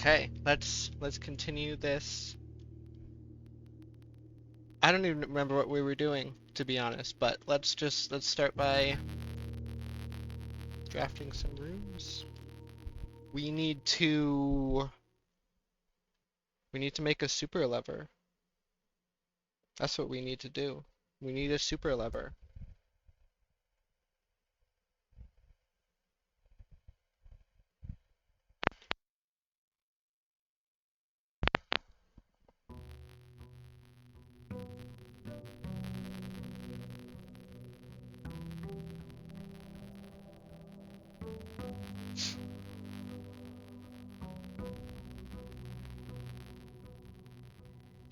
Okay, let's continue this. I don't even remember what we were doing, to be honest, but let's start by drafting some rooms. We need to make a super lever. That's what we need to do. We need a super lever.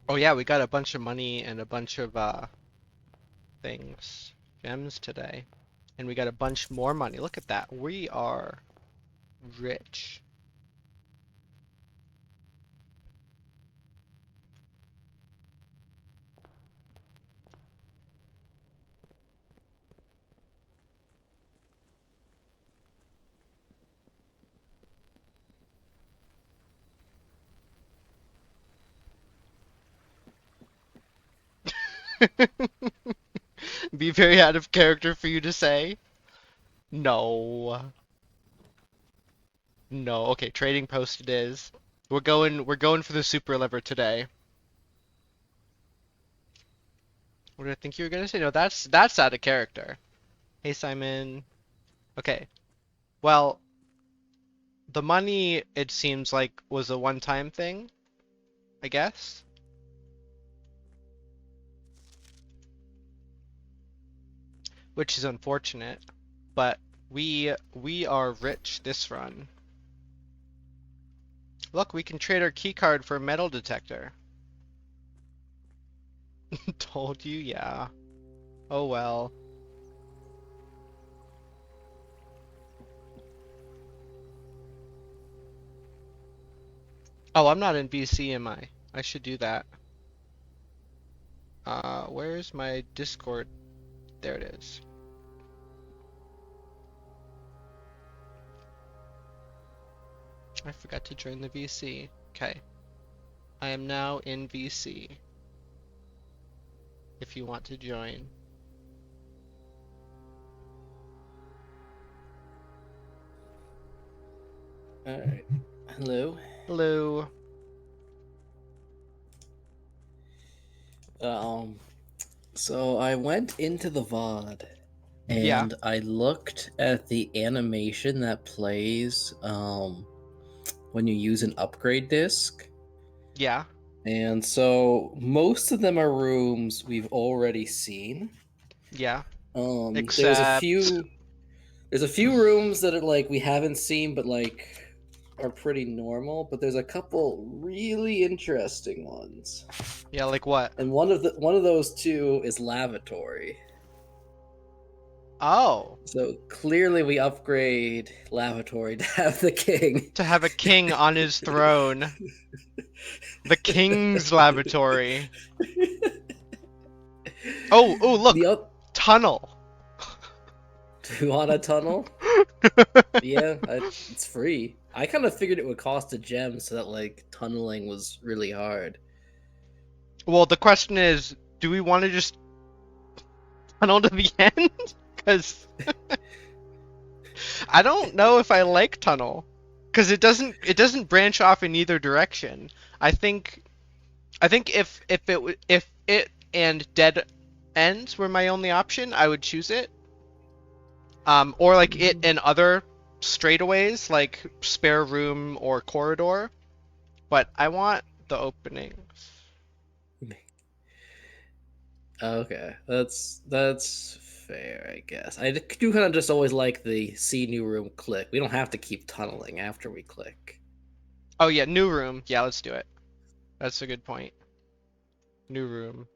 Oh yeah, we got a bunch of money and a bunch of things, gems today. And we got a bunch more money. Look at that. We are rich. Be very out of character for you to say. No. No. Okay, trading post it is. We're going for the super lever today. What did I think you were gonna say? No, that's out of character. Hey Simon. Okay. Well, the money it seems like was a one-time thing, I guess. Which is unfortunate, but we are rich this run. Look, we can trade our key card for a metal detector. Told you, yeah. Oh well. Oh, I'm not in VC, am I? I should do that. Where's my Discord? There it is. I forgot to join the VC. Okay. I am now in VC. If you want to join. Alright. Hello. Hello. Um, so I went into the VOD Yeah. and I looked at the animation that plays when you use an upgrade disc. Yeah. And so most of them are rooms we've already seen. Yeah. There's a Except few rooms that are like we haven't seen but like are pretty normal, but there's a couple really interesting ones. yeah, like what? And one of those two is lavatory. Oh, So clearly we upgrade lavatory to have the king. to have a king on his throne. The king's lavatory. Oh, oh, the look. up Tunnel. Do you want a tunnel? Yeah, it's free. I kind of figured it would cost a gem, so that like tunneling was really hard. Well, the question is, do we want to just tunnel to the end? Because I don't know if I like tunnel. Because it doesn't branch off in either direction. I think if it and dead ends were my only option, I would choose it. Or like it and other straightaways like spare room or corridor. But I want the openings. Okay, that's fair, I guess. I do kind of just always like the see new room click. We don't have to keep tunneling after we click. Oh yeah, new room. Yeah, let's do it. That's a good point. New room.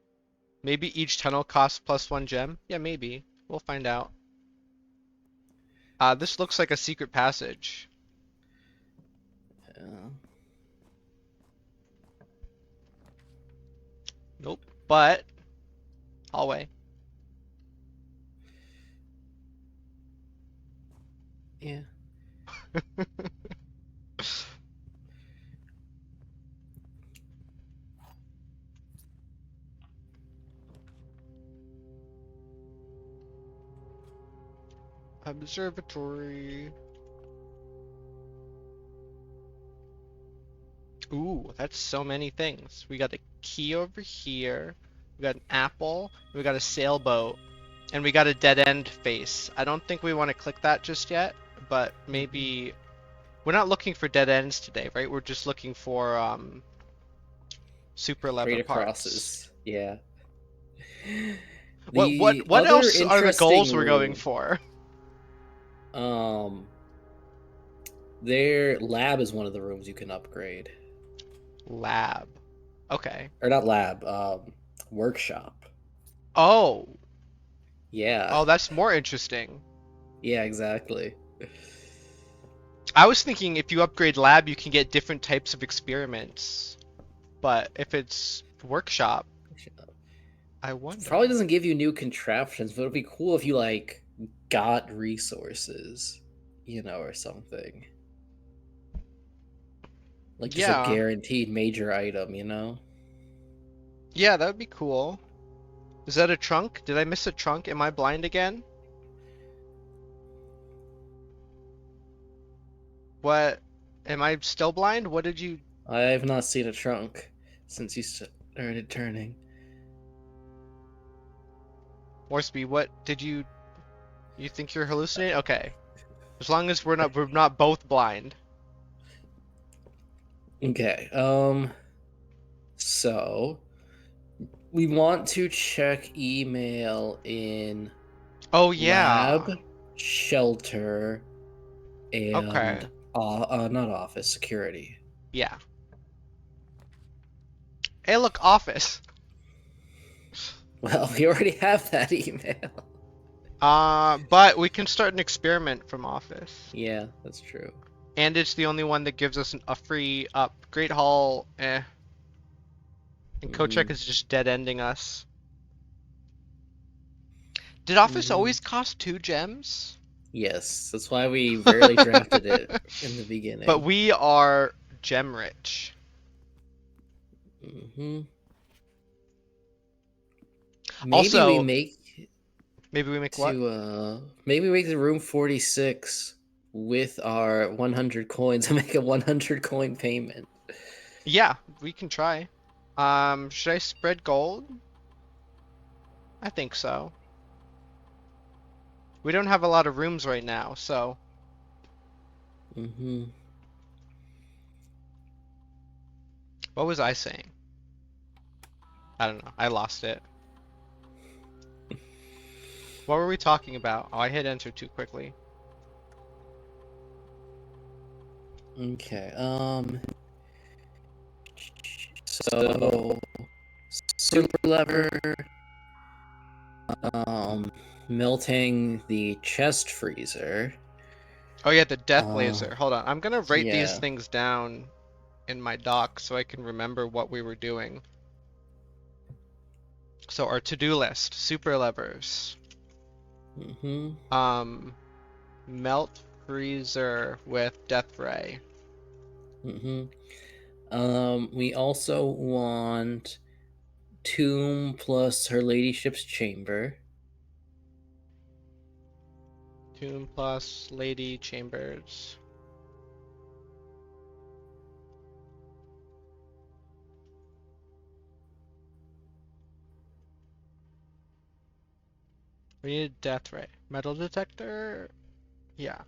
Maybe each tunnel costs plus one gem? Yeah, maybe. We'll find out. This looks like a secret passage. Yeah. Nope. But hallway. Yeah. Observatory. Ooh, that's so many things. We got a key over here. We got an apple. We got a sailboat. And we got a dead end face. I don't think we want to click that just yet, but maybe we're not looking for dead ends today, right? We're just looking for super lever Straight parts. acrosses. Yeah. What other else are the goals interesting we're going room- for? Their lab is one of the rooms you can upgrade. Lab. Okay. Or not lab, workshop. Oh. Yeah. Oh, that's more interesting. Yeah, exactly. I was thinking if you upgrade lab, you can get different types of experiments. But if it's workshop, I wonder. Probably doesn't give you new contraptions, but it'd be cool if you like got resources, or something. Like just a guaranteed major item, Yeah, that would be cool. Is that a trunk? Did I miss a trunk? Am I blind again? What? Am I still blind? What did you... I have not seen a trunk since you started turning. Moresby, what did you... You think you're hallucinating? Okay. As long as we're not both blind. Okay, so we want to check email in lab, shelter, and not office, security. Yeah. Hey, look, office. Well, we already have that email. But we can start an experiment from office. Yeah, that's true. And it's the only one that gives us a free up. Great Hall, And Kochek is just dead-ending us. Did office always cost 2 gems? Yes, that's why we rarely drafted it in the beginning. But we are gem rich. Maybe Also, we make what? Maybe we make the room 46 with our 100 coins and make a 100 coin payment. Yeah, we can try. Should I spread gold? I think so. We don't have a lot of rooms right now, so. What was I saying? I don't know. I lost it. What were we talking about? Oh, I hit enter too quickly. Okay, so super lever, melting the chest freezer. Oh yeah, the death laser. Hold on, I'm gonna write these things down in my doc so I can remember what we were doing. So our to-do list: super levers. Melt freezer with death ray. We also want tomb plus her ladyship's chamber. Tomb plus lady chambers. We need death ray. Metal detector? Yeah.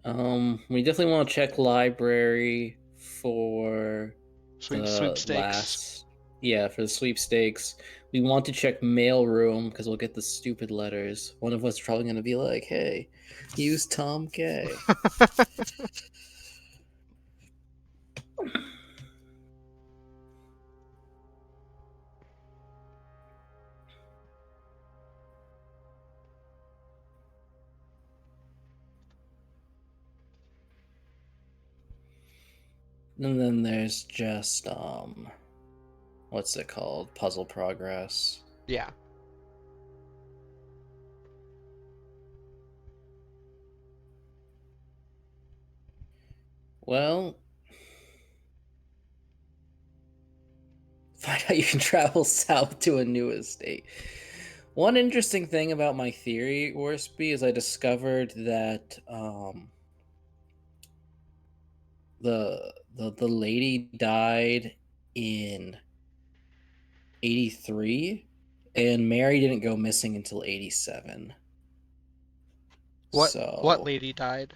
We definitely want to check library for sweepstakes. For the sweepstakes. We want to check mailroom because we'll get the stupid letters. One of us is probably going to be like, hey, use Tom K. And then there's just what's it called? Puzzle progress. Yeah. Well, find out you can travel south to a new estate. One interesting thing about my theory, Worsby, is I discovered that the lady died in 83 and Mary didn't go missing until 87. What So, lady died?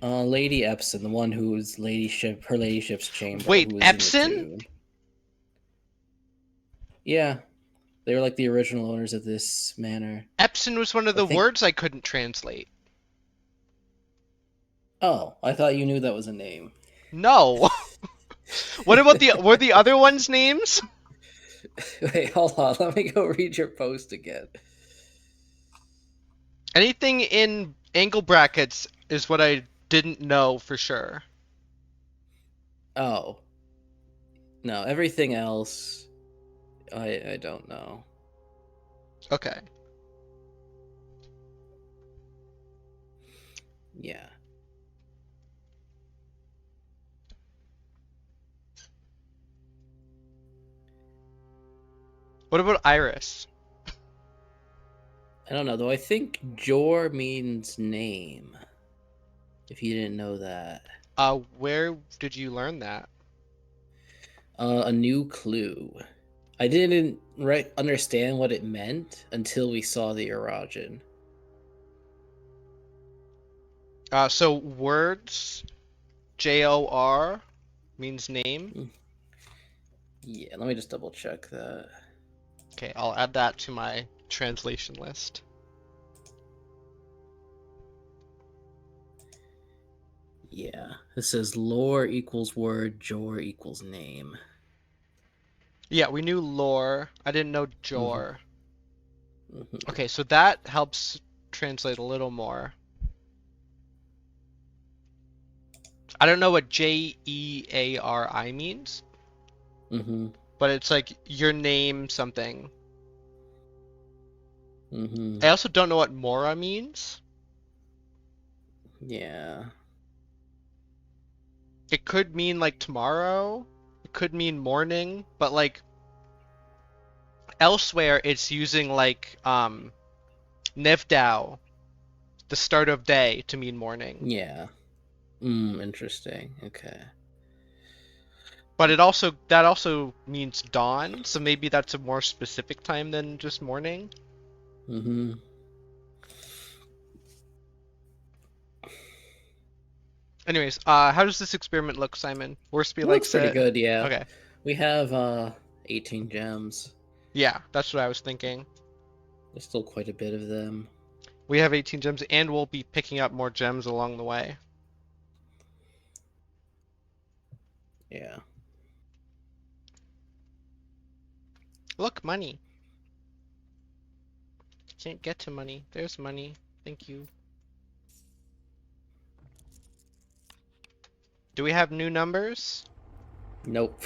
Lady Epson, the one whose her ladyship's chamber, Wait, who was in the Epson? tomb. Yeah, they were like the original owners of this manor. Epson was one of I the think. words I couldn't translate. Oh, I thought you knew that was a name. No. What about were the other ones names? Wait, hold on. Let me go read your post again. Anything in angle brackets is what I didn't know for sure. Oh, no, everything else, I don't know. Okay. Yeah. What about Iris? I don't know, though. I think Jor means name, if you didn't know that. Where did you learn that? A new clue. I didn't understand what it meant until we saw the Erajan. So words, Jor, means name. Yeah, let me just double check that. Okay, I'll add that to my translation list. Yeah, it says lore equals word, Jor equals name. Yeah, we knew lore. I didn't know Mm-hmm. Jor. Mm-hmm. Okay, so that helps translate a little more. I don't know what Jeari means, Mm-hmm. but it's like your name something. Mm-hmm. I also don't know what Mora means. Yeah. It could mean like tomorrow. It could mean morning, but like elsewhere it's using like Nevdao, the start of day, to mean morning. Yeah. Interesting. Okay. But that also means dawn, so maybe that's a more specific time than just morning. Mm-hmm. Anyways, how does this experiment look, Simon? Worsby It looks likes pretty it. good, yeah. Okay. We have 18 gems. Yeah, that's what I was thinking. There's still quite a bit of them. We have 18 gems, and we'll be picking up more gems along the way. Yeah. Look, money. Can't get to money. There's money. Thank you. Do we have new numbers? Nope.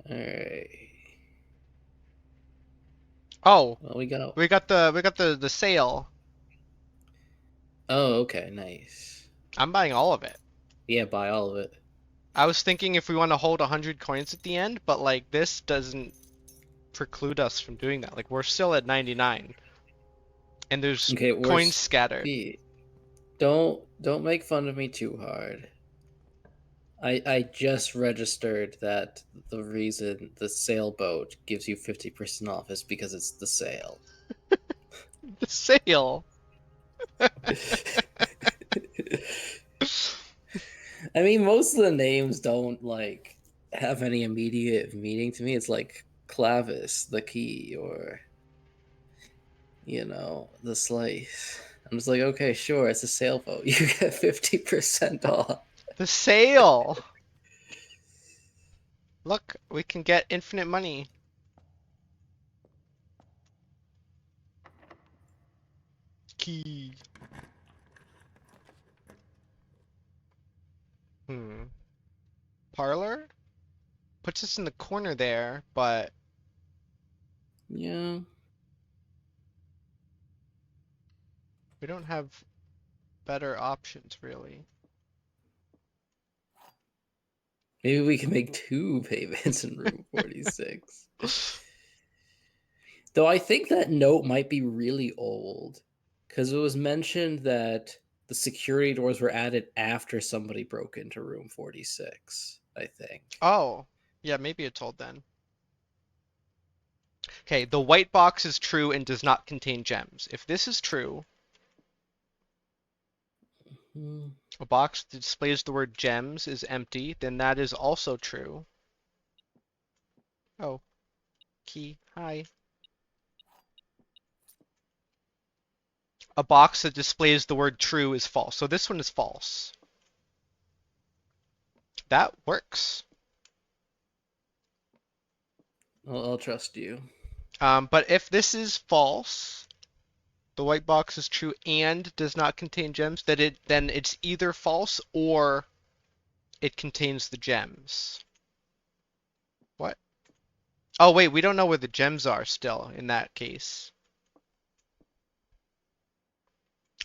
Alright. Oh, Well, we got. we got the sale. Oh, okay, nice. I'm buying all of it. Yeah, buy all of it. I was thinking if we want to hold 100 coins at the end, but like this doesn't preclude us from doing that. Like we're still at 99, and there's Okay, coins scattered. don't make fun of me too hard. I just registered that the reason the sailboat gives you 50% off is because it's the sale. The sale. I mean, most of the names don't like have any immediate meaning to me. It's like Clavis, the key, or the slice. I'm just like, okay, sure, it's a sailboat. You get 50% off. The sale. Look, we can get infinite money. Key. Parlor? Puts us in the corner there, but Yeah. We don't have better options, really. Maybe we can make 2 payments in room 46. Though I think that note might be really old because it was mentioned that the security doors were added after somebody broke into room 46, I think. Oh, yeah, maybe it's old then. Okay, the white box is true and does not contain gems. If this is true, a box that displays the word gems is empty, then that is also true. Oh, key, hi. A box that displays the word true is false. So this one is false. That works. I'll trust you. But if this is false, the white box is true and does not contain gems, then it's either false or it contains the gems. What? Oh wait, we don't know where the gems are still in that case.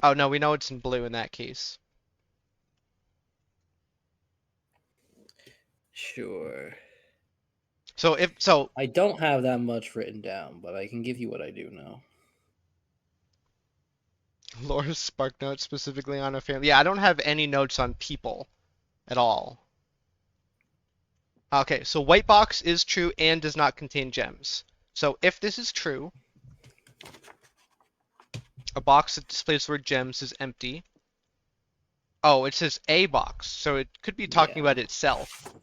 Oh no, we know it's in blue in that case. Sure. So I don't have that much written down, but I can give you what I do know. Laura's spark notes specifically on a family. Yeah, I don't have any notes on people at all. Okay, so white box is true and does not contain gems. So if this is true, a box that displays the word gems is empty. Oh, it says a box, so it could be talking about itself.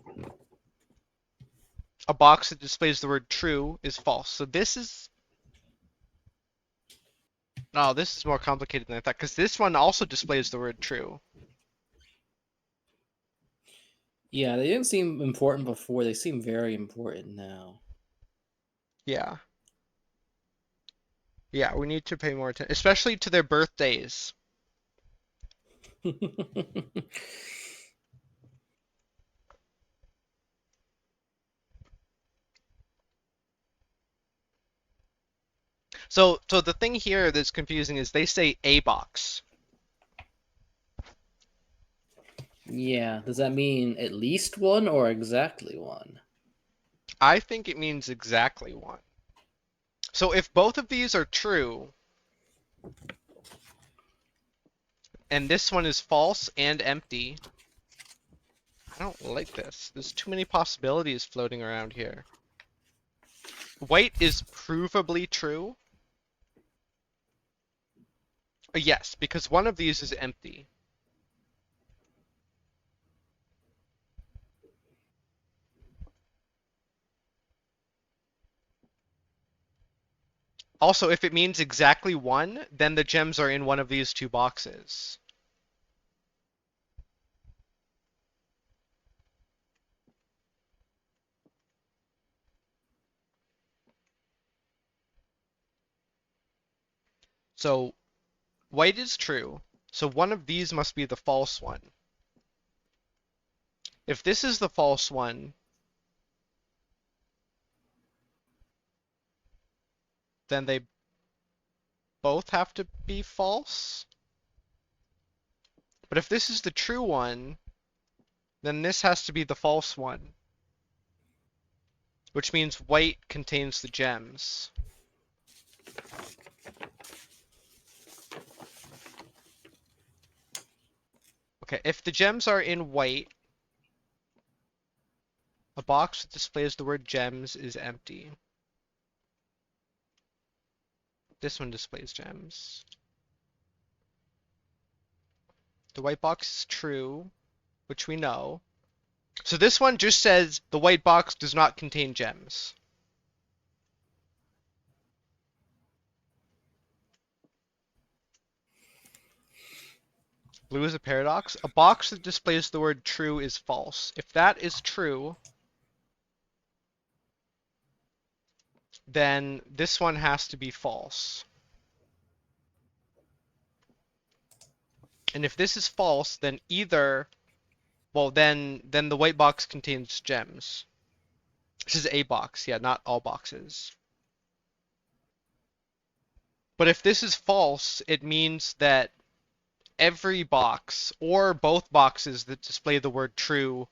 A box that displays the word true is false. So this is... Oh, this is more complicated than I thought, because this one also displays the word true. Yeah, they didn't seem important before. They seem very important now. Yeah. Yeah, we need to pay more attention, especially to their birthdays. So the thing here that's confusing is they say a box. Yeah, does that mean at least one or exactly one? I think it means exactly one. So if both of these are true, and this one is false and empty, I don't like this. There's too many possibilities floating around here. White is provably true. Yes, because one of these is empty. Also, if it means exactly one, then the gems are in one of these two boxes. So white is true, so one of these must be the false one. If this is the false one, then they both have to be false. But if this is the true one, then this has to be the false one. Which means white contains the gems. Okay, if the gems are in white, a box that displays the word gems is empty. This one displays gems. The white box is true, which we know. So this one just says the white box does not contain gems. Blue is a paradox. A box that displays the word true is false. If that is true, then this one has to be false. And if this is false, then either, well, then the white box contains gems. This is a box, yeah, not all boxes. But if this is false, it means that every box or both boxes that display the word true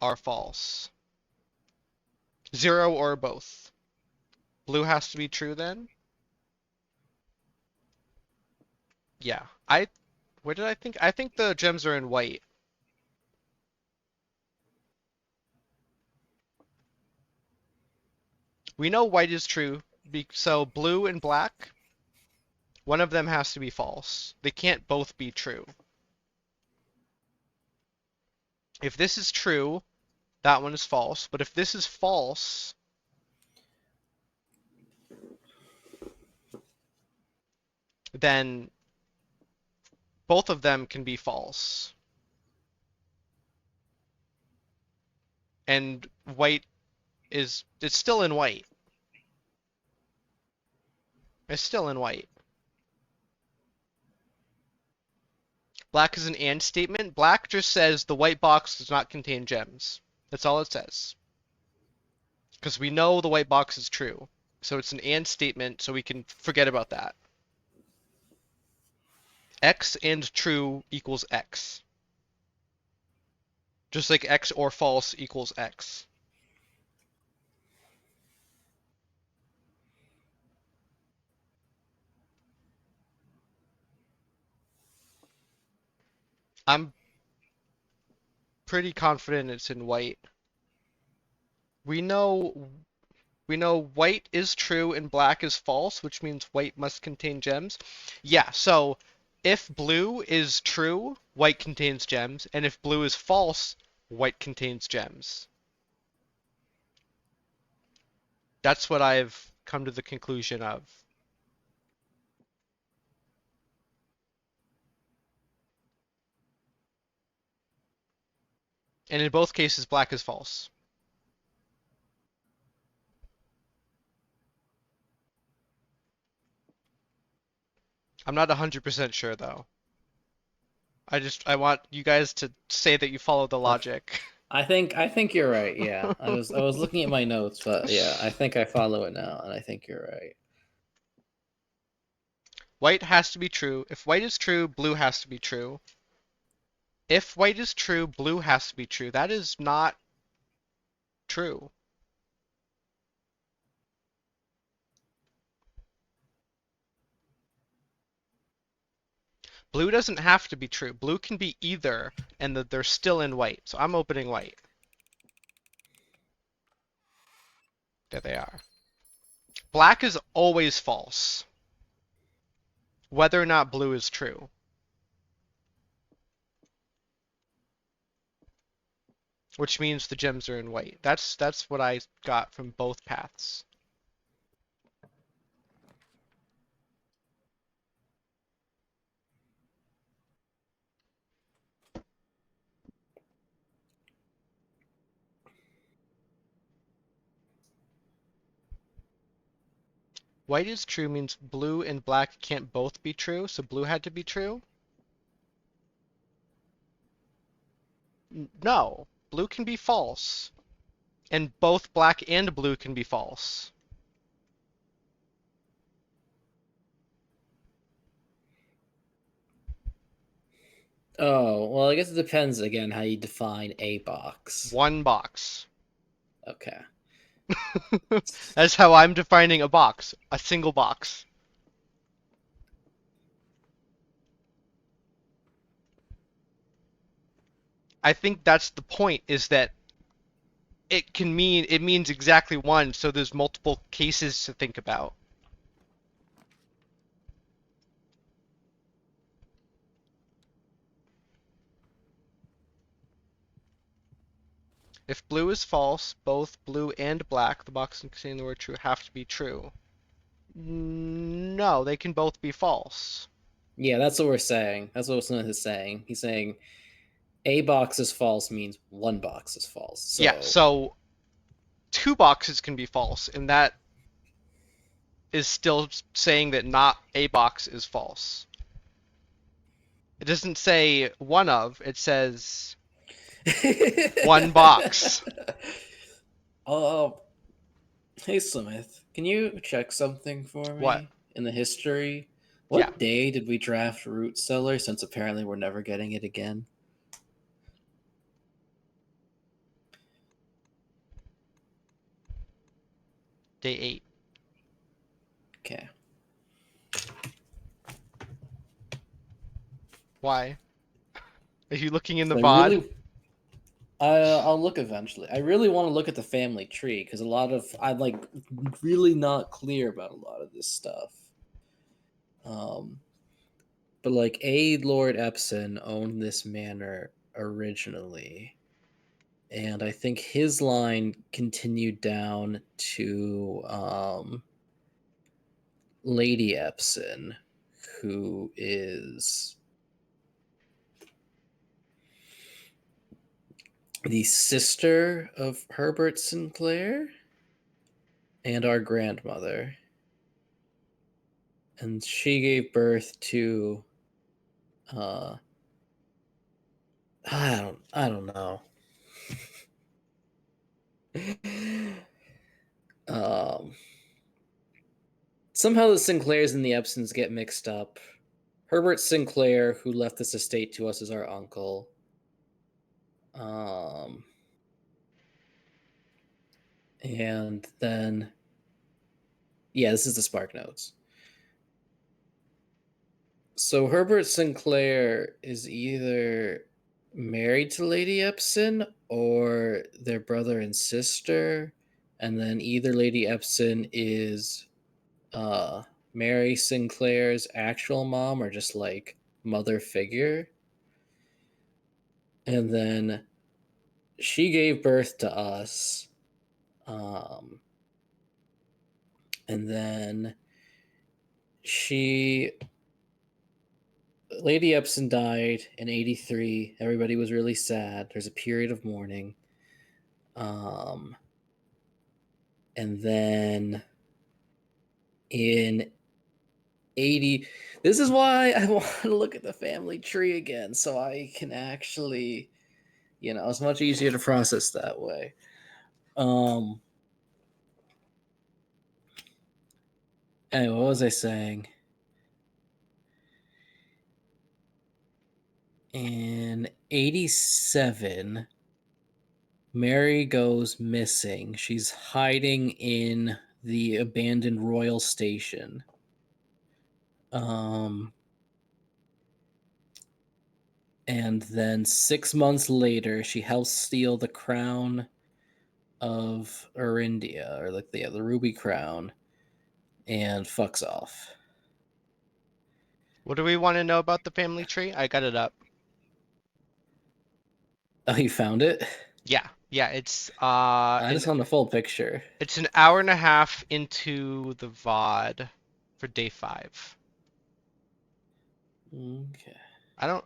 are false. 0 or both. Blue has to be true then? Yeah. Where did I think? I think the gems are in white. We know white is true, so blue and black, one of them has to be false. They can't both be true. If this is true, that one is false. But if this is false, then both of them can be false. And white it's still in white. It's still in white. Black is an and statement. Black just says the white box does not contain gems. That's all it says. Because we know the white box is true. So it's an and statement, so we can forget about that. X and true equals X. Just like X or false equals X. I'm pretty confident it's in white. We know white is true and black is false, which means white must contain gems. Yeah, so if blue is true, white contains gems, and if blue is false, white contains gems. That's what I've come to the conclusion of. And in both cases, black is false. I'm not 100% sure though. I want you guys to say that you follow the logic. I think you're right. Yeah, I was looking at my notes, but yeah, I think I follow it now, and I think you're right. White has to be true. If white is true, blue has to be true. If white is true, blue has to be true. That is not true. Blue doesn't have to be true. Blue can be either, and they're still in white. So I'm opening white. There they are. Black is always false, whether or not blue is true. Which means the gems are in white. That's what I got from both paths. White is true means blue and black can't both be true, so blue had to be true? No, blue can be false. And both black and blue can be false. Oh, well, I guess it depends again how you define a box. One box. Okay. That's how I'm defining a box. A single box. I think that's the point, is that it means exactly one, so there's multiple cases to think about. If blue is false, both blue and black, the box containing the word true, have to be true. No, they can both be false. Yeah, that's what we're saying. That's what Smith is saying. He's saying a box is false means one box is false. So... Yeah, so two boxes can be false, and that is still saying that not a box is false. It doesn't say one of, it says one box. Oh, hey Smith, can you check something for me? What? in the history. Yeah. What day did we draft Root Cellar? Since apparently we're never getting it again. Day 8. Okay. Why? Are you looking in the I VOD? really, I'll look eventually. I really want to look at the family tree because I'm like really not clear about a lot of this stuff. But like Lord Epson owned this manor originally, and I think his line continued down to Lady Epson, who is the sister of Herbert Sinclair and our grandmother. And she gave birth to I don't know. um Somehow the Sinclairs and the Epsons get mixed up. Herbert Sinclair, who left this estate to us, is our uncle. And then yeah, this is the Spark Notes. So Herbert Sinclair is either married to Lady Epson or their brother and sister, and then either Lady Epson is Mary Sinclair's actual mom or just like mother figure. And then she gave birth to us. And then Lady Epson died in 83. Everybody was really sad. There's a period of mourning. And then in 80, this is why I want to look at the family tree again, so I can actually, it's much easier to process that way. Anyway, what was I saying? In 87, Mary goes missing. She's hiding in the abandoned royal station. And then 6 months later, she helps steal the crown of Arindia, or like the ruby crown, and fucks off. What do we want to know about the family tree? I got it up. Oh, you found it? Yeah. Yeah, it's I just want the full picture. it's an hour and a half into the VOD for day 5. Okay. I don't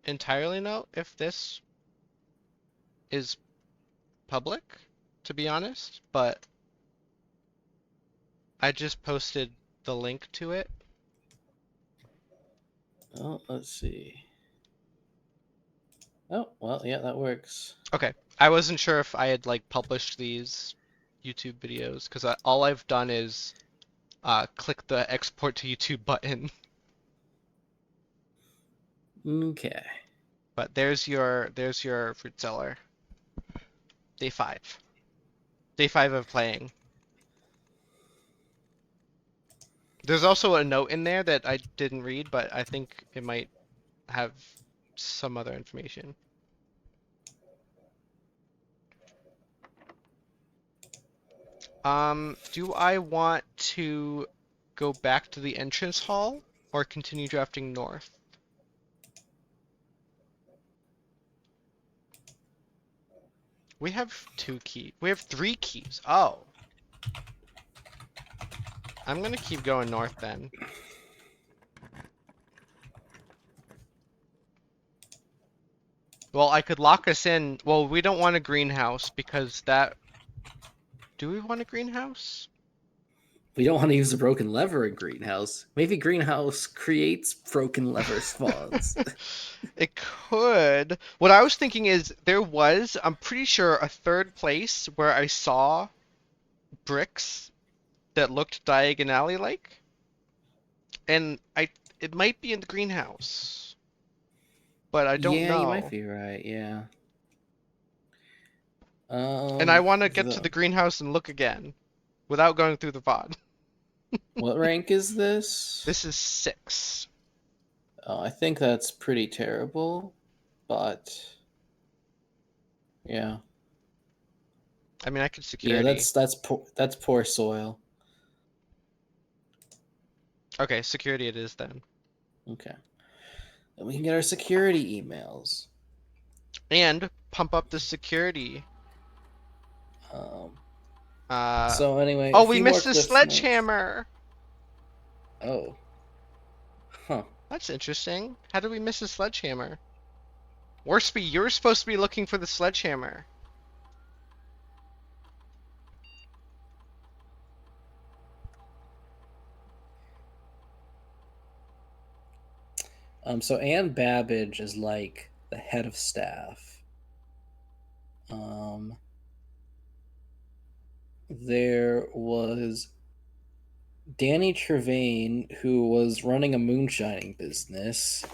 entirely know if this is public, to be honest, but I just posted the link to it. Oh, let's see. Oh, well, yeah, that works. Okay. I wasn't sure if I had like published these YouTube videos because all I've done is click the export to YouTube button. Okay. But there's your fruit cellar. Day 5. Day 5 of playing. There's also a note in there that I didn't read, but I think it might have some other information. Do I want to go back to the entrance hall or continue drafting north? We have 2 keys. We have 3 keys. Oh. I'm gonna keep going north then. Well, I could lock us in. Well, we don't want a greenhouse because that... Do we want a greenhouse? We don't want to use a broken lever in greenhouse. Maybe greenhouse creates broken lever spawns. It could. What I was thinking is I'm pretty sure, a third place where I saw bricks that looked Diagon Alley like, and it might be in the greenhouse, but I don't Yeah, you might know. be right. Yeah. And I want to get to The the greenhouse and look again without going through the VOD. what rank is this? This is 6. Oh, I think that's pretty terrible, but yeah, I mean, I could yeah, security. that's poor soil. Okay, security it is then. Okay, then we can get our security emails. And pump up the security. Um, Uh, so anyway, a oh, we few more missed the cliff notes. sledgehammer. Oh, huh. That's interesting. How did we miss the sledgehammer? Worsby, you're supposed to be looking for the sledgehammer. So Anne Babbage is like the head of staff. There was Danny Trevane, who was running a moonshining business.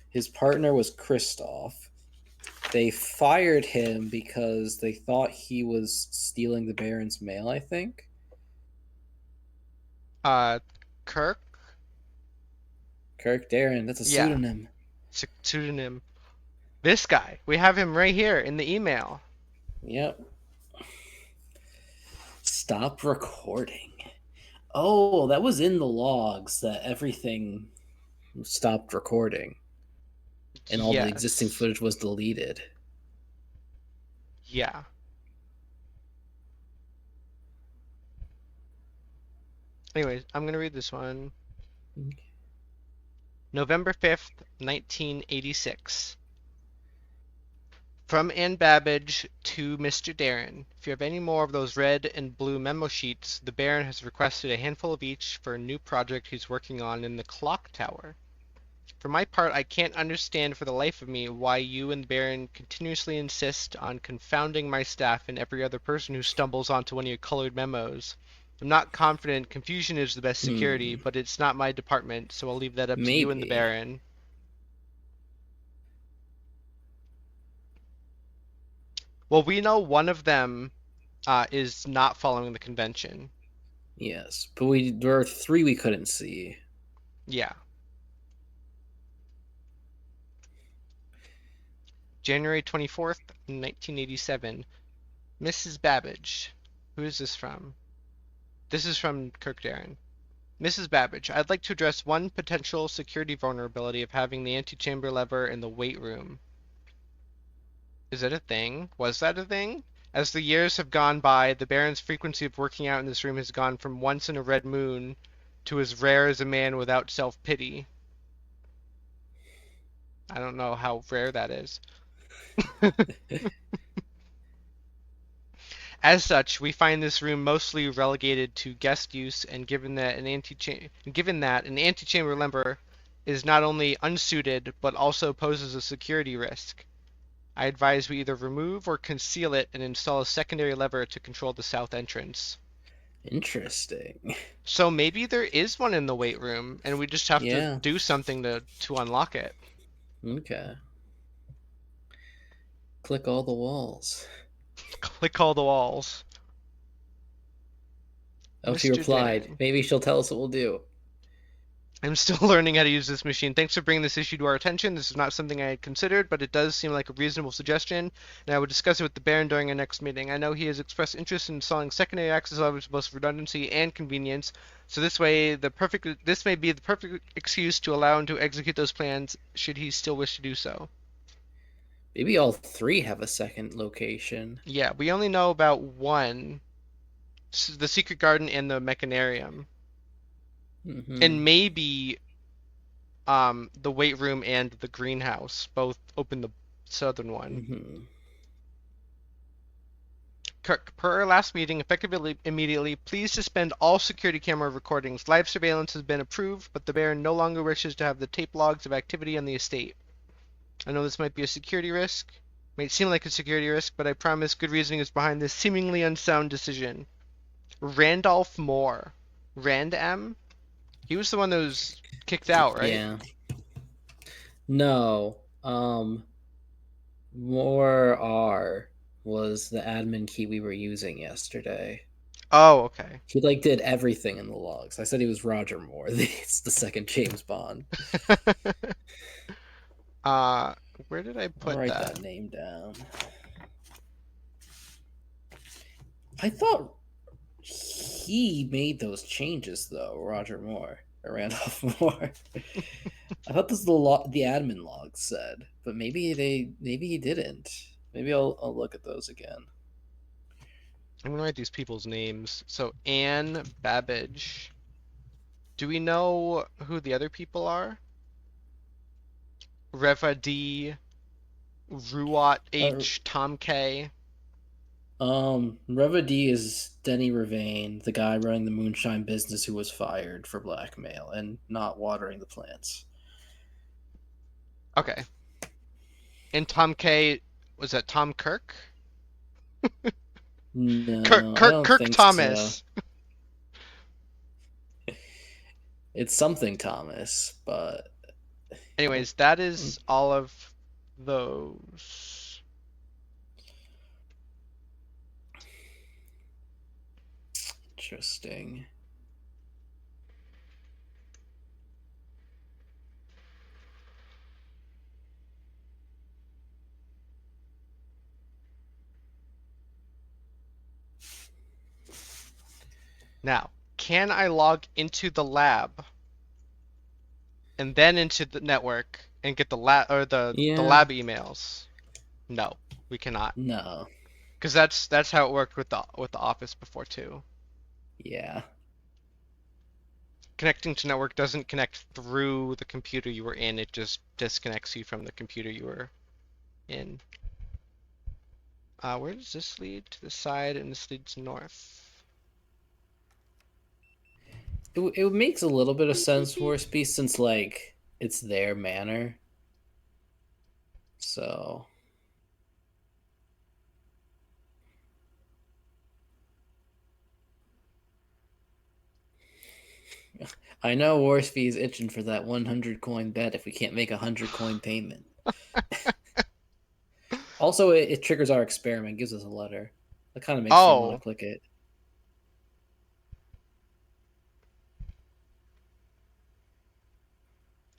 His partner was Christoph. They fired him because they thought he was stealing the Baron's mail, I think. Kirk? Kirk Darren, that's a Yeah, pseudonym. pseudonym. This guy. We have him right here in the email. Yep. Stop recording. Oh, that was in the logs that everything stopped recording and all the existing Yes. footage was deleted. Yeah. Anyways, I'm gonna read this one. November 5th, 1986. From Anne Babbage to Mr. Darren. If you have any more of those red and blue memo sheets, the Baron has requested a handful of each for a new project he's working on in the clock tower. For my part, I can't understand for the life of me why you and the Baron continuously insist on confounding my staff and every other person who stumbles onto one of your colored memos. I'm not confident confusion is the best security, but it's not my department, so I'll leave that up to you and the Maybe. Baron. Well, we know one of them is not following the convention. Yes, but there are 3 we couldn't see. Yeah. January 24th, 1987. Mrs. Babbage. Who is this from? This is from Kirk Darren. Mrs. Babbage, I'd like to address one potential security vulnerability of having the antechamber lever in the weight room. Is it a thing? Was that a thing? As the years have gone by, the Baron's frequency of working out in this room has gone from once in a red moon to as rare as a man without self-pity. I don't know how rare that is. As such, we find this room mostly relegated to guest use, and given that an antechamber lever is not only unsuited but also poses a security risk, I advise we either remove or conceal it and install a secondary lever to control the south entrance. Interesting. So maybe there is one in the weight room, and we just have to Yeah. do something to unlock it. Okay. Click all the walls. Click all the walls. Oh, she Mr. replied. Darren. Maybe she'll tell us what we'll do. I'm still learning how to use this machine. Thanks for bringing this issue to our attention. This is not something I had considered, but it does seem like a reasonable suggestion, and I would discuss it with the Baron during our next meeting. I know he has expressed interest in installing secondary access levers for both redundancy and convenience, so this may be the perfect excuse to allow him to execute those plans should he still wish to do so. Maybe all 3 have a second location. Yeah, we only know about one, the Secret Garden and the Mechanarium. And maybe the weight room and the greenhouse both open the southern one. Kirk, per our last meeting, effectively immediately, please suspend all security camera recordings. Live surveillance has been approved, but the Baron no longer wishes to have the tape logs of activity on the estate. I know this might be a security risk, might seem like a security risk, but I promise good reasoning is behind this seemingly unsound decision. Randolph Moore. Rand M? He was the one that was kicked out, right? Yeah. No. More R was the admin key we were using yesterday. Oh, okay. He like did everything in the logs. I said he was Roger Moore. It's the second James Bond. uh, where did I I'll put write that? that name down. I thought he made those changes though, Roger Moore or Randolph Moore. I thought this is the admin log said, but maybe he didn't. Maybe I'll look at those again. I'm gonna write these people's names. So Anne Babbage. Do we know who the other people are? Reva D, Ruat Uh, H, Tom K. Reva D is Denny Revane, the guy running the moonshine business who was fired for blackmail and not watering the plants. Okay. And Tom K, was that Tom Kirk? No, I don't Kirk think so. Thomas. It's something Thomas, but Anyways, that is all of those. interesting. Now, can I log into the lab and then into the network and get the lab or the Yeah, lab emails? No, we cannot. no, Because that's how it worked with the office before too. yeah. Connecting to network doesn't connect through the computer you were in, it just disconnects you from the computer you were in. Where does this lead? To the side, and this leads north. It makes a little bit of sense, Warspeed, since like it's their manor. So I know Warspeed's itching for that 100 coin bet if we can't make a 100 coin payment. Also, it triggers our experiment, gives us a letter. That kind of makes me want to Oh, click it.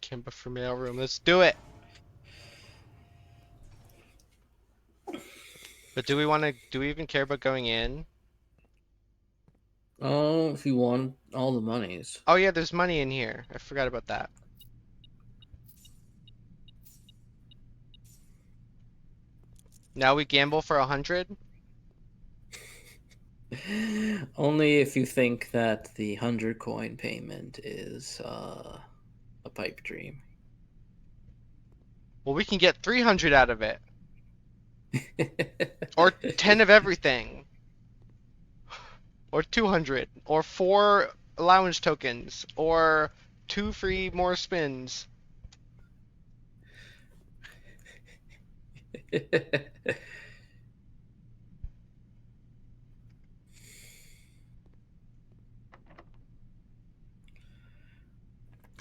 Kimba for mailroom. Let's do it. But do we want to? Do we even care about going in? Oh, if you want all the monies. Oh yeah, there's money in here. I forgot about that. Now we gamble for 100. Only if you think that the 100 coin payment is a pipe dream. Well, we can get 300 out of it, or 10 of everything, or 200, or 4 allowance tokens, or 2 free more spins.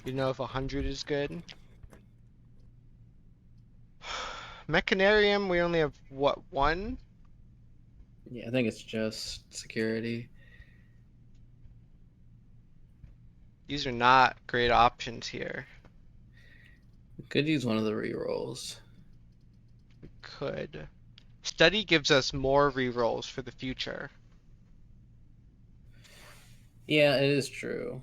You know if 100 is good. Mechanarium, we only have what, one? Yeah, I think it's just security. These are not great options here. We could use one of the rerolls. We could. Study gives us more rerolls for the future. Yeah, it is true.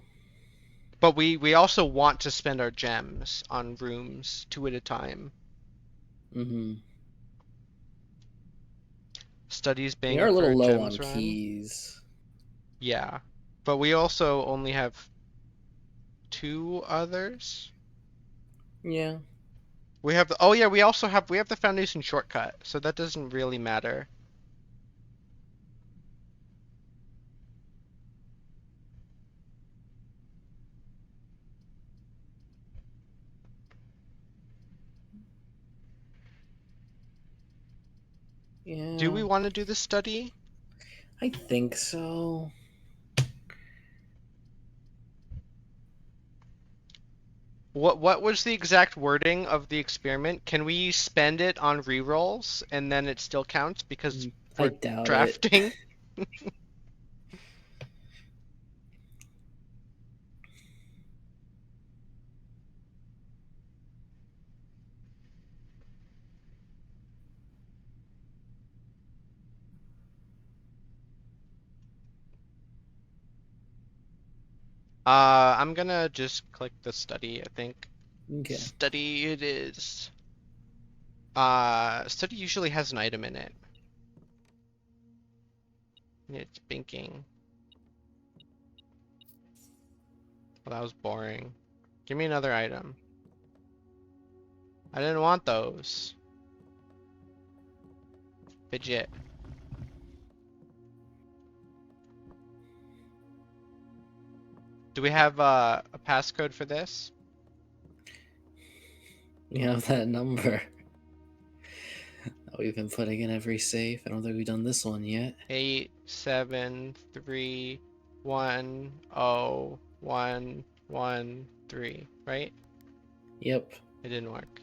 But we also want to spend our gems on rooms 2 at a time. Mm-hmm. Studies We bang are a for little a low on gems run. keys. Yeah. But we also only have 2 others. Yeah. We have oh yeah, we have the foundation shortcut, so that doesn't really matter. Do Yeah. we want to do the study? I think so. What was the exact wording of the experiment? Can we spend it on rerolls and then it still counts because I we're doubt it. drafting? I'm gonna just click the study, I think. Okay. Study it is. Study usually has an item in it. It's binking. Well, that was boring. Give me another item. I didn't want those. Fidget. Do we have a passcode for this? We have that number that we've been putting in every safe. I don't think we've done this one yet. 873101113, right? Yep. It didn't work.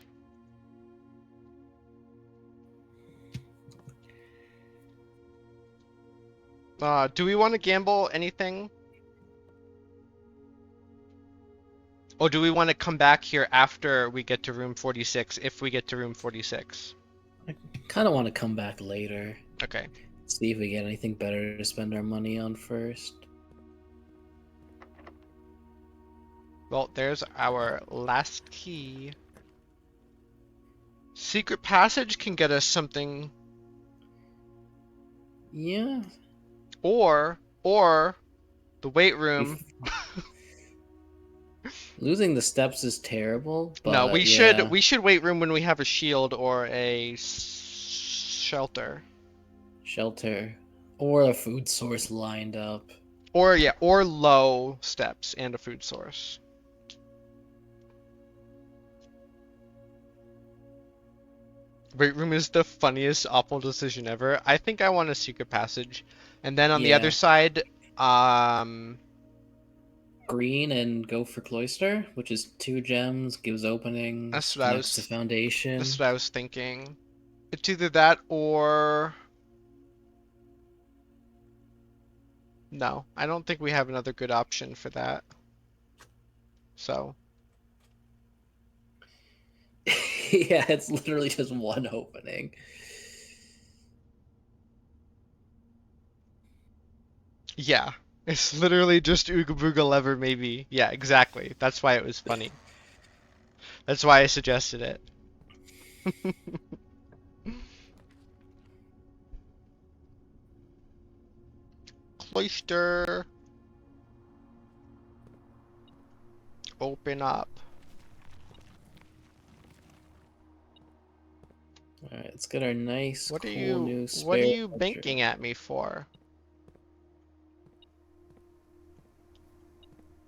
Do we want to gamble anything? Or do we want to come back here after we get to room 46, if we get to room 46? I kind of want to come back later. Okay. See if we get anything better to spend our money on first. Well, there's our last key. Secret passage can get us something. Yeah. Or the weight room. Losing the steps is terrible, but No, we yeah. should weight room when we have a shield or a shelter. Shelter. Or a food source lined up. Or yeah, or low steps and a food source. Weight room is the funniest awful decision ever. I think I want a secret passage. And then on the other Yeah. side, Green and go for Cloister, which is 2 gems, gives openings, connects to Foundation. that's what I was thinking. It's either that or no, I don't think we have another good option for that. So Yeah, it's literally just one opening. yeah, it's literally just Ooga Booga Lever maybe. Yeah, exactly. That's why it was funny. That's why I suggested it. Cloister. Open up. Alright, let's get our nice, What are cool new you spare ledger. banking at me for?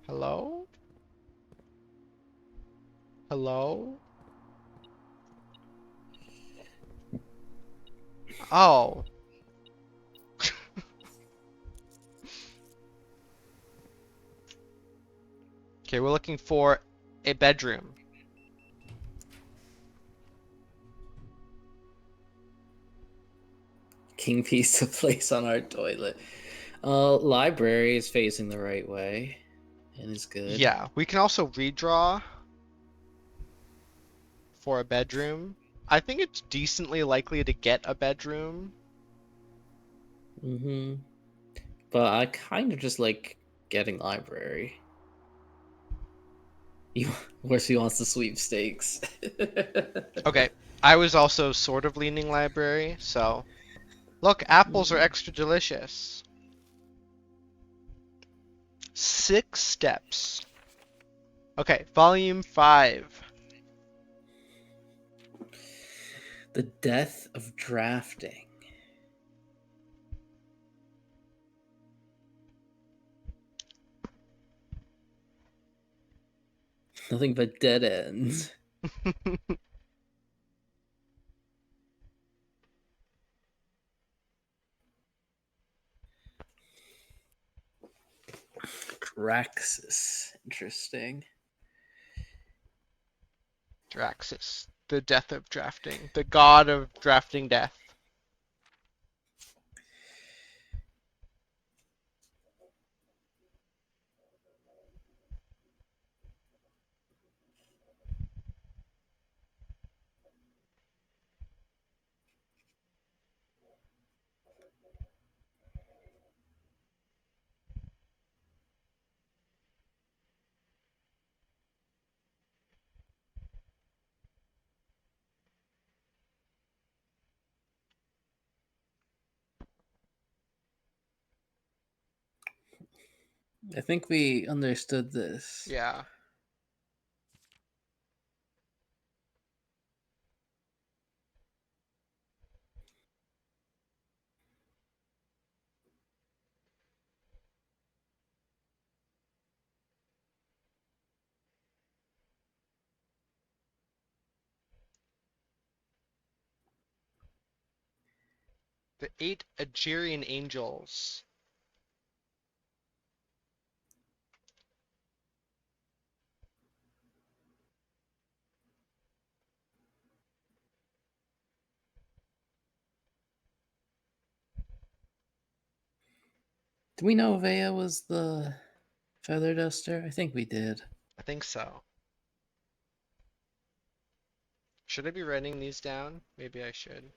Hello? Hello? Oh. Okay, we're looking for a bedroom. King piece to place on our toilet. Library is facing the right way and is good. Yeah, we can also redraw for a bedroom. I think it's decently likely to get a bedroom. Mm-hmm. But I kind of just like getting library. Worse, he wants the sweepstakes. Okay, I was also sort of leaning library, so... Look, apples are extra delicious. 6 steps. Okay, volume 5. The death of drafting. Nothing but dead ends. Draxus. Interesting. Draxus, the death of drafting, the god of drafting death. I think we understood this. Yeah. The 8 Agerian angels. Do we know Vea was the feather duster? I think we did. I think so. Should I be writing these down? Maybe I should.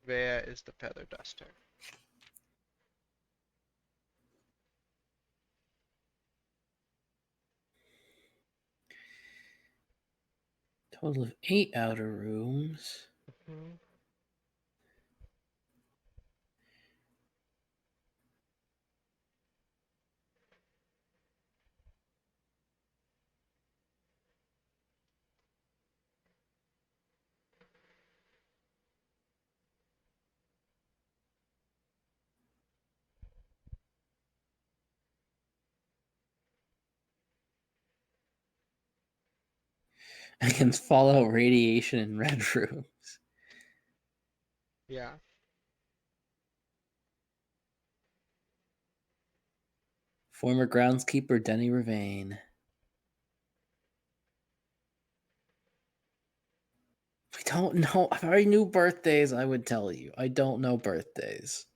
Vea is the feather duster. Total of 8 outer rooms. Hmm. Against fallout radiation in red rooms. Yeah. Former groundskeeper Denny Ravane. We don't know. If I knew birthdays, I would tell you. I don't know birthdays.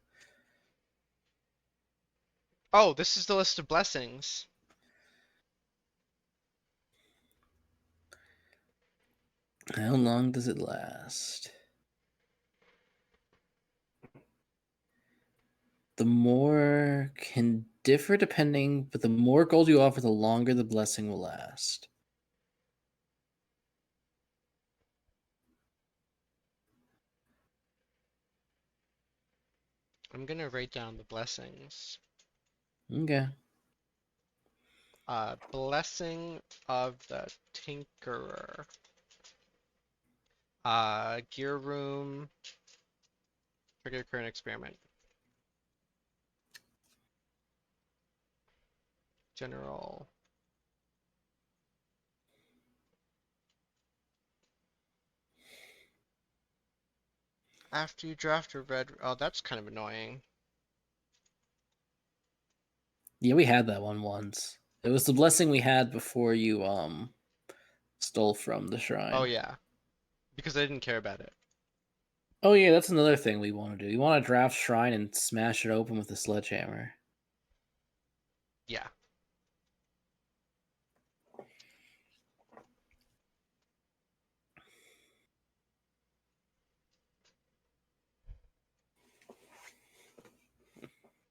Oh, this is the list of blessings. How long does it last? The more can differ depending, but the more gold you offer, the longer the blessing will last. I'm gonna write down the blessings. Okay. Blessing of the Tinkerer. Gear room. Trigger current experiment. General. After you draft a red. Oh, that's kind of annoying. Yeah, we had that one once. It was the blessing we had before you stole from the shrine. Oh, yeah. Because I didn't care about it. Oh yeah, that's another thing we want to do. You want to draft shrine and smash it open with a sledgehammer. Yeah.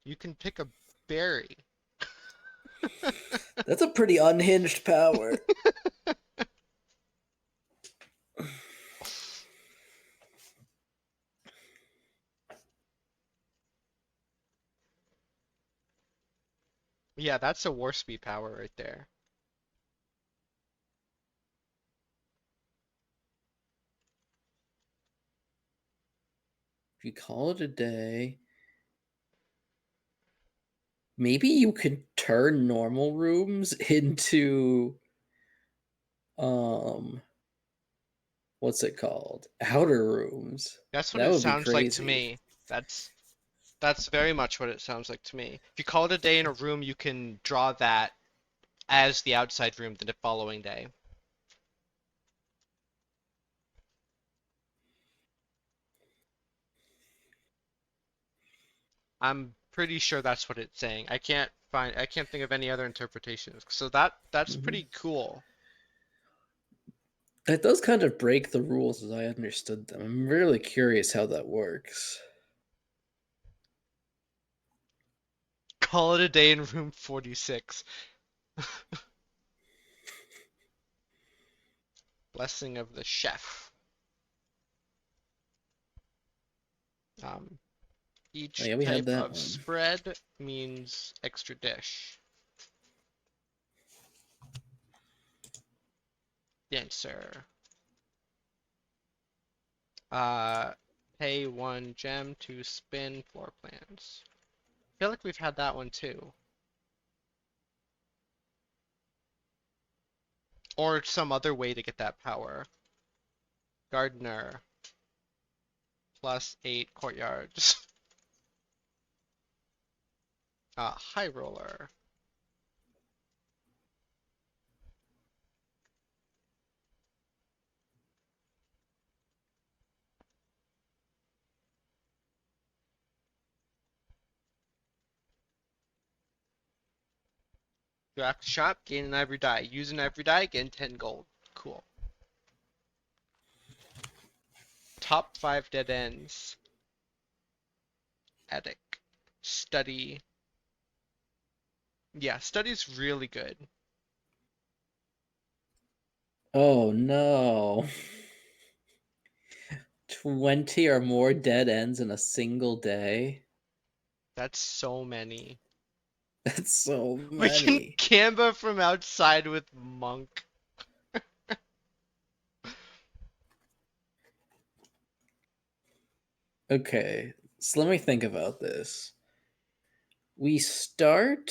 You can pick a berry. That's a pretty unhinged power. Yeah, that's a war speed power right there. If you call it a day, maybe you could turn normal rooms into what's it called? Outer rooms. That's what That it would be sounds like to crazy. me. That's very much what it sounds like to me. If you call it a day in a room, you can draw that as the outside room the following day. I'm pretty sure that's what it's saying. I can't think of any other interpretations. So that's Hmm. pretty cool. That does kind of break the rules as I understood them. I'm really curious how that works. Call it a day in room 46. Blessing of the chef. Um, Oh, each yeah, we had type that of one. spread means extra dish. Dancer. Uh, pay 1 gem to spin floor plans. I feel like we've had that one too. Or some other way to get that power. Gardener. +8 courtyards. High roller. Draft shop, gain an ivory die. Use an ivory die, gain 10 gold. Cool. Top 5 dead ends. Attic. Study. Yeah, study's really good. Oh no. 20 or more dead ends in a single day? That's so many. That's so We can many. Canva from outside with Monk. Okay, so let me think about this. We start,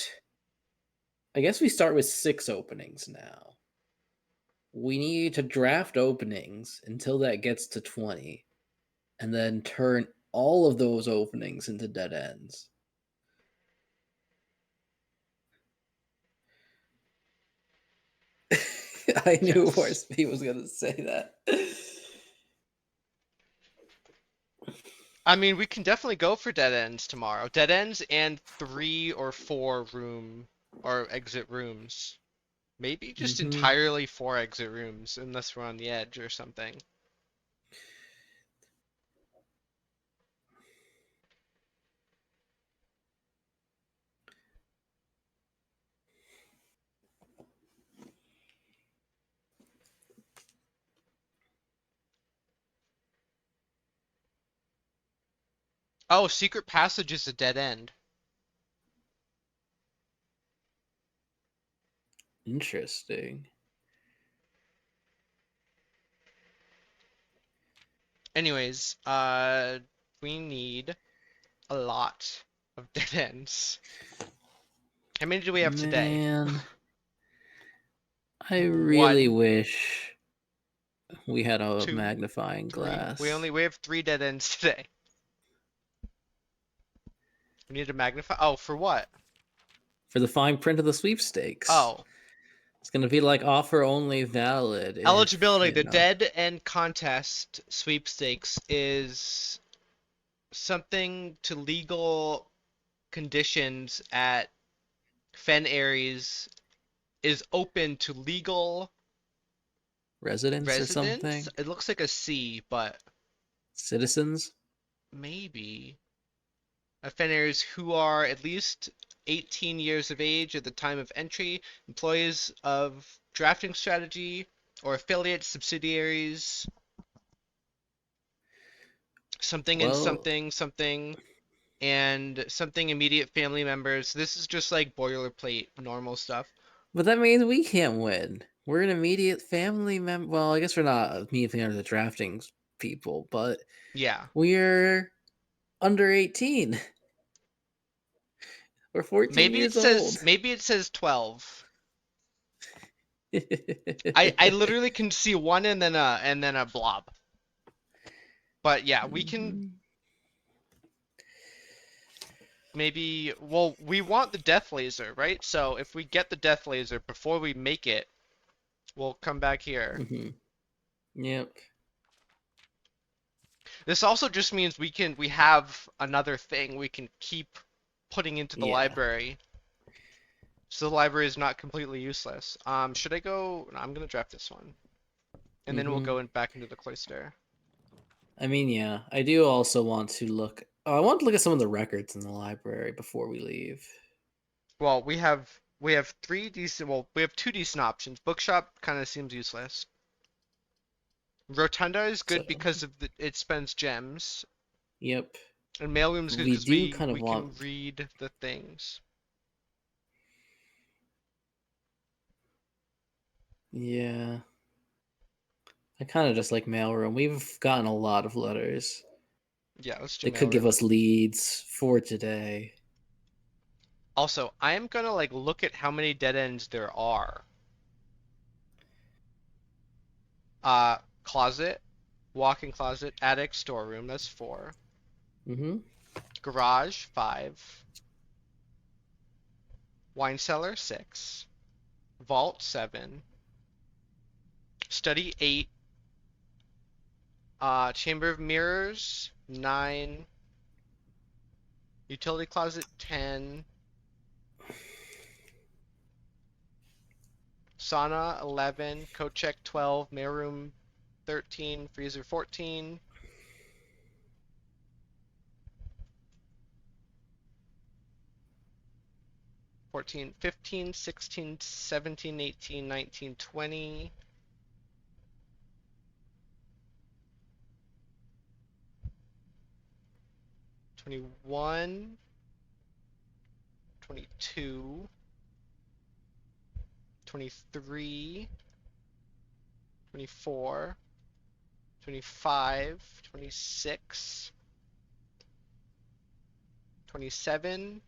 I guess we start with 6 openings now. We need to draft openings until that gets to 20, and then turn all of those openings into dead ends. I knew Yes. Horse P was going to say that. I mean, we can definitely go for dead ends tomorrow. Dead ends and 3 or 4 room or exit rooms. Maybe just Hmm. entirely 4 exit rooms, unless we're on the edge or something. Oh, secret passage is a dead end. Interesting. Anyways, we need a lot of dead ends. How many do we have today? Man, I really 1, wish we had a 2, magnifying 3. glass We have 3 dead ends today. We need to magnify. Oh, for what? for the fine print of the sweepstakes. Oh, It's going to be like offer only valid if, eligibility. you The know. dead end contest sweepstakes is something to legal conditions at Fen Ares is open to legal Residents or residents. something? It looks like a C, but Citizens? maybe. Offenders who are at least 18 years of age at the time of entry, employees of drafting strategy or affiliate subsidiaries, something and Well, something, something, and something immediate family members. This is just like boilerplate normal stuff. but that means we can't win. We're an immediate family member. Well, I guess we're not immediate family of the drafting people, but Yeah. we're under 18. We're 14 years old. Maybe it says 12. I literally can see one and then a blob. But yeah, we can maybe, well, we want the death laser, right? So if we get the death laser before we make it, we'll come back here. Yep. This also just means we have another thing we can keep putting into the Yeah. library. So the library is not completely useless. Should I go? No, I'm gonna draft this one. And then we'll go back into the cloister. I mean, yeah, I do also want to look. Oh, I want to look at some of the records in the library before we leave. Well, we have three decent. Well, we have two decent options. Bookshop kind of seems useless. Rotunda is So, good because it spends gems, yep, and mailroom is good we because do we kind of we can want. read the things. Yeah, I kind of just like mailroom. We've gotten a lot of letters. Yeah, let's do They could give mailroom. us leads for today. Also, I am gonna like look at how many dead ends there are. Closet, walk-in closet, attic, storeroom. That's 4. Mm-hmm. Garage 5. Wine cellar 6. Vault 7. Study 8. Chamber of mirrors 9. Utility closet 10. Sauna 11. Coat check 12. Mailroom 13. Freezer 14. 14, 15, 16, 17, 18, 19, 20. 21, 22, 23, 24, 25, 26, 27,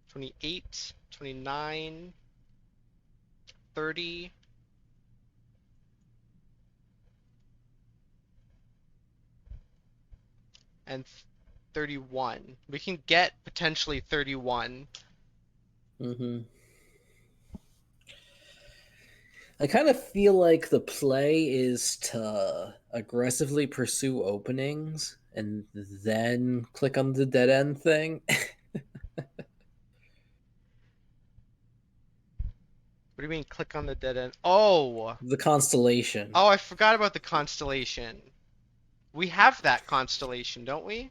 28, 29, 30, and 31. We can get potentially 31. Mm-hmm. I kind of feel like the play is to aggressively pursue openings and then click on the dead end thing. What do you mean click on the dead end? Oh! The constellation. Oh, I forgot about the constellation. We have that constellation, don't we?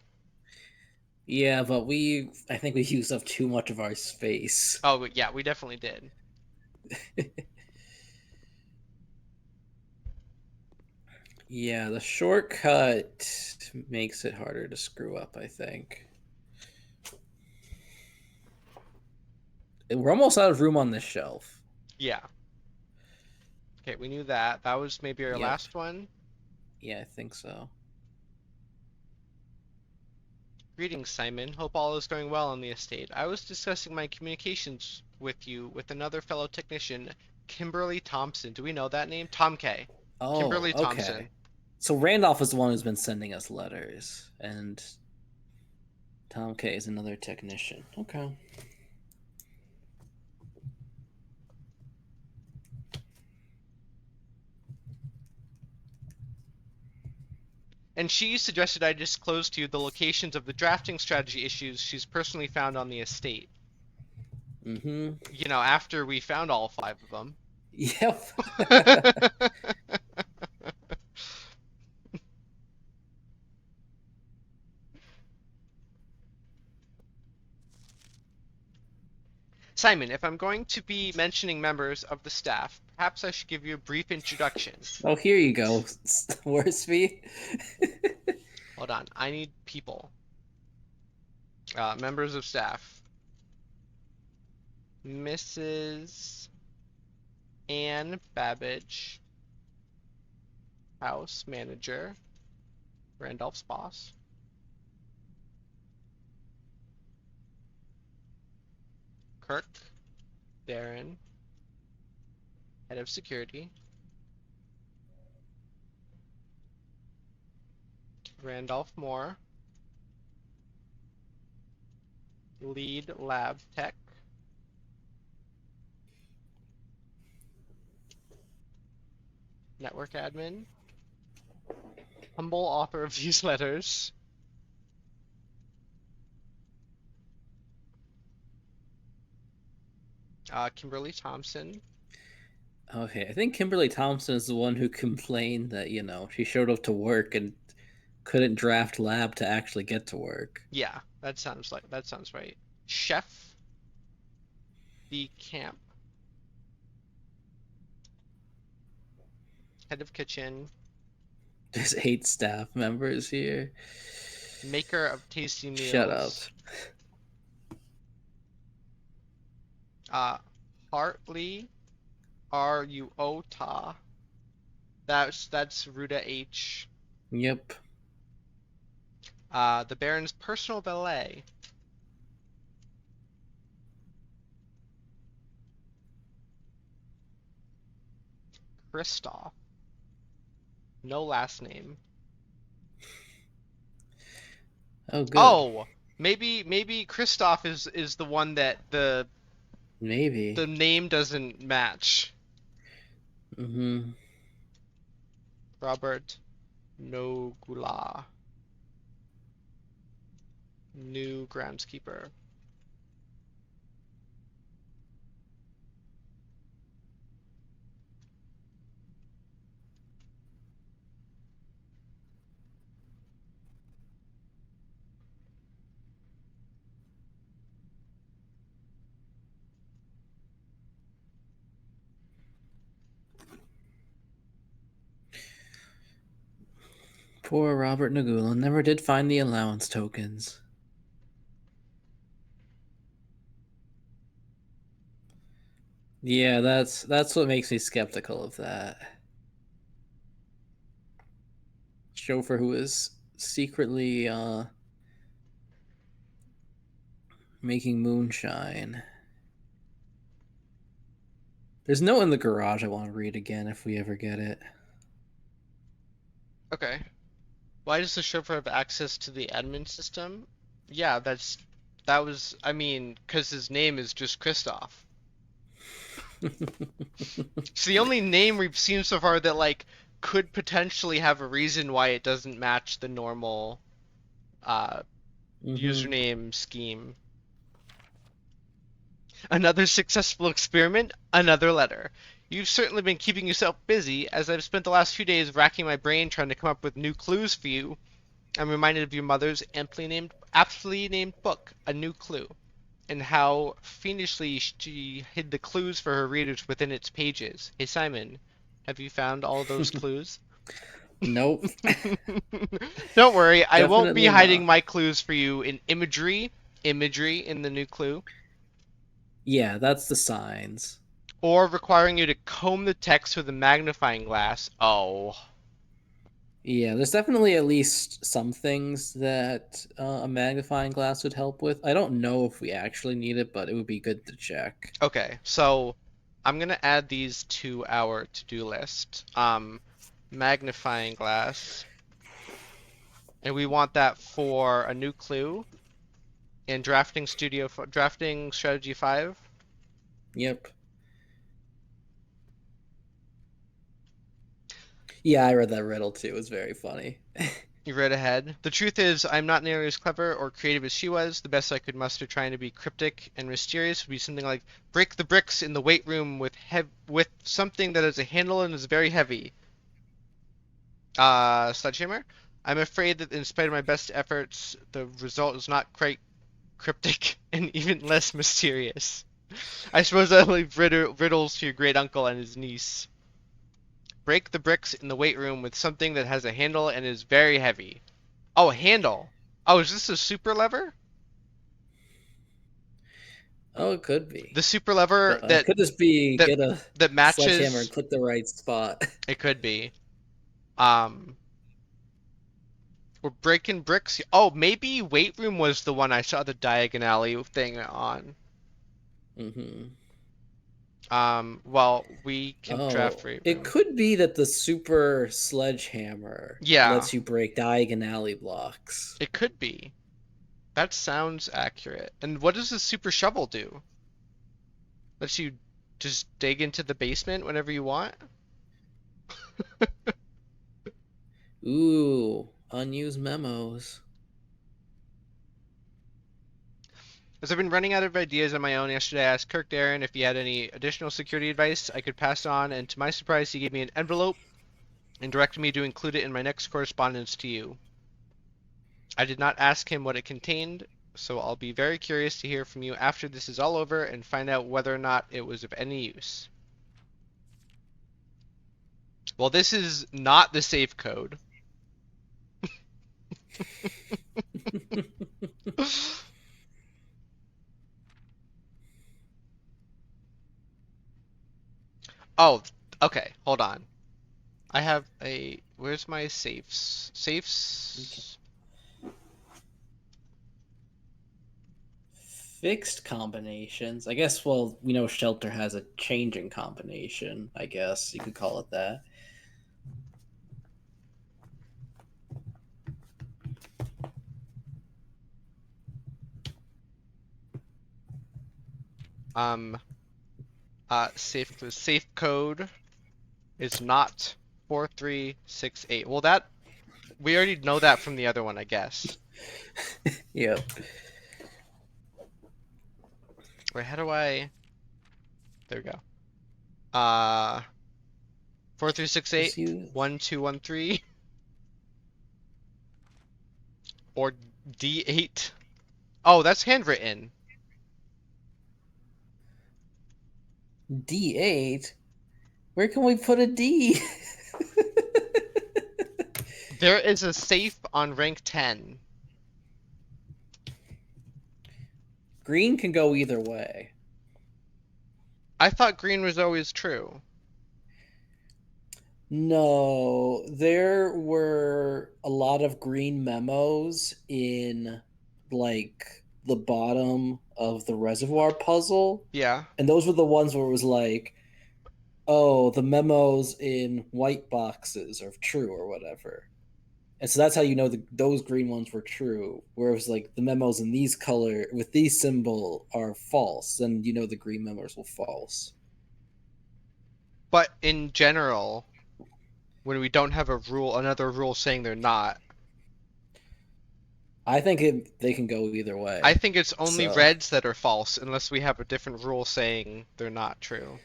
Yeah, but I think we used up too much of our space. Oh, yeah, we definitely did. Yeah, the shortcut makes it harder to screw up, I think. We're almost out of room on this shelf. Yeah. Okay, we knew that. That was maybe our Yep. last one. Yeah, I think so. Greetings, Simon. Hope all is going well on the estate. I was discussing my communications with you with another fellow technician, Kimberly Thompson. Do we know that name? Tom K. Oh, Kimberly okay. Thompson. So Randolph is the one who's been sending us letters, and Tom K is another technician. Okay. And she suggested I disclose to you the locations of the drafting strategy issues she's personally found on the estate. Mm-hmm. You know, after we found all 5 of them. Yep. Simon, if I'm going to be mentioning members of the staff, perhaps I should give you a brief introduction. Oh, here you go, Worsby. Hold on, I need people. Members of staff. Mrs. Anne Babbage, house manager, Randolph's boss. Kirk, Darren, Head of security. Randolph Moore. Lead lab tech. Network admin. Humble author of these letters. Kimberly Thompson. Okay, I think Kimberly Thompson is the one who complained that, she showed up to work and couldn't draft lab to actually get to work. Yeah, that sounds right. Chef. The camp. Head of kitchen. There's 8 staff members here. Maker of tasty meals. Shut up. Hartley Ruota. That's Ruta H. Yep. The Baron's personal valet. Kristoff. No last name. Oh, good. Oh, maybe Kristoff is the one that the name doesn't match. Mm-hmm. Robert Nogula. New groundskeeper. Poor Robert Nagula never did find the allowance tokens. Yeah, that's what makes me skeptical of that. Chauffeur who is secretly making moonshine. There's no in the garage I want to read again if we ever get it. Okay. Why does the chauffeur have access to the admin system? Yeah, because his name is just Kristoff. It's the only name we've seen so far that could potentially have a reason why it doesn't match the normal username scheme. Another successful experiment, another letter. You've certainly been keeping yourself busy, as I've spent the last few days racking my brain trying to come up with new clues for you. I'm reminded of your mother's aptly named book, A New Clue, and how fiendishly she hid the clues for her readers within its pages. Hey Simon, have you found all those clues? Nope. Don't worry, I won't be Definitely hiding not. my clues for you in imagery in the new clue, Yeah, that's the signs. or requiring you to comb the text with a magnifying glass. Oh. Yeah, there's definitely at least some things that a magnifying glass would help with. I don't know if we actually need it, but it would be good to check. Okay, so I'm gonna add these to our to-do list. Magnifying glass. And we want that for a new clue in drafting strategy 5. Yep. Yeah, I read that riddle too. It was very funny. You read ahead. The truth is, I'm not nearly as clever or creative as she was. The best I could muster trying to be cryptic and mysterious would be something like, break the bricks in the weight room with something that has a handle and is very heavy. Sledgehammer? I'm afraid that in spite of my best efforts, the result is not quite cryptic and even less mysterious. I suppose I'll leave riddles to your great uncle and his niece. Break the bricks in the weight room with something that has a handle and is very heavy. Oh, a handle. Oh, is this a super lever? Oh, it could be. The super lever could this be that, get a that matches sledgehammer and click the right spot? It could be. We're breaking bricks. Oh, maybe weight room was the one I saw the diagonally thing on. Mm-hmm. Well, we can draft Oh, free it room. could be that the super sledgehammer Yeah, lets you break diagon alley blocks. it could be. That sounds accurate. And what does the super shovel do? Lets you just dig into the basement whenever you want? Ooh, unused memos. As I've been running out of ideas on my own, yesterday I asked Kirk Darren if he had any additional security advice I could pass on, and to my surprise, he gave me an envelope and directed me to include it in my next correspondence to you. I did not ask him what it contained, so I'll be very curious to hear from you after this is all over and find out whether or not it was of any use. Well, this is not the safe code. Oh, okay, hold on. I have a. Where's my safes? Safes. Fixed combinations. I guess, well, we know Shelter has a changing combination, I guess you could call it that. Um. Safe code is not 4368. Well, that we already know that from the other one, I guess. Yep. Wait, how do I? There we go. Uh, 4368 Just use 1213 or D8. Oh, that's handwritten. D8. Where can we put a D? There is a safe on rank 10. Green can go either way. I thought green was always true. No, there were a lot of green memos in like the bottom of the reservoir puzzle, Yeah. and those were the ones where it was like, oh, the memos in white boxes are true or whatever. And so that's how you know those green ones were true. Whereas like the memos in these color with these symbol are false, then you know the green memos were false. But in general, when we don't have a rule, another rule saying they're not, I think they can go either I way. think it's only So reds that are false unless we have a different rule saying they're not true.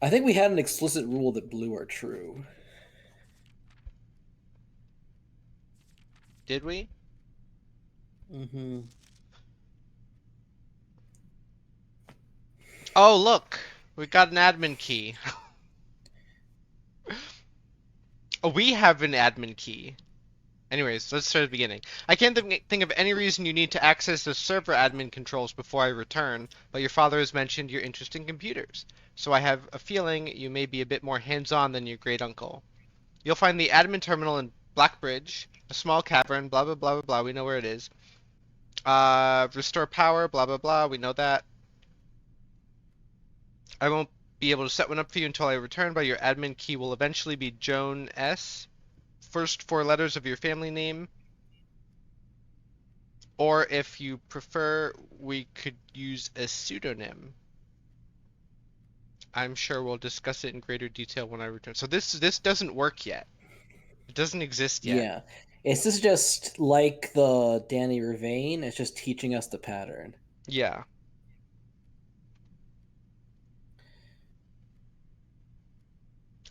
I think we had an explicit rule that blue are true. Did we? Mm-hmm. Oh, look. We got an admin key. Oh, we have an admin key. Anyways, let's start at the beginning. I can't think of any reason you need to access the server admin controls before I return, but your father has mentioned your interest in computers, so I have a feeling you may be a bit more hands-on than your great uncle. You'll find the admin terminal in Blackbridge, a small cavern, blah blah blah blah blah, we know where it is. Restore power, blah blah blah, we know that. I won't be able to set one up for you until I return, but your admin key will eventually be Joan S. First four letters of your family name. Or if you prefer, we could use a pseudonym. I'm sure we'll discuss it in greater detail when I return. So this doesn't work yet. It doesn't exist yet. Yeah. Is this just like the Danny Ravane? It's just teaching us the pattern. Yeah.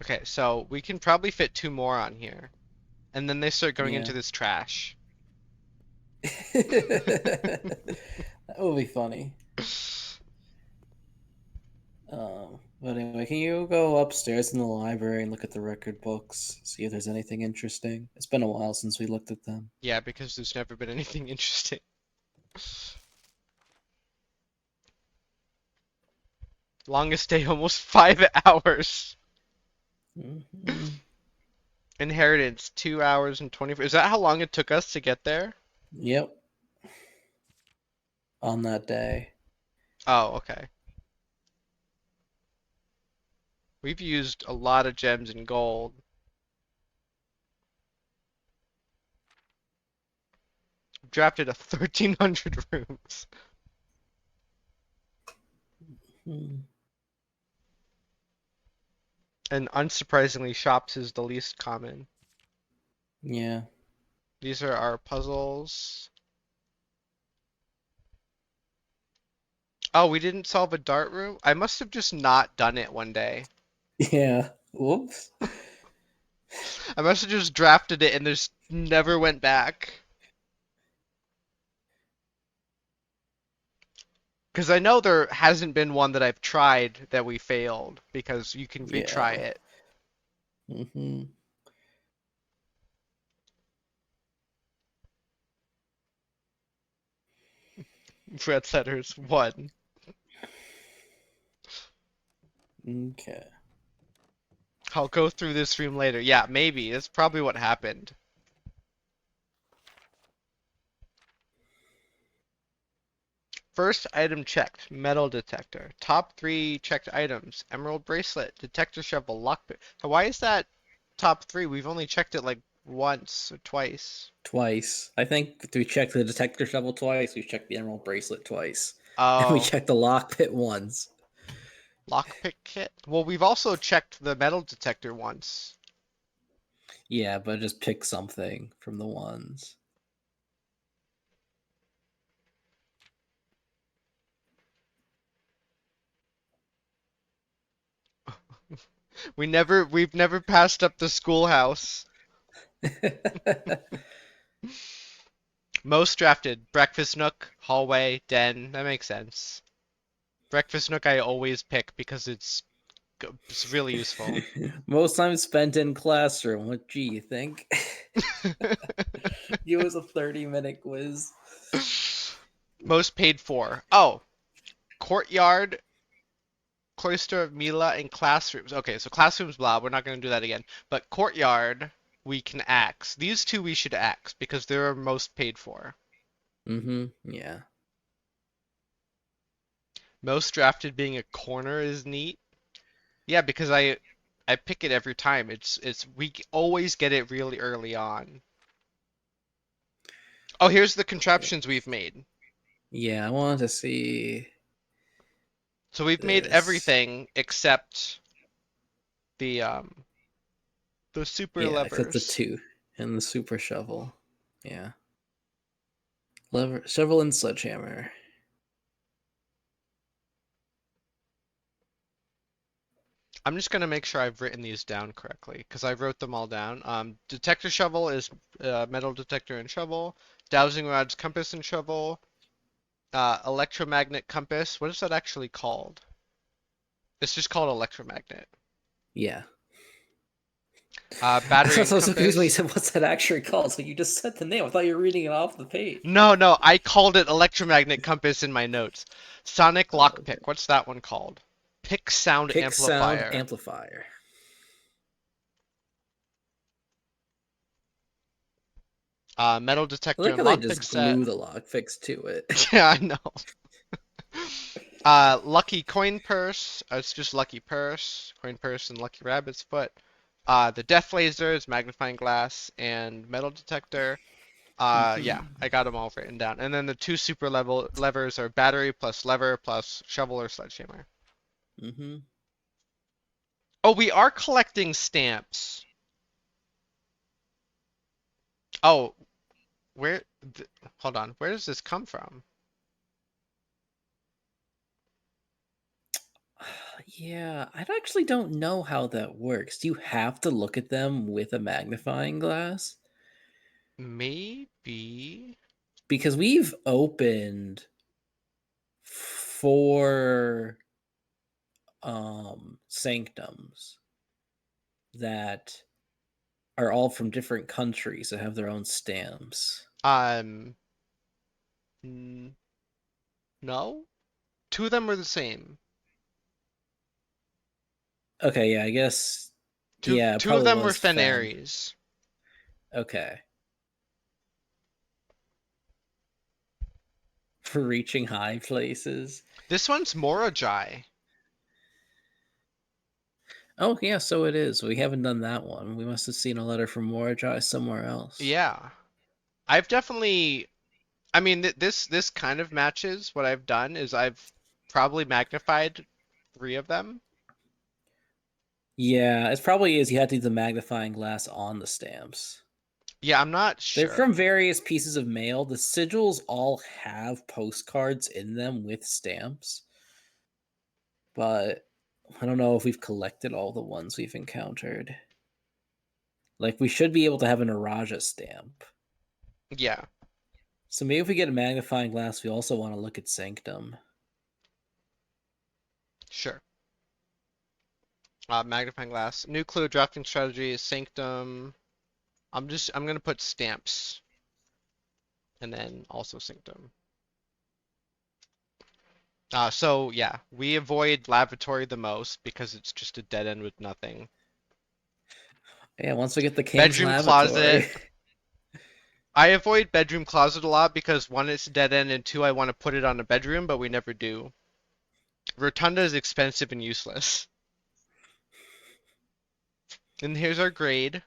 Okay, so we can probably fit two more on here. And then they start going into Yeah. this trash. That would be funny. But anyway, can you go upstairs in the library and look at the record books, see if there's anything interesting? It's been a while since we looked at them. Yeah, because there's never been anything interesting. Longest day, almost 5 hours. Mhm. Inheritance, 2 hours and 24. Is that how long it took us to get there? Yep. On that day. Oh, okay. We've used a lot of gems and gold. Drafted a 1,300 rooms. Hmm. And unsurprisingly, shops is the least common. Yeah. These are our puzzles. Oh, we didn't solve a dart room? I must have just not done it one day. Yeah. Whoops. I must have just drafted it and just never went back. Because I know there hasn't been one that I've tried that we failed, because you can retry Yeah. it. Hmm. Red Setters, one. Okay. I'll go through this room later. Yeah, maybe. That's probably what happened. First item checked, metal detector. Top 3 checked items, emerald bracelet, detector shovel, lockpick. Why is that top 3? We've only checked it like once or twice. Twice. I think we checked the detector shovel twice. We checked the emerald bracelet twice, and we Oh, checked the lockpit once. lockpick kit? Well, we've also checked the metal detector once. Yeah, but just pick something from the ones. We've never passed up the schoolhouse. Most drafted, breakfast nook, hallway, den. That makes sense. Breakfast nook I always pick because it's really useful. Most time spent in classroom. What do you think? It was a 30-minute quiz. Most paid for. Oh, courtyard, cloister of Mila, and classrooms. Okay, so classrooms, blah. We're not going to do that again. But courtyard, we can axe. These two we should axe because they're most paid for. Mm-hmm. Yeah. Most drafted being a corner is neat. Yeah, because I pick it every time. It's we always get it really early on. Oh, here's the contraptions we've made. Yeah, I wanted to see So we've made this. everything except the um the super Yeah, except the levers. two and the super shovel. Yeah. Lever, shovel, and sledgehammer. I'm just gonna make sure I've written these down correctly because I wrote them all down. Detector shovel is metal detector and shovel. Dowsing rods, compass and shovel. Electromagnet compass. What is that actually called? It's just called electromagnet. Yeah. I Battery was and so confused when you compass. said, "What's that actually called?" So you just said the name. I thought you were reading it off the page. No, no, I called it electromagnet compass in my notes. Sonic lockpick. Okay. What's that one called? Pick sound Pick sound amplifier. amplifier. Metal I detector like and how they lockpick just set. glue the lockpicks to it. Yeah, I know. Lucky coin purse. It's just lucky purse, coin purse, and lucky rabbit's foot. The death lasers, magnifying glass, and metal detector. Yeah, Hmm. I got them all written down. And then the two super level levers are battery plus lever plus shovel or sledgehammer. Hmm. Oh, we are collecting stamps. Oh, where? Hold on. Where does this come from? Yeah, I actually don't know how that works. Do you have to look at them with a magnifying glass? Maybe. Because we've opened 4 sanctums that are all from different countries that have their own stamps. Um, n- no. Two of them were the same. Okay, yeah, I guess Two yeah, it two of probably them were was Fen. Fenaries. Okay. For reaching high places. This one's Morajai. Oh yeah, so it is. We haven't done that one. We must have seen a letter from Mordrai somewhere else. Yeah. I've definitely I mean this kind of matches what I've done is I've probably magnified 3 of them. Yeah, it probably is. You had to do the magnifying glass on the stamps. Yeah, I'm not They're sure. from various pieces of mail. The sigils all have postcards in them with stamps, but I don't know if we've collected all the ones we've encountered. Like, we should be able to have an Araja stamp. Yeah, So maybe if we get a magnifying glass, we also want to look at Sanctum. sure. Magnifying glass. New clue drafting strategy is Sanctum. I'm gonna put stamps and then also Sanctum. So yeah, we avoid lavatory the most because it's just a dead end with nothing. Yeah, once we get the King's Bedroom closet. Lavatory. I avoid bedroom closet a lot because one, it's a dead end, and two, I want to put it on a bedroom, but we never do. Rotunda is expensive and useless. And here's our grade.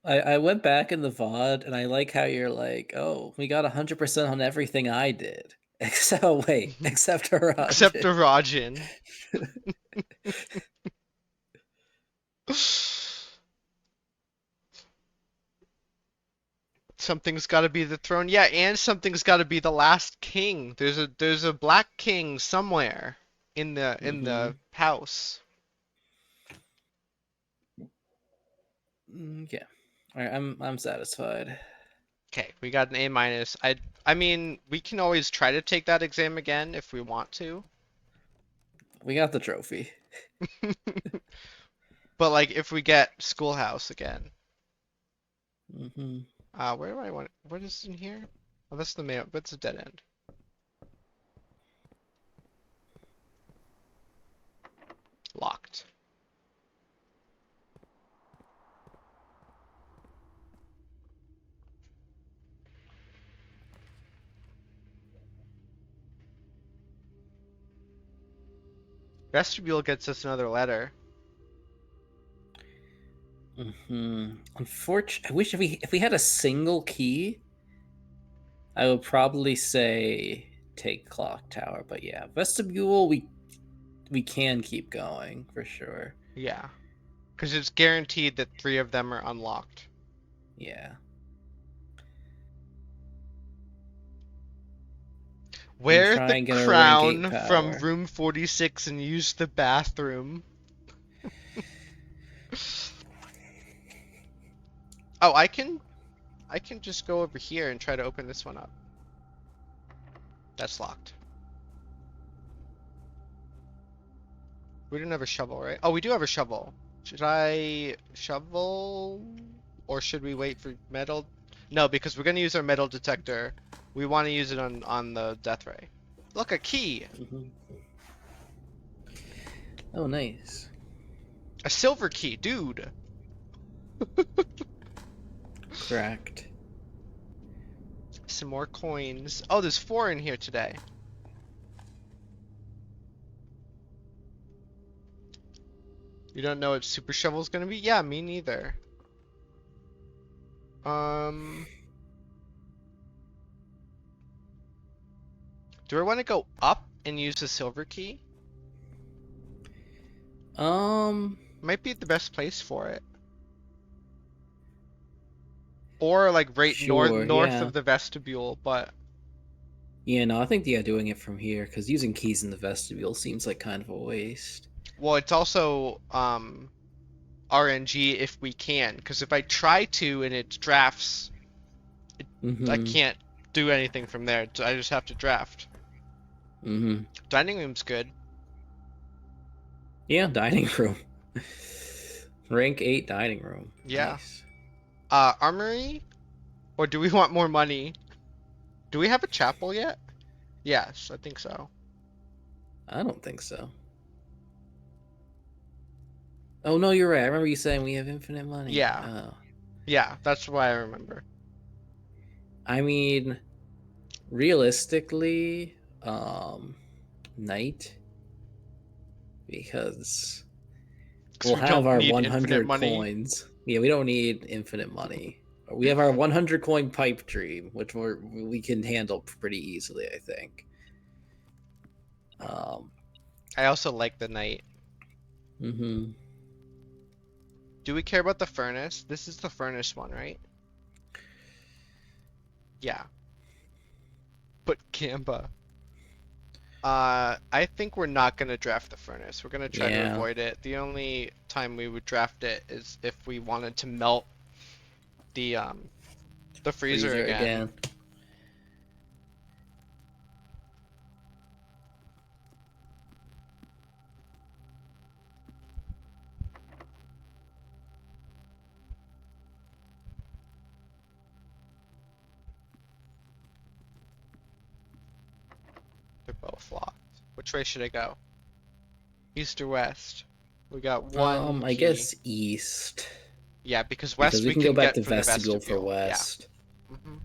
I went back in the VOD and I like how you're like, oh, we got 100% on everything I did. Except, oh, wait, except Except Araj. Arajin. Something's got to be the throne. Yeah, and something's got to be the last king. There's a black king somewhere in Mm-hmm. the house. Yeah. All right, I'm satisfied. Okay, we got an A minus. I mean, we can always try to take that exam again if we want to. We got the trophy. But like if we get schoolhouse again. Mm-hmm. Where do I want what is in here? Oh, that's the mail. That's a dead end. Locked. Vestibule gets us another letter. Mm-hmm. Unfortunately, I wish if we had a single key, I would probably say take Clock Tower. But yeah, Vestibule, we can keep going for sure. Yeah. Because it's guaranteed that 3 of them are unlocked. Yeah. And Wear try the and get a rank 8 crown from power. room 46 and use the bathroom. Oh, I can just go over here and try to open this one up. That's locked. We don't have a shovel, right? Oh, we do have a shovel. Should I shovel? Or should we wait for metal? No, because we're gonna use our metal detector. We want to use it on the death ray. Look, a key! Mm-hmm. Oh, nice. A silver key, dude! Cracked. Some more coins. Oh, there's 4 in here today. You don't know what super shovel's gonna be? Yeah, me neither. Do I want to go up and use the silver key? Might be the best place for it. Or like right Sure, north yeah. of the vestibule, but Yeah, no, I think doing it from here because using keys in the vestibule seems like kind of a waste. well, it's also RNG if we can, because if I try to and it drafts, I Mm-hmm. can't do anything from there. I just have to draft. Mm-hmm. Dining room's good. Yeah, dining room. Rank 8 dining room. Yeah. Nice. Armory? Or do we want more money? Do we have a chapel yet? Yes, I think so. I don't think so. Oh no, you're right. I remember you saying we have infinite money. Yeah. Oh. Yeah, that's why I remember. I mean, realistically, Knight because 'Cause we'll we have don't our need infinite 100 money. coins. Yeah, we don't need infinite money. We have our 100 coin pipe dream, which we can handle pretty easily, I think. I also like the knight. Mm-hmm. Do we care about the furnace? This is the furnace one, right? Yeah. But Gamba. I think we're not gonna draft the furnace. We're gonna try to Yeah. avoid it. The only time we would draft it is if we wanted to melt the freezer again. They're both locked. Which way should I go? East or west? We got one I key. guess east. Yeah, because west Because we can go back get to from the vestibule for vestibule. west. Yeah. Mm-hmm.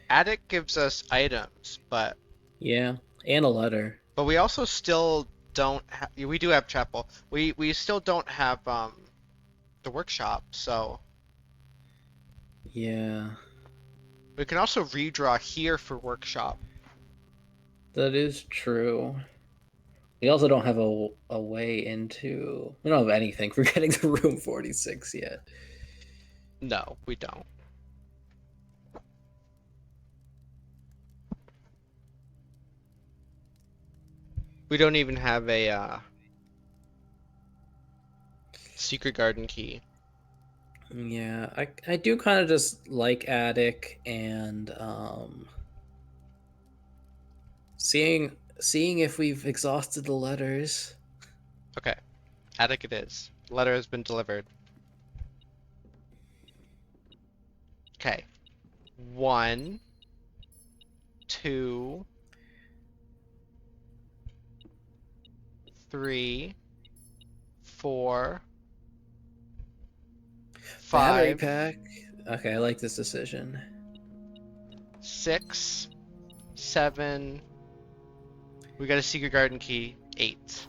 Attic gives us items, but Yeah, and a letter. we also still don't have. We do have chapel. We still don't have the workshop, so Yeah, we can also redraw here for workshop. that is true. We also don't have a way into. We don't have anything for getting to room 46 yet. No, we don't. We don't even have a secret garden key. Yeah, I do kind of just like attic and seeing if we've exhausted the letters. Okay, attic it is. Letter has been delivered. Okay. 1, 2, 3, 4, Battery 5, pack. Okay, I like this decision. 6, 7. We got a secret garden key. 8.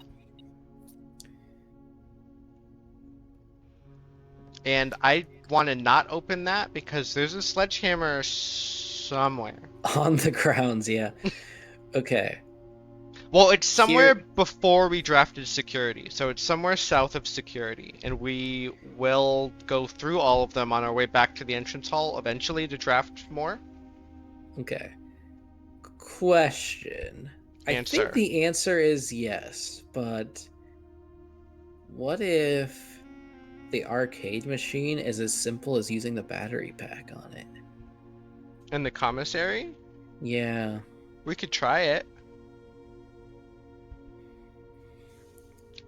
And I want to not open that because there's a sledgehammer somewhere. On the grounds, yeah. Okay. Well, it's somewhere Here... before we drafted security. So it's somewhere south of security. And we will go through all of them on our way back to the entrance hall eventually to draft more. Okay. Question. Answer. I think the answer is yes, but what if the arcade machine is as simple as using the battery pack on it? In the commissary? Yeah. We could try it.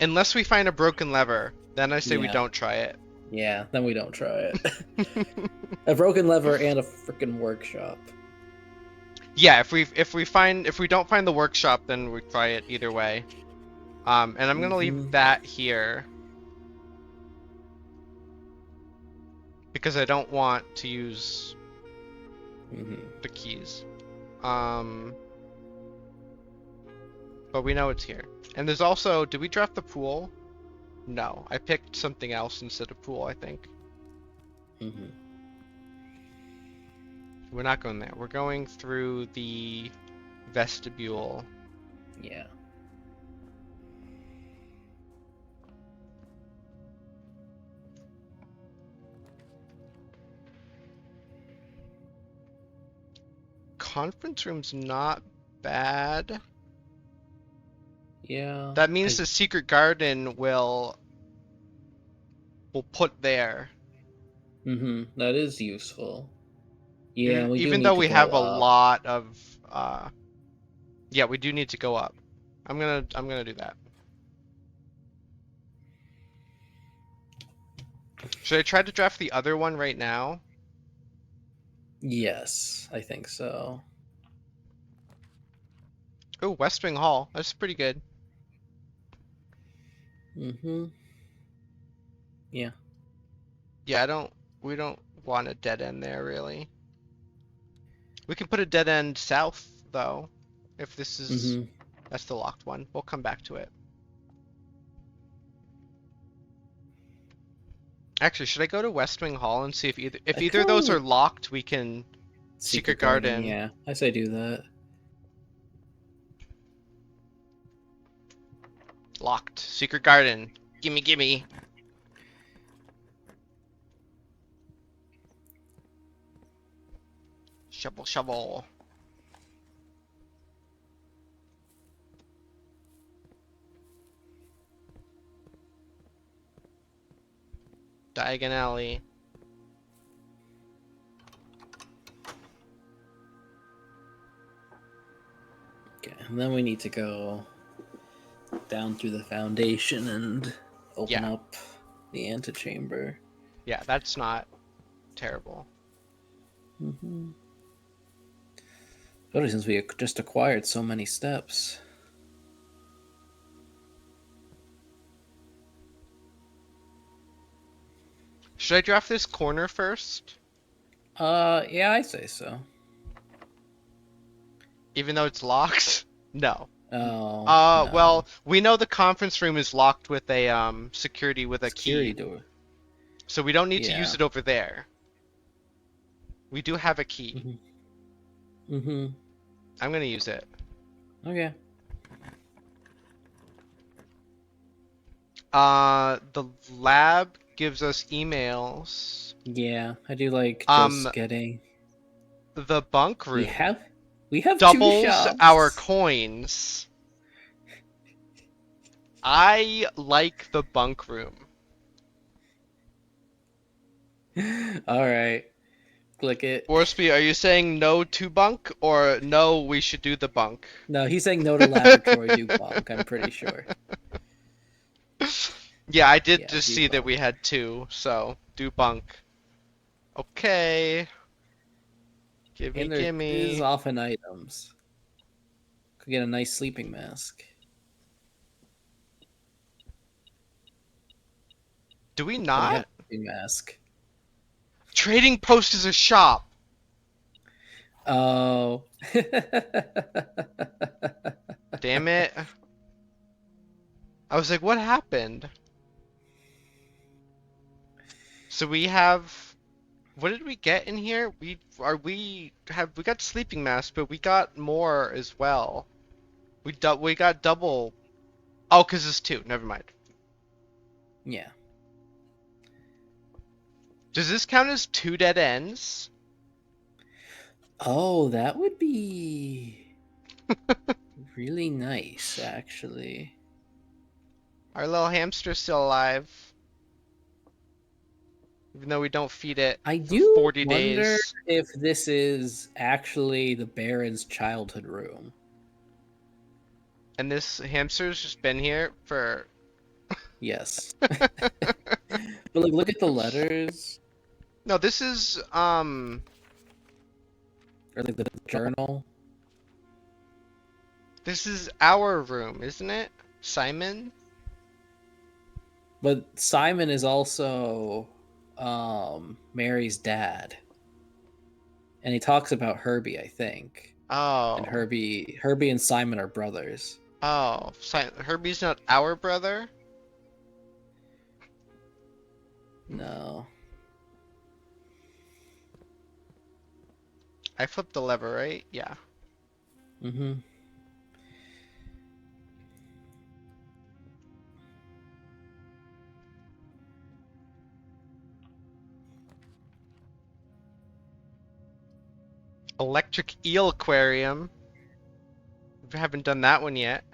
Unless we find a broken lever, then I say we don't try it. Yeah, then we don't try it. A broken lever and a freaking workshop. Yeah, if we don't find the workshop, then we try it either way. And I'm gonna leave that here because I don't want to use the keys. But we know it's here. And there's also, did we draft the pool? No, I picked something else instead of pool, I think. We're not going there. We're going through the vestibule. Yeah. Conference room's not bad. Yeah. That means the secret garden will put there. That is useful. Yeah, even though we have a lot of yeah, we do need to go up. I'm gonna do that. Should I try to draft the other one right now? Yes, I think so. Oh, West Wing Hall. That's pretty good. Yeah. Yeah, we don't want a dead end there really. We can put a dead end south though, if this is Mm-hmm. that's the locked one. We'll come back to it. Actually, should I go to West Wing Hall and see if I either of those go are locked, we can Secret Garden. Yeah, I say do that. Locked. Secret Garden. Gimme, gimme. Shovel, shovel. Diagon Alley. Okay, and then we need to go down through the foundation and open Yeah. up the antechamber. Yeah, that's not terrible. Mm-hmm. Especially since we just acquired so many steps. Should I draft this corner first? Yeah, I say so. Even though it's locked? No. Oh, no. Well, we know the conference room is locked with a security with a Security key. door. So we don't need to Yeah. use it over there. We do have a key. Mm-hmm. I'm gonna use it. Okay. The lab gives us emails. Yeah, I do like Um, just getting. The bunk room We have two doubles shops. our coins. I like the bunk room. All right, click it. Worsby, are you saying no to bunk or no, we should do the bunk? No, he's saying no to laboratory do bunk. I'm pretty sure. Yeah, I did Yeah, just do see that bunk. we had two, so do bunk. Okay. Gimme, And there gimme. is often items. Could get a nice sleeping mask. Do we But we not? have a sleeping mask. Trading Post is a shop. Oh. Damn it. I was like, what happened? So we have, what did we get in here? We got sleeping masks, but we got more as well. We got double. Oh, 'cause it's two. Never mind. Yeah. Does this count as two dead ends? Oh, that would be really nice, actually. Our little hamster's still alive. Even though we don't feed it I for do 40 wonder days. if this is actually the Baron's childhood room. And this hamster's just been here for... Yes. But like, look at the letters. No, this is, Or like the journal. this is our room, isn't it? Simon? But Simon is also Mary's dad. And he talks about Herbie, I think. Oh. And Herbie and Simon are brothers. Oh. Herbie's not our brother? No. I flipped the lever, right? Yeah. Mm-hmm. Electric Eel Aquarium. We haven't done that one yet.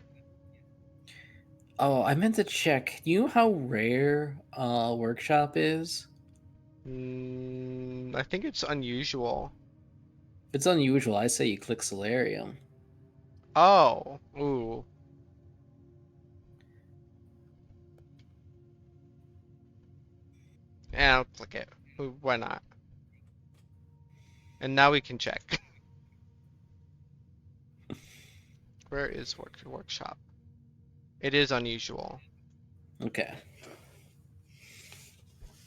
Oh, I meant to check. Do you know how rare workshop is? I think it's unusual. If it's unusual, I say you click Solarium. Oh. Ooh. Yeah, I'll click it. Why not? And now we can check. Where is workshop? It is unusual. Okay.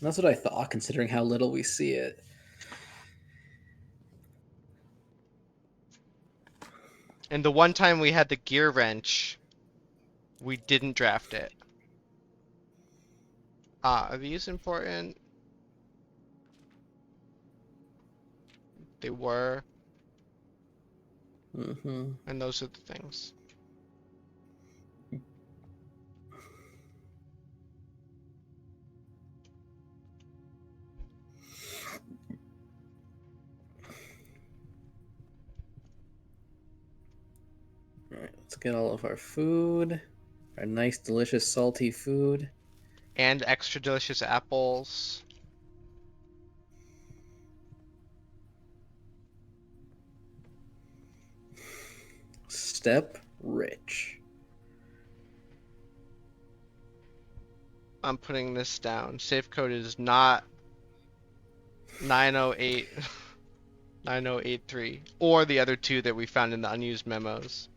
That's what I thought, considering how little we see it. And the one time we had the gear wrench, we didn't draft it. Are these important? They were. Mm-hmm. And those are the things. All right, let's get all of our food, our nice, delicious, salty food. And extra delicious apples. Step rich. I'm putting this down. Safe code is not 908 9083 or the other two that we found in the unused memos.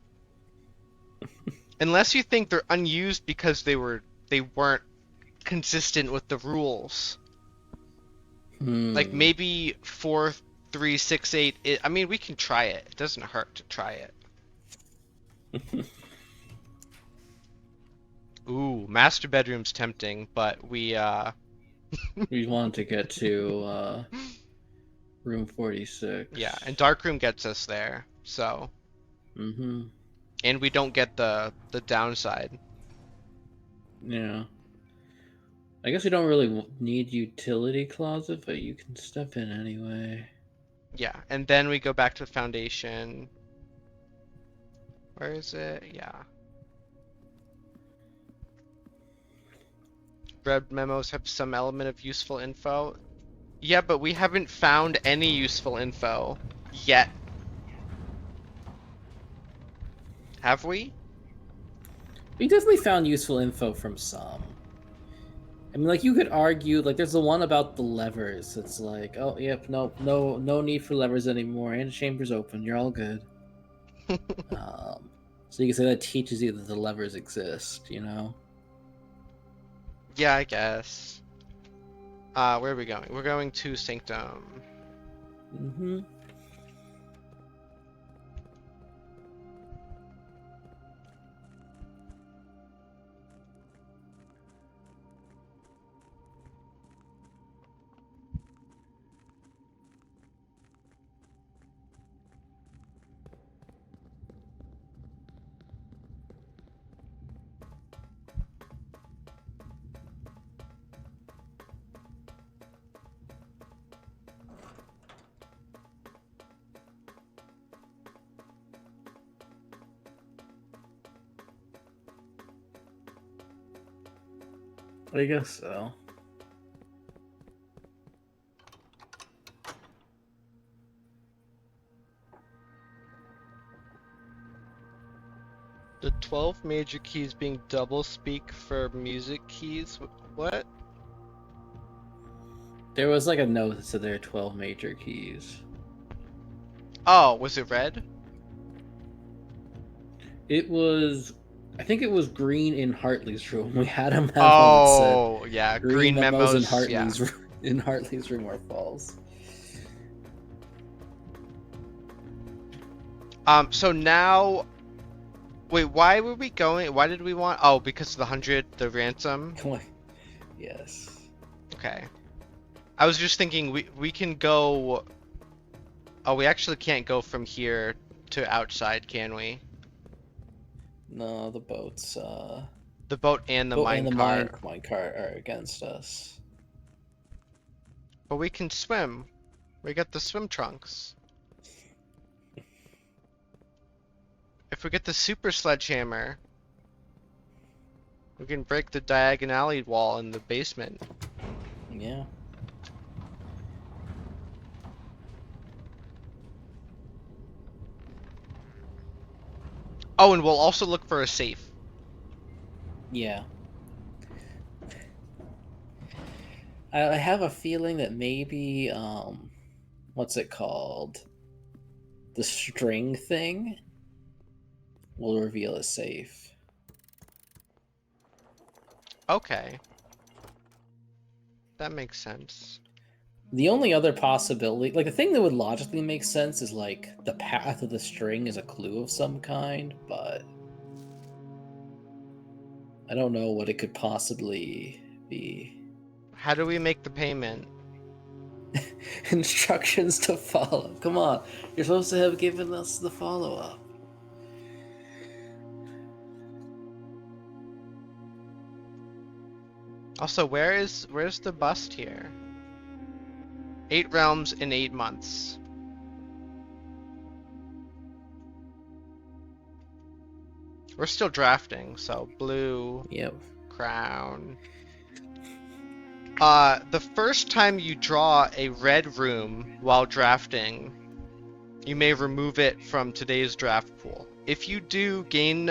Unless you think they're unused because they weren't consistent with the rules. Like maybe 4368. I mean, we can try it. It doesn't hurt to try it. Ooh, master bedroom's tempting, but we We want to get to room 46. yeah, and dark room gets us there. So, Mm-hmm. and we don't get the downside. Yeah. I guess we don't really need utility closet, but you can step in anyway. Yeah, and then we go back to the foundation. Where is it? Yeah. Red memos have some element of useful info. Yeah, but we haven't found any useful info yet. Have we? We definitely found useful info from some. I mean, like, you could argue, like, there's the one about the levers. It's like, oh, yep, no need for levers anymore. And the chamber's open. You're all good. So you can say that teaches you that the levers exist, you know? Yeah, I guess. Where are we going? We're going to Sanctum. Mm-hmm. I guess so. The 12 major keys being double speak for music keys? What? There was like a note that said there are 12 major keys. Oh, was it red? It was, I think it was green in Hartley's room. We had a memo that Oh, said yeah, green memos in yeah. Hartley's in Hartley's room are false. So now, wait, why were we going? Why did we want? Oh, because of the 100, the ransom. Yes. Okay. I was just thinking we can go. Oh, we actually can't go from here to outside, can we? No, the boats. The boat and the mine cart. Mine cart are against us. But we can swim. We got the swim trunks. If we get the super sledgehammer, we can break the diagonally wall in the basement. Yeah. Oh, and we'll also look for a safe. Yeah. I have a feeling that maybe what's it called? The string thing will reveal a safe. Okay. that makes sense. The only other possibility, like the thing that would logically make sense, is like the path of the string is a clue of some kind, but I don't know what it could possibly be. How do we make the payment? Instructions to follow. Come on, you're supposed to have given us the follow-up. Also, where's the bust here? 8 realms in 8 months. We're still drafting, so blue, Yep. crown. The first time you draw a red room while drafting, you may remove it from today's draft pool. If you do, gain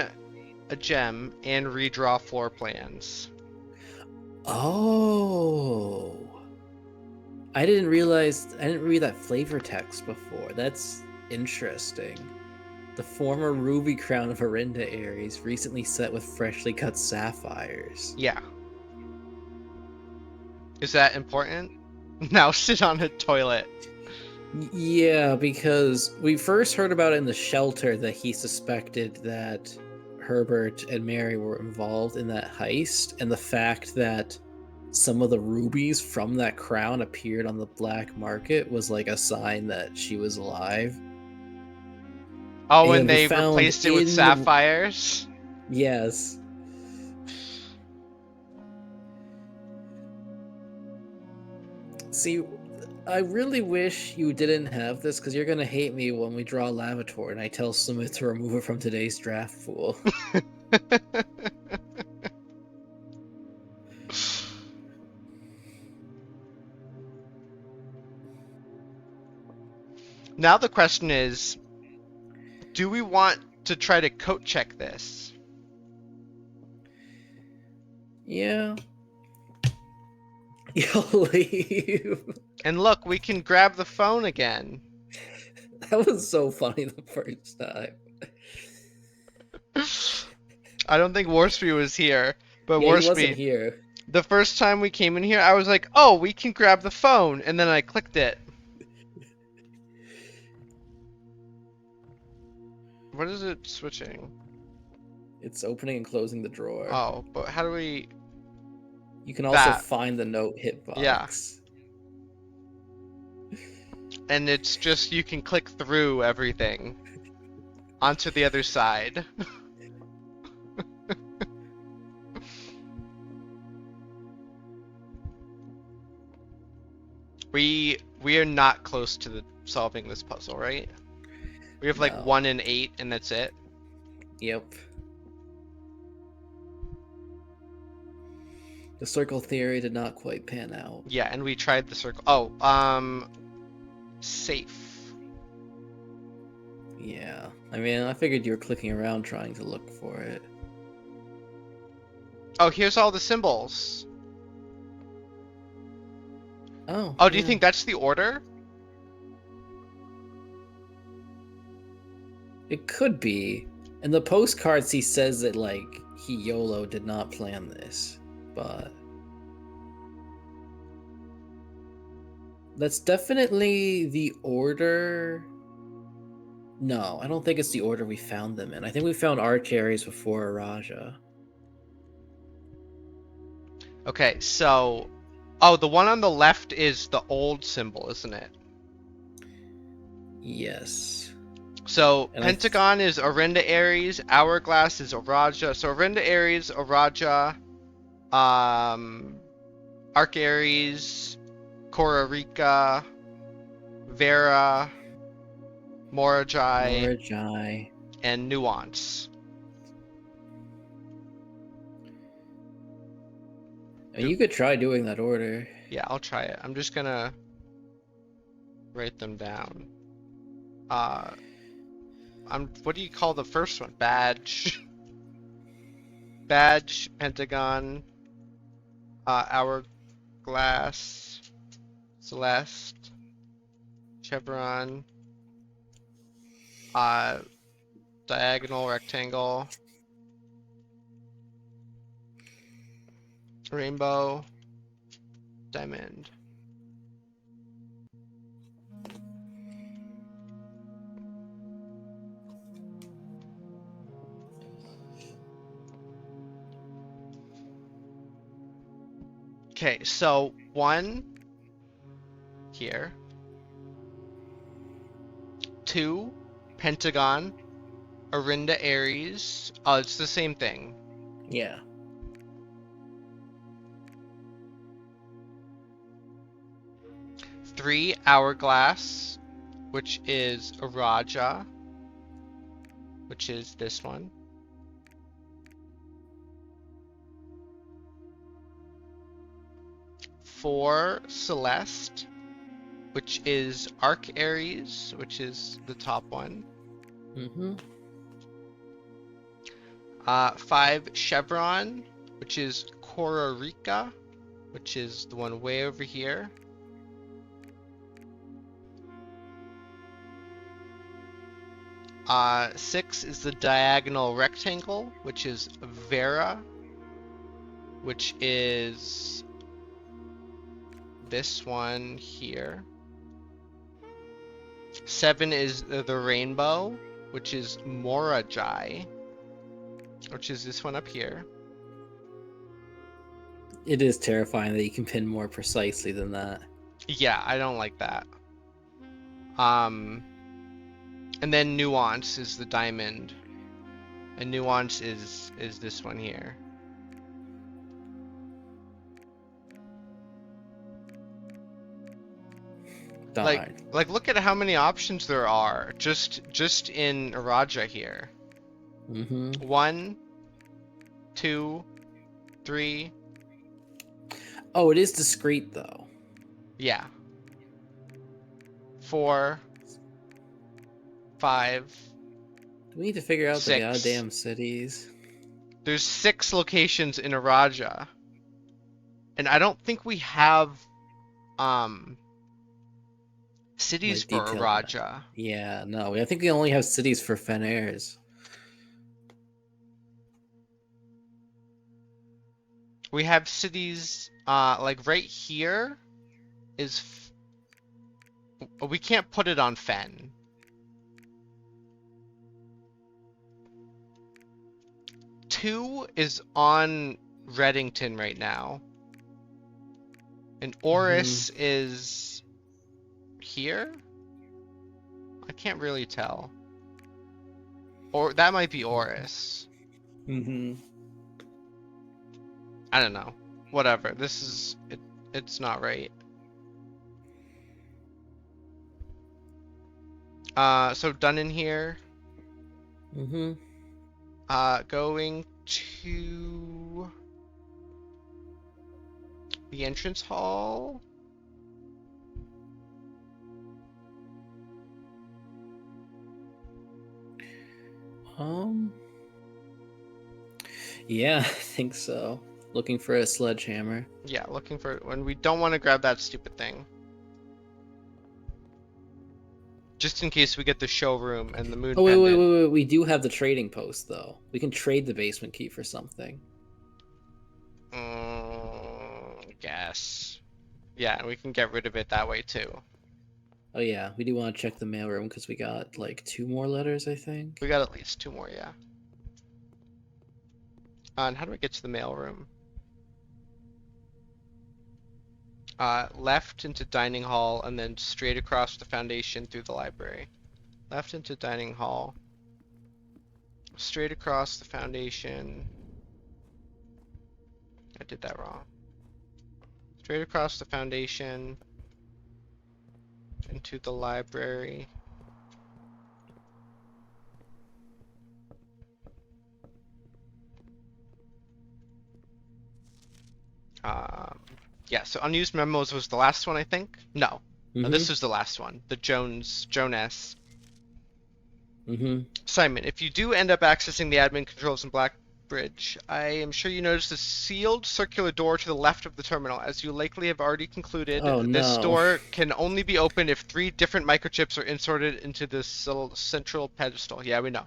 a gem and redraw floor plans. Oh. I didn't read that flavor text before. That's interesting. The former ruby crown of Arinda Ares, recently set with freshly cut sapphires. Yeah. Is that important? Now sit on a toilet. Yeah, because we first heard about it in the shelter that he suspected that Herbert and Mary were involved in that heist, and the fact that some of the rubies from that crown appeared on the black market was like a sign that she was alive. Oh, and And we they found replaced it with in the- sapphires? Yes. See, I really wish you didn't have this, because you're going to hate me when we draw Lavator and I tell Smith to remove it from today's draft pool. Now the question is, do we want to try to coat check this? Yeah. You'll leave. And look, we can grab the phone again. That was so funny the first time. I don't think Warsby was here, but Yeah, he wasn't Warsby, here. the first time we came in here, I was like, oh, we can grab the phone, and then I clicked it. What is it switching? It's opening and closing the drawer. Oh, but how do we... You can also that. find the note hitbox. Yeah. And it's just, you can click through everything onto the other side. We are not close to solving this puzzle, right? We have like No. 1 in 8 and that's it. Yep. The circle theory did not quite pan out. Yeah, and we tried the circle. Oh, safe. Yeah. I mean, I figured you were clicking around trying to look for it. Oh, here's all the symbols. Oh. Oh, do you yeah. think that's the order? It could be. In the postcards, he says that, like, he YOLO did not plan this. But that's definitely the order. No, I don't think it's the order we found them in. I think we found Arch Ares before Araja. Okay, so... Oh, the one on the left is the old symbol, isn't it? Yes. So, And Pentagon is Arinda Ares, Hourglass is Araja. So, Arinda Ares, Araja, Arc Ares, Korarika, Vera, Morajai, Morajai. and Nuance. And you could try doing that order. Yeah, I'll try it. I'm just gonna write them down. What do you call the first one? Badge. Badge, Pentagon, Hourglass, Celeste, Chevron, diagonal, rectangle, rainbow, Diamond. Okay, so 1 here. 2, Pentagon, Orinda Aries. Oh, it's the same thing. Yeah. 3, Hourglass, which is a Raja, which is this one. 4, Celeste, which is Arc Aries, which is the top one. 5, Chevron, which is Cora Rica, which is the one way over here. 6 is the diagonal rectangle, which is Vera, which is this one here. 7 is the rainbow, which is Morajai, which is this one up here. It is terrifying that you can pin more precisely than that. Yeah, I don't like that. And then Nuance is the diamond, and Nuance is this one here. Darn. Like look at how many options there are just in Raja here. 1, 2, 3. Oh, it is discrete though. Yeah. 4, 5. Do we need to figure out 6. the goddamn cities? There's 6 locations in Raja, and I don't think we have cities Like for detailed Raja. Yeah, no. I think we only have cities for Fenairs. We have cities like right here is we can't put it on Fen. Two is on Reddington right now. And Oris is here? I can't really tell. Or that might be Oris. I don't know. Whatever. This is it's not right. So done in here. Going to the entrance hall. Yeah, I think so. Looking for a sledgehammer. Yeah, looking for when we don't want to grab that stupid thing. Just in case we get the showroom and the moon Oh, wait, pendant. wait. We do have the trading post, though. We can trade the basement key for something. Guess. Yeah, and we can get rid of it that way, too. Oh, yeah. We do want to check the mailroom because we got, like, 2 more letters, I think. We got at least 2 more, yeah. And how do we get to the mailroom? Left into dining hall and then straight across the foundation through the library. Left into dining hall. Straight across the foundation. I did that wrong. Straight across the foundation. Into the library. Yeah, so unused memos was the last one, I think. No, this was the last one. The Jones. Simon, if you do end up accessing the admin controls in Blackbridge, I am sure you noticed a sealed circular door to the left of the terminal. As you likely have already concluded, this door can only be opened if 3 different microchips are inserted into the central pedestal. Yeah, we know.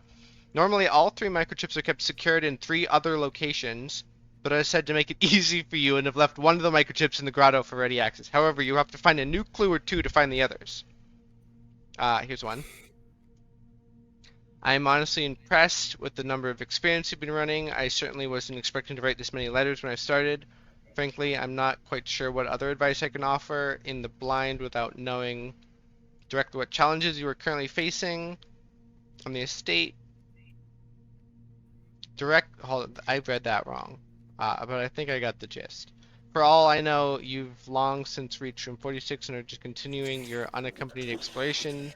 Normally, all 3 microchips are kept secured in 3 other locations. but I decided to make it easy for you and have left one of the microchips in the grotto for ready access. However, you have to find a new clue or two to find the others. Here's one. I am honestly impressed with the number of experience you've been running. I certainly wasn't expecting to write this many letters when I started. Frankly, I'm not quite sure what other advice I can offer in the blind without knowing directly what challenges you are currently facing on the estate. Hold on, I read that wrong, but I think I got the gist. For all I know, you've long since reached room 46 and are just continuing your unaccompanied exploration.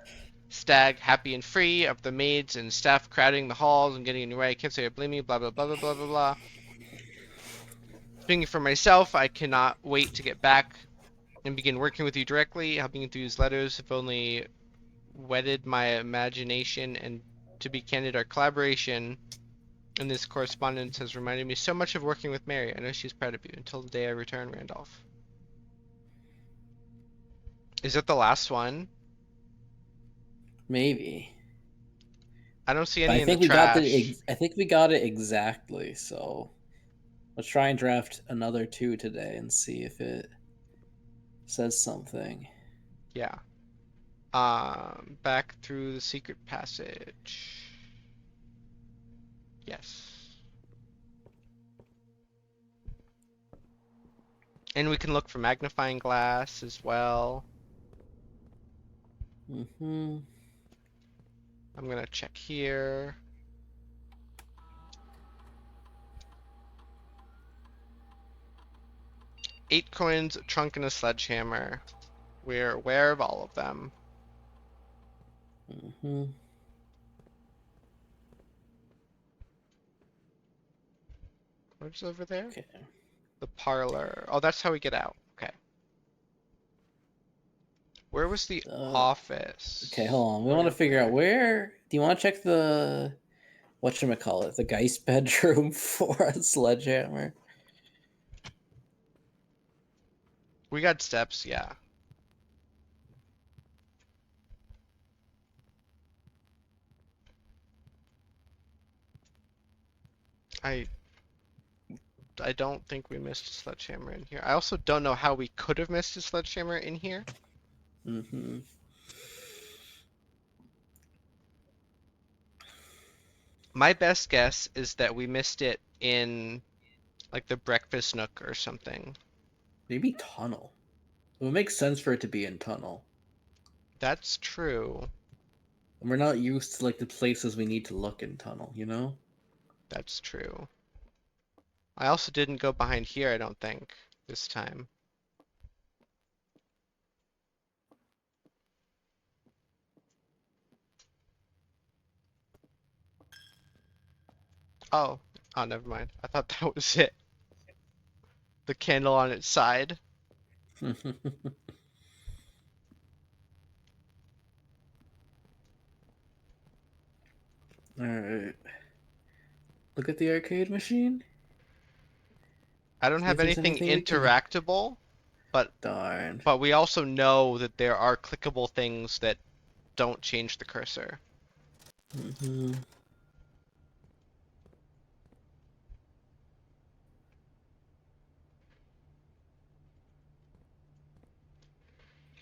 Stag, happy and free of the maids and staff crowding the halls and getting in your way. I can't say I blame you, blah, blah, blah, blah, blah, blah, blah. Speaking for myself, I cannot wait to get back and begin working with you directly. Helping you through these letters have only whetted my imagination, and to be candid, our collaboration in this correspondence has reminded me so much of working with Mary. I know she's proud of you. Until the day I return, Randolph. Is that the last one? Maybe. I don't see But any I in the think we got trash. I think we got it exactly. So let's try and draft another 2 today and see if it says something. Yeah. Back through the secret passage. Yes. And we can look for magnifying glass as well. Mm-hmm. I'm gonna check here. Eight coins, a trunk, and a sledgehammer. We're aware of all of them. Mm-hmm. What's over there? Okay. The parlor. Oh, that's how we get out. Okay. Where was the office? Okay, hold on. We want to figure out where. Do you want to check the whatchamacallit, the Geist bedroom for a sledgehammer? We got steps, yeah. I don't think we missed a sledgehammer in here. I also don't know how we could have missed a sledgehammer in here. Mm-hmm. My best guess is that we missed it in like the breakfast nook or something. Maybe tunnel. It would make sense for it to be in tunnel. That's true. And we're not used to like the places we need to look in tunnel, you know? That's true. I also didn't go behind here, I don't think, this time. Oh, oh, never mind. I thought that was it. The candle on its side. Alright. Look at the arcade machine. I don't See have if there's anything anything we can. interactable, but Darn. we also know that there are clickable things that don't change the cursor. Mm-hmm.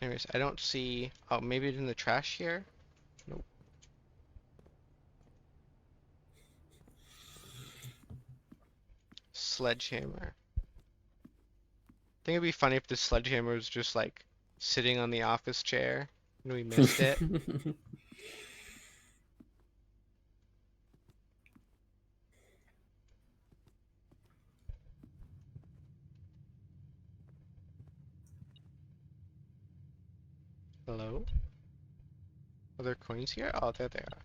Anyways, I don't see. Oh, maybe it's in the trash here? Nope. Sledgehammer. I think it'd be funny if the sledgehammer was just like sitting on the office chair and we missed it. Hello? Are there coins here? Oh, there they are.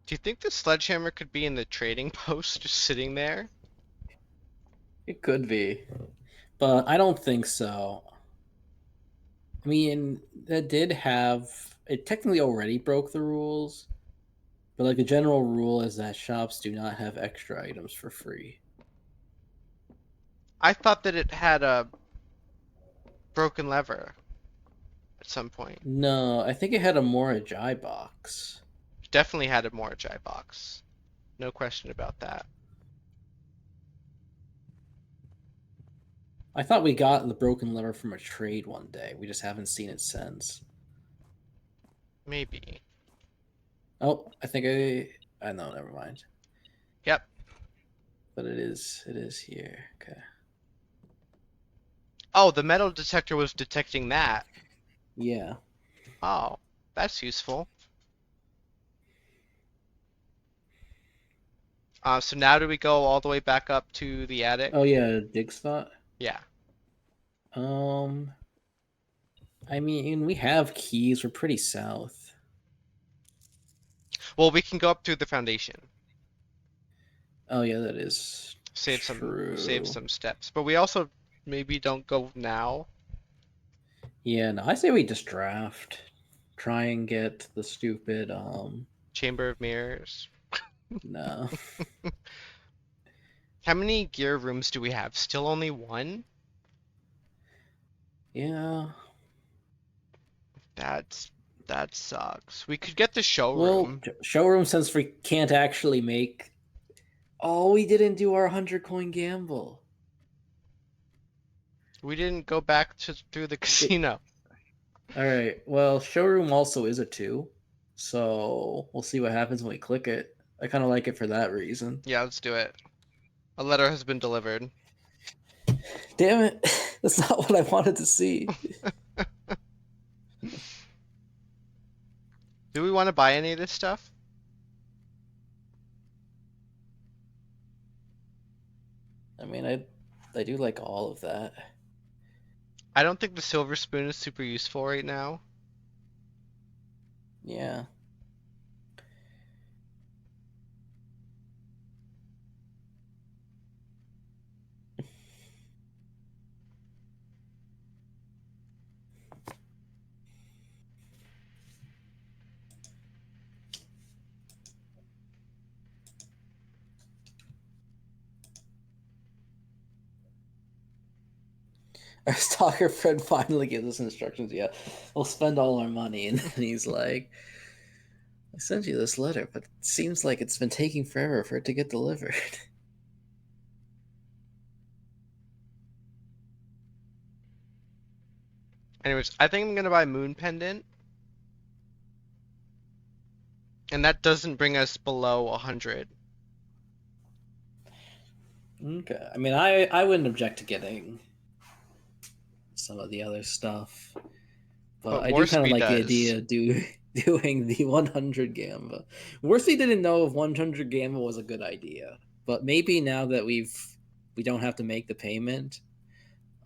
Do you think the sledgehammer could be in the trading post just sitting there? It could be, but I don't think so. I mean, that did have it technically already broke the rules, but like the general rule is that shops do not have extra items for free. I thought that it had a broken lever at some point. No, I think it had a Morajai box. Definitely had a Morajai box. No question about that. I thought we got the broken lever from a trade one day. We just haven't seen it since. Maybe. Oh, I think I know, never mind. Yep. But it is here. Okay. Oh, the metal detector was detecting that. Yeah. Oh, that's useful. So now do we go all the way back up to the attic? Oh yeah, dig spot. Yeah. Um, I mean, we have keys. We're pretty south. Well, we can go up through the foundation. Oh yeah, that is Save true. some steps. But we also maybe don't go now. Yeah, no, I say we just draft. Try and get the stupid Chamber of Mirrors. no. How many gear rooms do we have? Still only one? Yeah. That's that sucks. We could get the Well, showroom. showroom since we can't actually make. Oh, we didn't do our 100 coin gamble. We didn't go back to through the It, casino. all right. Well, showroom also is a 2. So, we'll see what happens when we click it. I kind of like it for that reason. Yeah, let's do it. A letter has been delivered. Damn it. That's not what I wanted to see. Do we want to buy any of this stuff? I mean, I do like all of that. I don't think the silver spoon is super useful right now. Yeah. Our stalker friend finally gives us instructions. Yeah, we'll spend all our money. And then he's like, I sent you this letter, but it seems like it's been taking forever for it to get delivered. Anyways, I think I'm gonna buy Moon Pendant, and that doesn't bring us below 100. Okay. I mean, I wouldn't object to getting some of the other stuff, but But I do kind of Warsby like the does. idea of doing the 100 Gamba. Worthy didn't know if 100 Gamba was a good idea, but maybe now that we don't have to make the payment,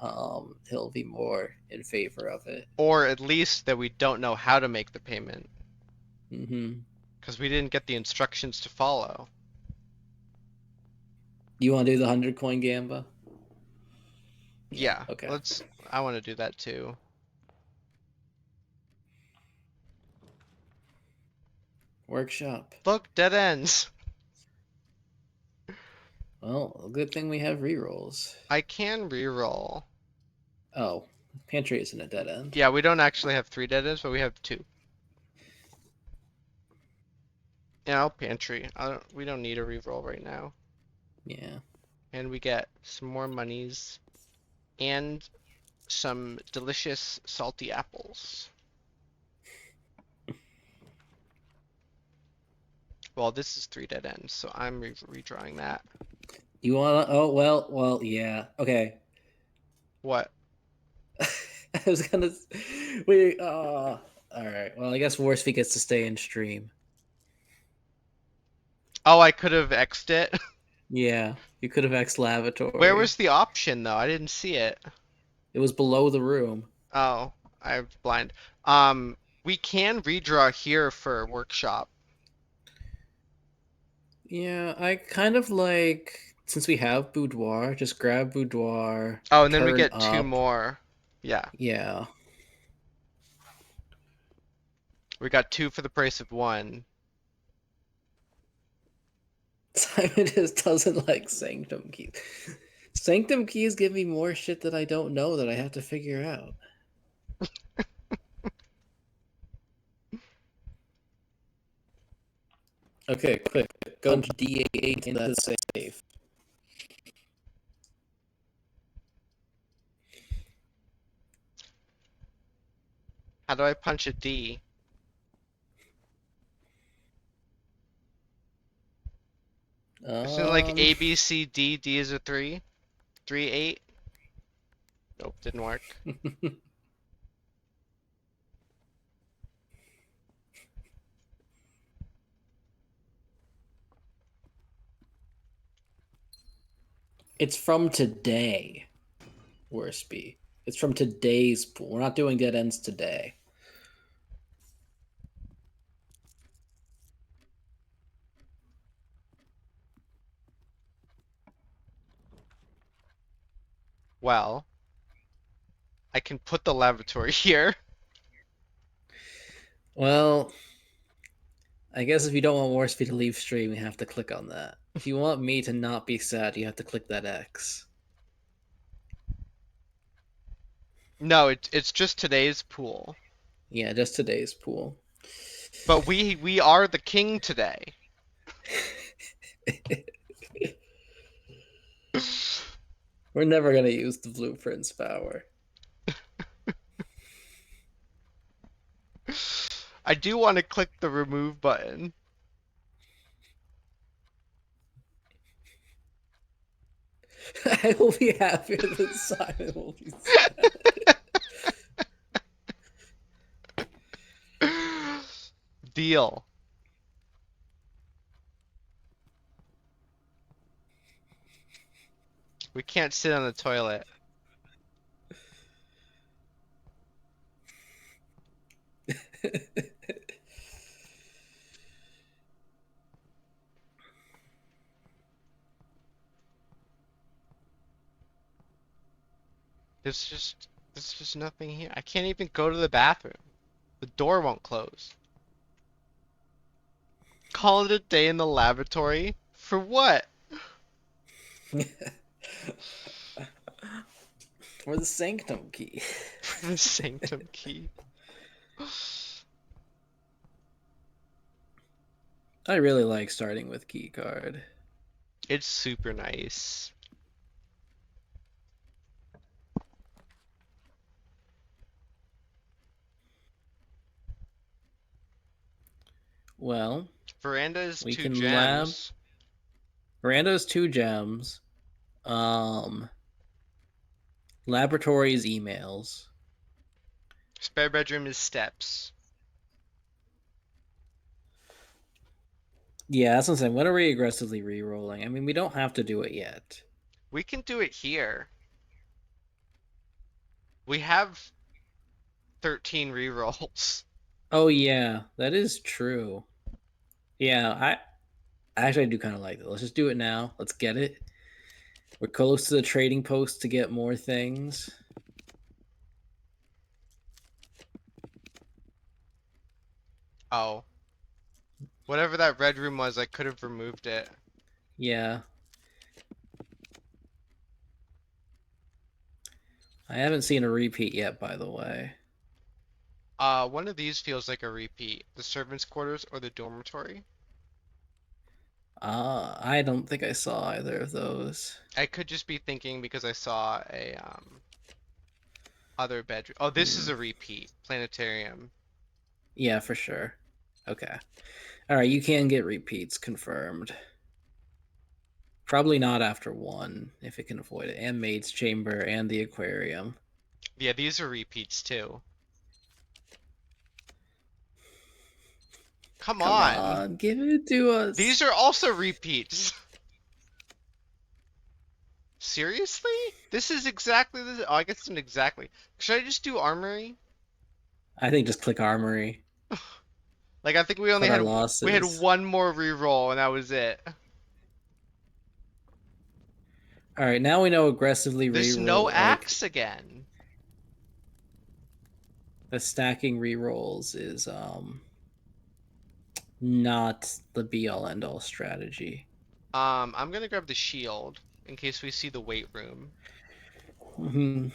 he'll be more in favor of it. Or at least that we don't know how to make the payment, Mm-hmm. because we didn't get the instructions to follow. You want to do the 100 coin Gamba? Yeah. Yeah, Okay. I want to do that too. Workshop. Look, dead ends. Well, a good thing we have rerolls. I can reroll. Oh, pantry isn't a dead end. Yeah, we don't actually have 3 dead ends, but we have 2. Yeah, I'll pantry. We don't need a reroll right now. Yeah. And we get some more monies and some delicious salty apples. Well, this is 3 dead ends, so I'm redrawing that. You want to? Oh, well, yeah. Okay. What? I was gonna. Wait. All right. Well, I guess Warsby gets to stay in stream. Oh, I could have X'd it. Yeah, you could have X Where lavatory. was the option though? I didn't see it. It was below the room. Oh, I'm blind. We can redraw here for workshop. Yeah, I kind of like since we have boudoir, just grab boudoir, Oh, and then we turn get two up. more. Yeah. Yeah. We got two for the price of one. Simon just doesn't like sanctum keys. Sanctum keys give me more shit that I don't know that I have to figure out. Okay, quick. Go into D8 and that's safe. How do I punch a D? Isn't it like A, B, C, D? D is a 3? 3, 8? Nope, didn't work. It's from today, Worsby. It's from today's pool. We're not doing dead ends today. Well, I can put the laboratory here. Well, I guess if you don't want Worsby to leave stream, you have to click on that. If you want me to not be sad, you have to click that X. No, it's just today's pool. Yeah, just today's pool. But we are the king today. We're never gonna use the blueprint's power. I do want to click the remove button. I will be happier than Simon will be sad. Deal. We can't sit on the toilet. There's just nothing here. I can't even go to the bathroom. The door won't close. Call it a day in the laboratory? For what? For the sanctum key. For the sanctum key. I really like starting with key card. It's super nice. Well, Veranda is we 2 can gems. Veranda's 2 gems. Laboratories emails. Spare bedroom is steps. Yeah, that's what I'm saying. When are we aggressively re-rolling? I mean, we don't have to do it yet. We can do it here. We have 13 rerolls. Oh yeah, that is true. Yeah, I actually do kind of like it. Let's just do it now. Let's get it. We're close to the trading post to get more things. Oh. Whatever that red room was, I could have removed it. Yeah. I haven't seen a repeat yet, by the way. One of these feels like a repeat. The servants' quarters or the dormitory. I don't think I saw either of those. I could just be thinking because I saw a other bedroom. Oh, this is a repeat. Planetarium. Yeah, for sure. Okay. All right, you can get repeats confirmed. Probably not after 1 if it can avoid it. And Maid's Chamber and the aquarium. Yeah, these are repeats too. Come on, give it to us. These are also repeats. Seriously? This is exactly the. Oh, I guess it's not exactly. Should I just do armory? I think just click armory. Like I think we only had losses. we had one more reroll and that was it. All right, now we know aggressively There's no reroll like axe again. the stacking rerolls is not the be all end all strategy. I'm gonna grab the shield in case we see the weight room. Mhm.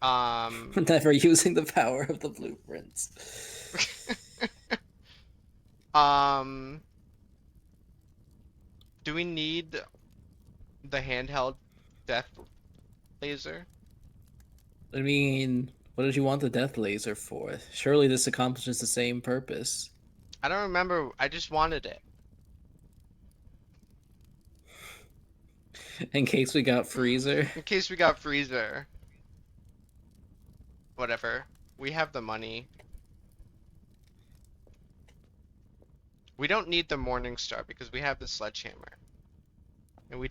Um, Never using the power of the blueprints. um, do we need the handheld death laser? I mean, what did you want the death laser for? Surely this accomplishes the same purpose. I don't remember. I just wanted it. In case we got freezer. In case we got freezer. Whatever. We have the money. We don't need the Morning Star because we have the sledgehammer. And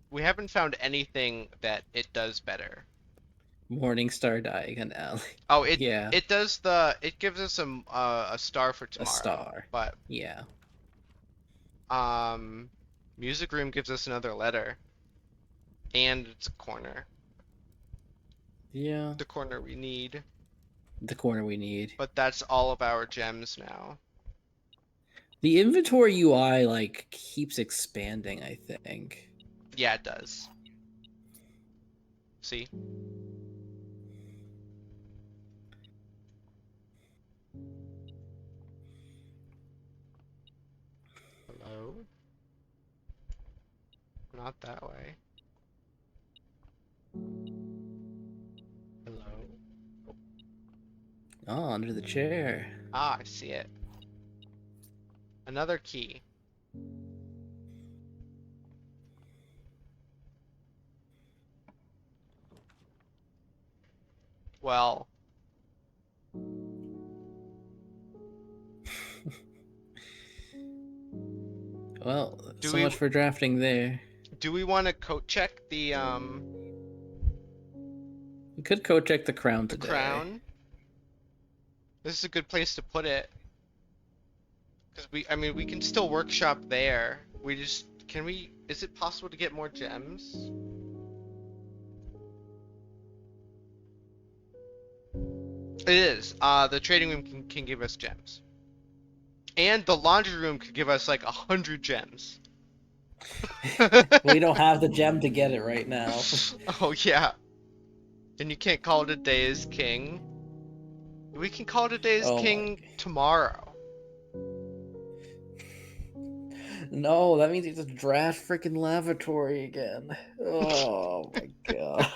we haven't found anything that it does better. Morningstar Diagon Alley. Oh, Yeah, it gives us a star for a tomorrow. star. But Yeah. um music room gives us another letter and it's a corner. Yeah. The corner we need. The corner we need. But that's all of our gems now. The inventory UI like keeps expanding, I think. Yeah, it does. See? Hello? Not that way. Hello? Oh, under the chair. Ah, I see it. Another key. Well, Well, do so we much for drafting there. do we want to coat check We could code check the crown the today. crown? This is a good place to put it. Because I mean, we can still workshop there. Is it possible to get more gems? It is. The trading room can give us gems. And the laundry room could give us like 100 gems. We don't have the gem to get it right now. Oh yeah. And you can't call it a day as king. We can call it a day as Oh my. king tomorrow. No, that means you have to draft freaking lavatory again. Oh my god.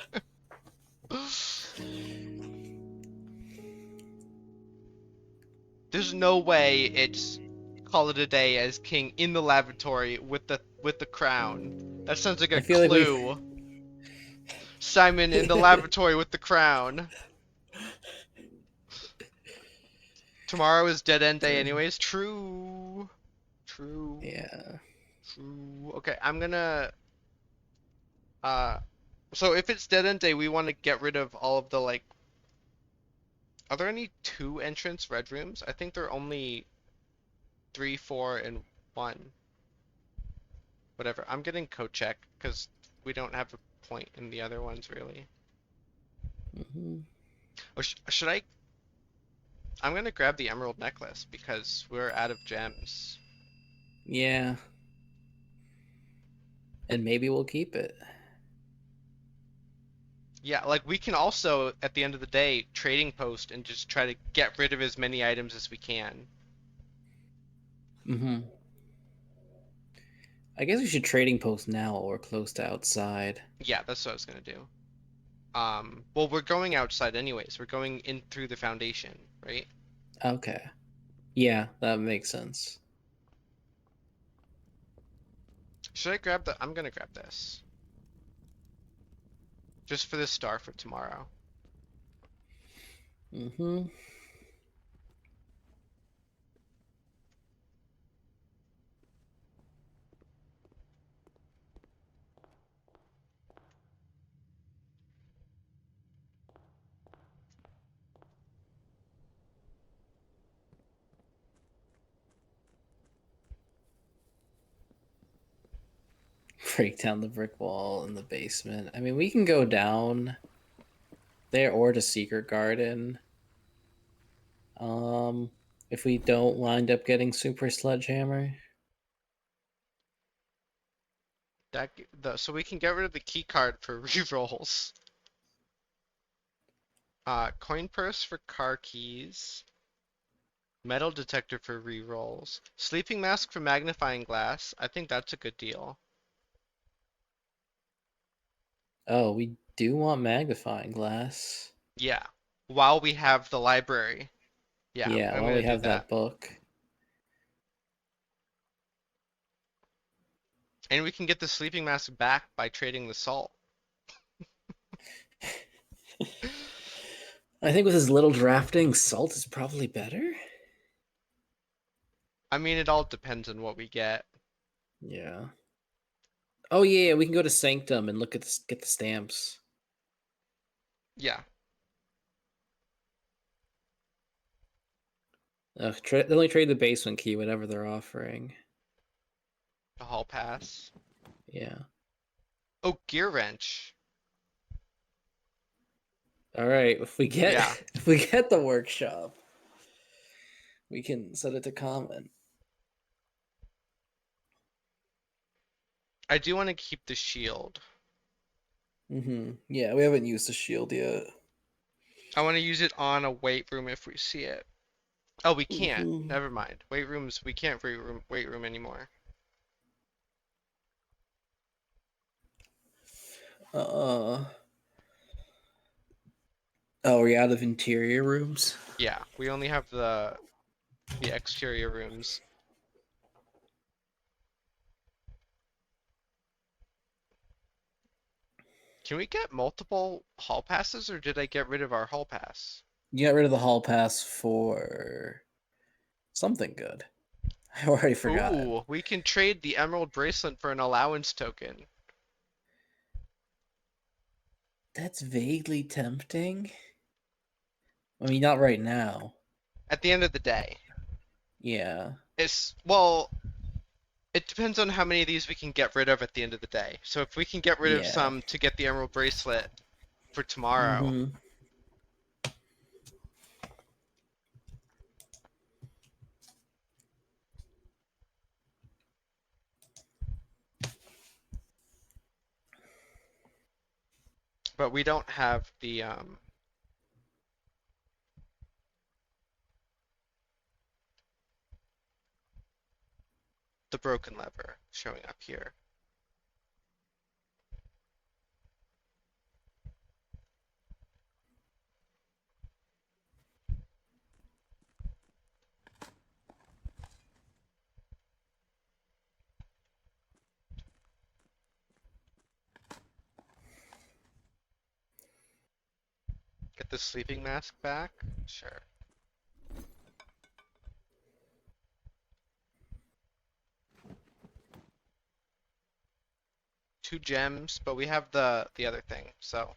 There's no way it's call it a day as king in the lavatory with the crown. That sounds like I a feel like clue. Simon in the lavatory with the crown. Tomorrow is dead end day anyways. True. True. Yeah. True. Okay, I'm gonna uh so if it's dead end day, we want to get rid of all of the like are there any two entrance red rooms? I think there are only 3, 4, and 1. Whatever. I'm getting code check because we don't have a point in the other ones really. Hmm. Or should I? I'm gonna grab the emerald necklace because we're out of gems. Yeah. And maybe we'll keep it. Yeah, like we can also at the end of the day trading post and just try to get rid of as many items as we can. Hmm. I guess we should trading post now or close to outside. Yeah, that's what I was gonna do. Well, we're going outside anyways. We're going in through the foundation, right? Okay. Yeah, that makes sense. Should I grab the? I'm gonna grab this. Just for the star for tomorrow. Hmm. break down the brick wall in the basement. I mean, we can go down there or to Secret Garden. If we don't wind up getting Super Sledgehammer. So we can get rid of the key card for rerolls. Coin purse for car keys. Metal detector for rerolls. Sleeping mask for magnifying glass. I think that's a good deal. Oh, we do want magnifying glass. Yeah. While we have the library. Yeah, Yeah, I'm while gonna we do have that book. And we can get the sleeping mask back by trading the salt. I think with as little drafting, salt is probably better. I mean, it all depends on what we get. Yeah. Oh yeah, we can go to Sanctum and look at get the stamps. Yeah. They only trade the basement key, whatever they're offering. The hall pass. Yeah. Oh, gear wrench. All right. If we get Yeah. if we get the workshop, we can set it to common. I do want to keep the shield. Yeah, we haven't used the shield yet. I want to use it on a weight room if we see it. Oh, we can't. Never mind. Weight rooms, we can't weight room anymore. Oh, we're out of interior rooms? Yeah, we only have the exterior rooms. Can we get multiple hall passes, or did I get rid of our hall pass? You got rid of the hall pass for something good. I already forgot. Ooh, we can trade the emerald bracelet for an allowance token. That's vaguely tempting. I mean, not right now. At the end of the day. Yeah. Well, it depends on how many of these we can get rid of at the end of the day. So if we can get rid of some to get the emerald bracelet for tomorrow. But we don't have the broken lever showing up here. Get the sleeping mask back? Sure. Two gems, but we have the other thing, so.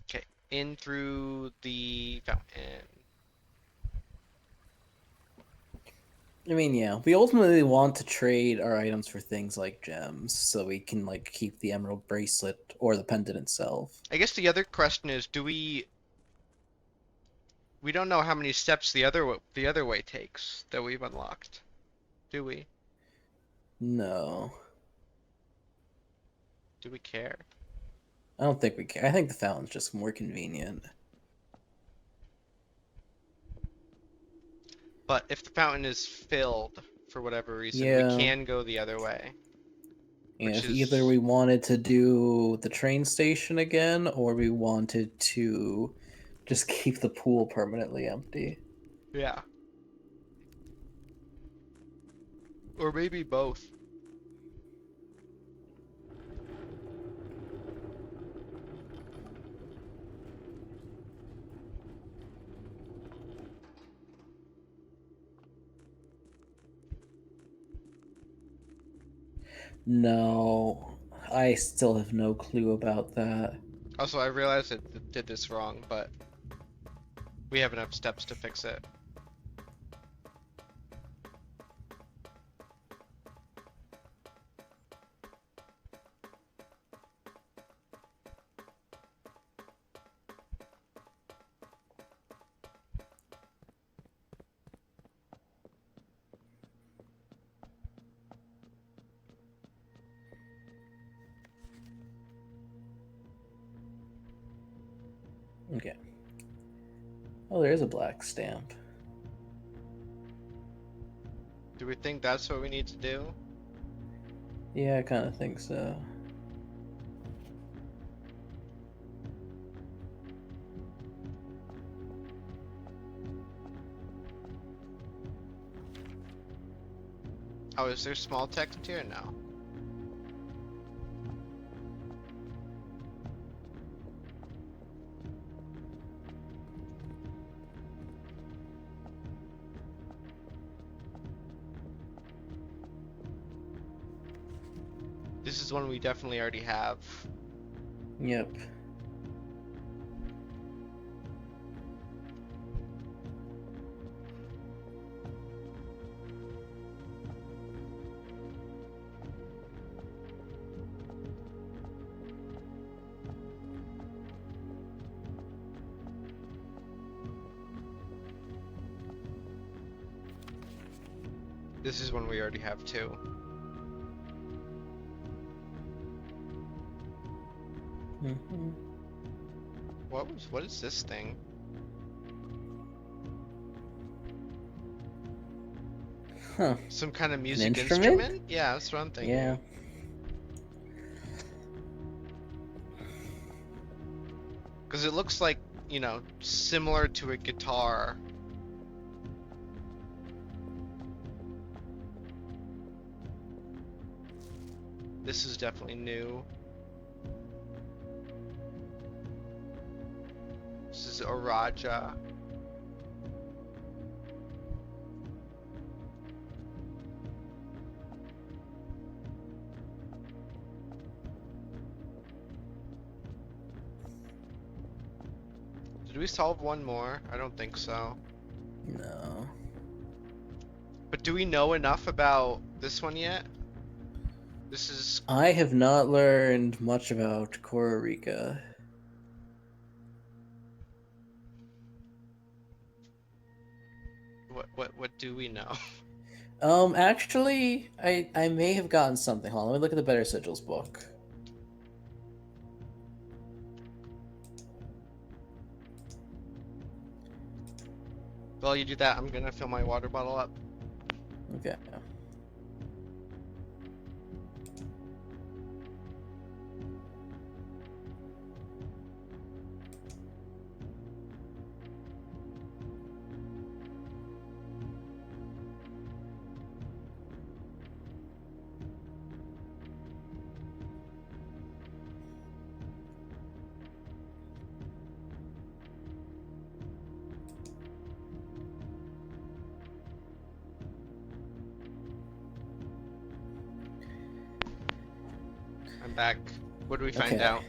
Okay, in through the fountain. I mean, yeah, we ultimately want to trade our items for things like gems, so we can like keep the emerald bracelet or the pendant itself. I guess the other question is, do we don't know how many steps the other way takes that we've unlocked, do we? No. Do we care? I don't think we care. I think the fountain's just more convenient. But if the fountain is filled for whatever reason, we can go the other way. Yeah, if either we wanted to do the train station again, or we wanted to just keep the pool permanently empty. Yeah. Or maybe both. No, I still have no clue about that. Also, I realized I did this wrong, but We have enough steps to fix it. Okay. Oh, there is a black stamp. Do we think that's what we need to do? Yeah, I kind of think so. Oh, is there small text here? No. This is one we definitely already have. Yep. This is one we already have too. Mm-hmm. What is this thing? Huh. Some kind of music instrument? instrument? Yeah, that's what I'm thinking. Yeah. Because it looks like, similar to a guitar. This is definitely new. This is a Raja. Did we solve one more? I don't think so. No. But do we know enough about this one yet? This is... I have not learned much about Kororika. What do we know? Actually, I may have gotten something. Hold on, let me look at the Better Sigils book. While you do that, I'm gonna fill my water bottle up. Okay. I'm back. What do we find Okay. out?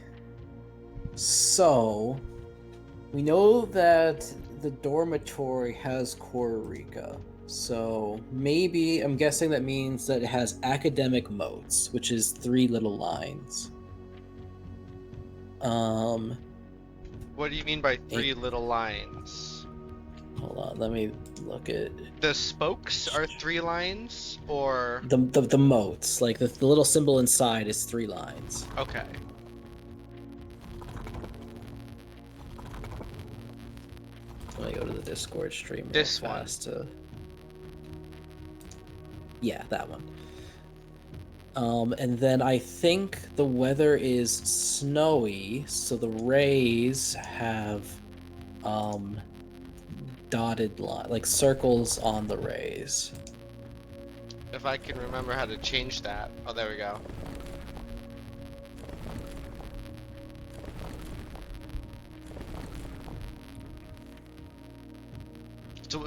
So, we know that the dormitory has Kororika. So, maybe, I'm guessing that means that it has academic motes, which is 3 little lines. What do you mean by 3 little lines? Hold on, let me look at The spokes are 3 lines, or... the motes. Like, the little symbol inside is 3 lines. Okay. Let me go to the Discord stream real This one. fast to... Yeah, that one. And then I think the weather is snowy, so the rays have dotted line, like circles on the rays. If I can remember how to change that. Oh, there we go.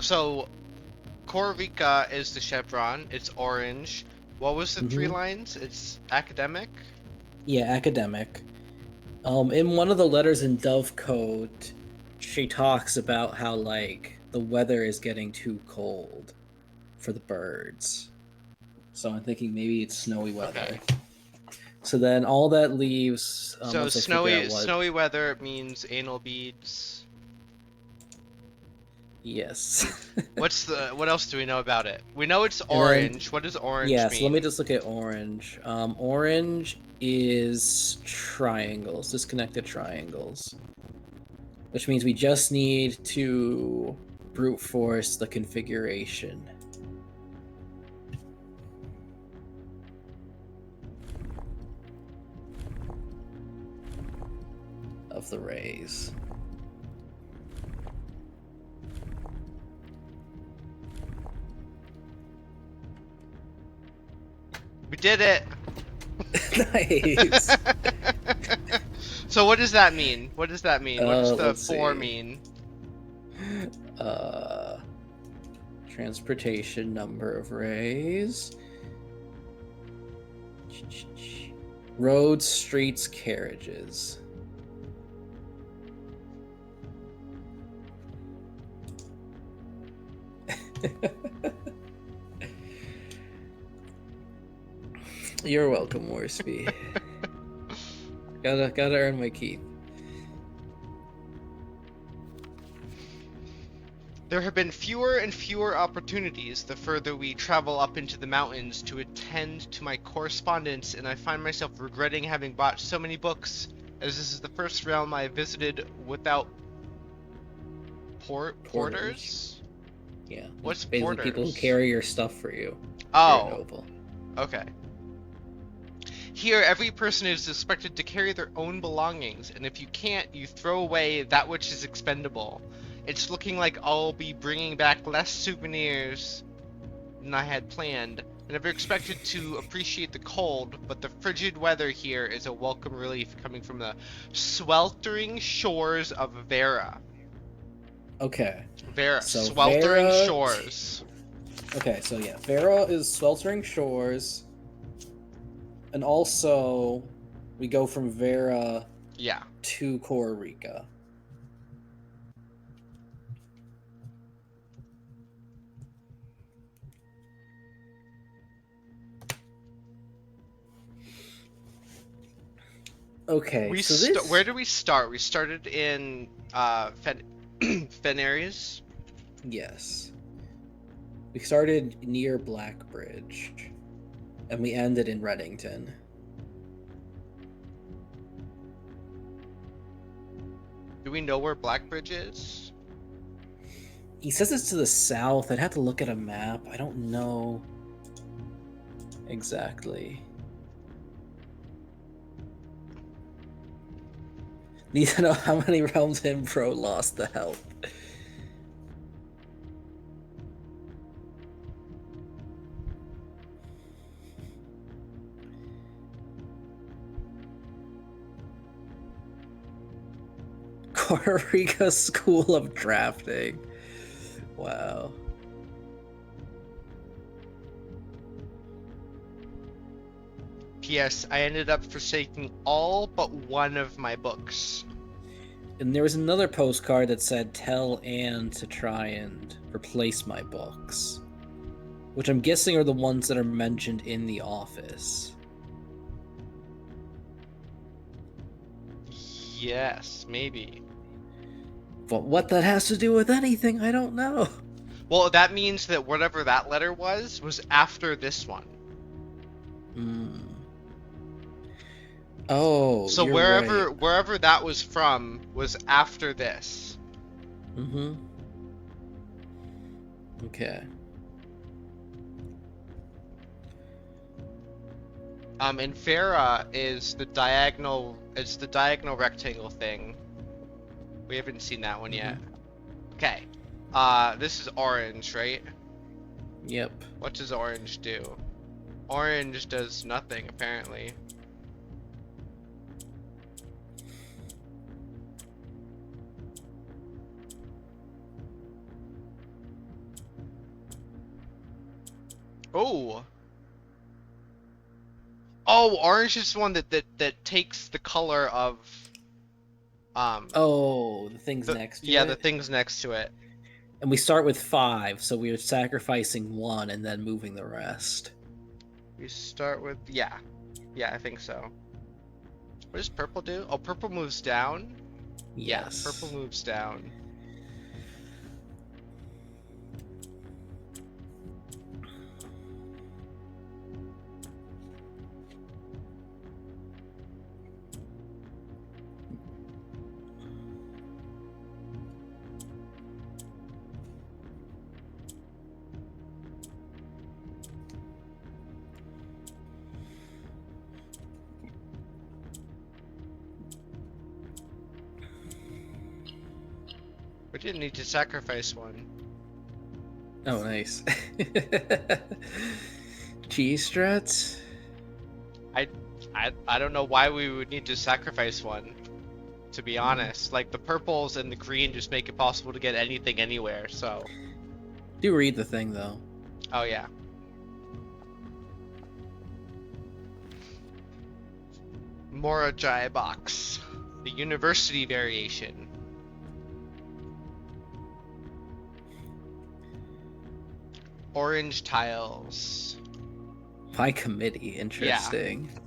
So Korvika is the chevron. It's orange. What was the 3 lines? It's academic? Yeah, academic. In one of the letters in Dovecote, she talks about how like the weather is getting too cold for the birds. So I'm thinking maybe it's snowy weather. Okay. So then all that leaves So once I figure out what. snowy weather means anal beads. Yes. What else do we know about it? We know it's And then- orange. What does orange Yeah, mean? so let me just look at orange. Orange is triangles, disconnected triangles. Which means we just need to brute force the configuration. Of the rays. We did it. Nice. So what does that mean? What does that mean? What does the Let's 4 see. mean? Transportation number of rays. Roads, streets, carriages. You're welcome, Morsby. gotta earn my keep. There have been fewer and fewer opportunities the further we travel up into the mountains to attend to my correspondence, and I find myself regretting having bought so many books, as this is the first realm I visited without porters? Yeah. What's basically porters? people who carry your stuff for you. Oh. Noble. Okay. Here, every person is expected to carry their own belongings, and if you can't, you throw away that which is expendable. It's looking like I'll be bringing back less souvenirs than I had planned. I never expected to appreciate the cold, but the frigid weather here is a welcome relief coming from the sweltering shores of Vera. Okay. Vera. So Sweltering Vera- shores. Okay, so yeah, Vera is sweltering shores. And also, we go from Vera Yeah. to Costa Rica. Okay, Where did we start? We started in Fenaries. Yes. We started near Blackbridge, and we ended in Reddington. Do we know where Blackbridge is? He says it's to the south. I'd have to look at a map. I don't know exactly. Need to know how many realms Impro lost the health. Costa Rica School of Drafting. Wow. P.S. I ended up forsaking all but one of my books. And there was another postcard that said, "Tell Anne to try and replace my books," which I'm guessing are the ones that are mentioned in the office. Yes, maybe. But what that has to do with anything, I don't know. Well, that means that whatever that letter was after this one. Oh, so you're right. wherever that was from was after this. Okay. And Farah is the diagonal. It's the diagonal rectangle thing. We haven't seen that one yet. Okay. This is orange, right? Yep. What does orange do? Orange does nothing, apparently. Oh. Oh, orange is the one that takes the color of Oh, the things the, next to yeah, it? the things next to it. And we start with 5, so we are sacrificing 1 and then moving the rest. We start with, yeah, I think so. What does purple do? Oh, purple moves down. Yes. Yeah, purple moves down. We didn't need to sacrifice 1. Oh, nice. Cheese struts? I don't know why we would need to sacrifice 1. To be honest, like the purples and the green just make it possible to get anything anywhere. So. Do read the thing though. Oh yeah. Morajai box, the university variation. Orange tiles. By committee, interesting. Yeah.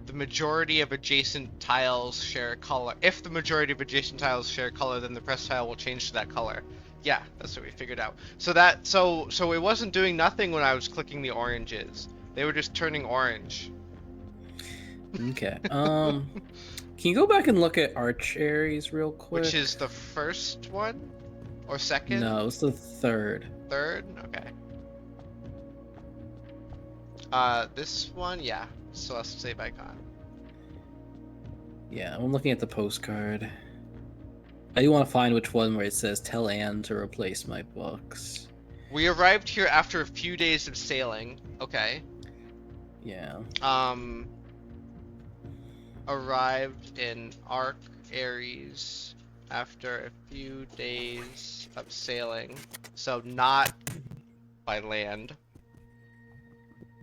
The majority of adjacent tiles share color. If the majority of adjacent tiles share color, then the press tile will change to that color. Yeah, that's what we figured out. So it wasn't doing nothing when I was clicking the oranges. They were just turning orange. Okay. Can you go back and look at Archeries real quick? Which is the first one? Or second? No, it's the third. Third? Okay. This one? Yeah. Celeste Save Icon. Yeah, I'm looking at the postcard. I do want to find which one where it says tell Anne to replace my books. We arrived here after a few days of sailing. Okay. Yeah. Arrived in Arc Aries after a few days of sailing. So not by land.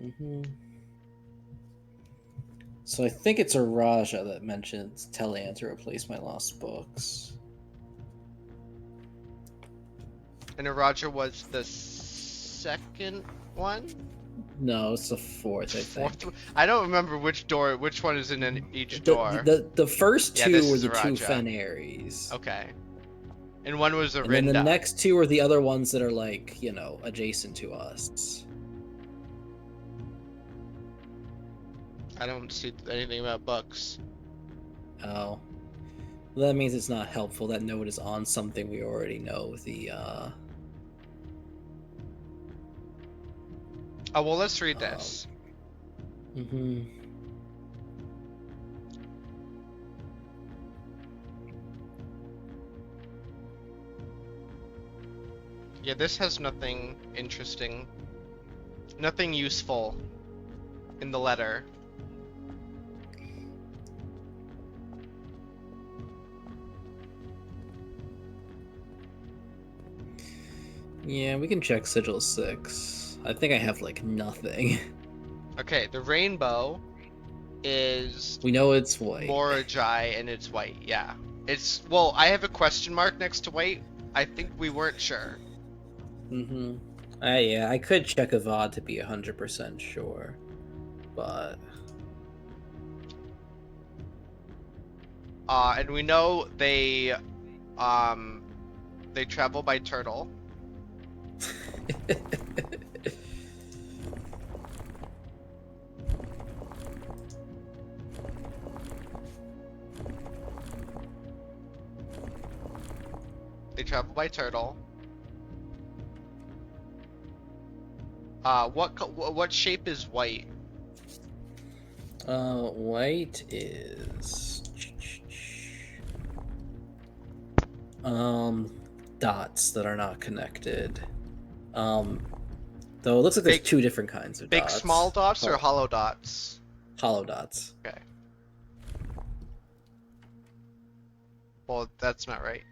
Mm-hmm. So I think it's a Raja that mentions tell Anne to replace my lost books. And Araja was the second one? No, it's the fourth, I think. Fourth? I don't remember which one is in each door. The first Yeah, two this were is the two Araja. Fenaries. Okay. And one was And Arinda. then the next two are the other ones that are like, you know, adjacent to us. I don't see anything about books. Oh. Well, that means it's not helpful. That note is on something we already know. Oh, well, let's read this. Mm-hmm. Yeah, this has nothing interesting. Nothing useful in the letter. Yeah, we can check Sigil 6. I think I have, like, nothing. Okay, the rainbow is We know it's white. Morajai and it's white, yeah. It's, well, I have a question mark next to white. I think we weren't sure. Mm-hmm. Yeah, I could check Avad to be 100% sure. But... And we know they travel by turtle. They travel by turtle. What shape is white? White is... dots that are not connected. Though it looks like there's two different kinds of big dots. Small dots or hollow dots? Hollow dots. Okay. Well, that's not right.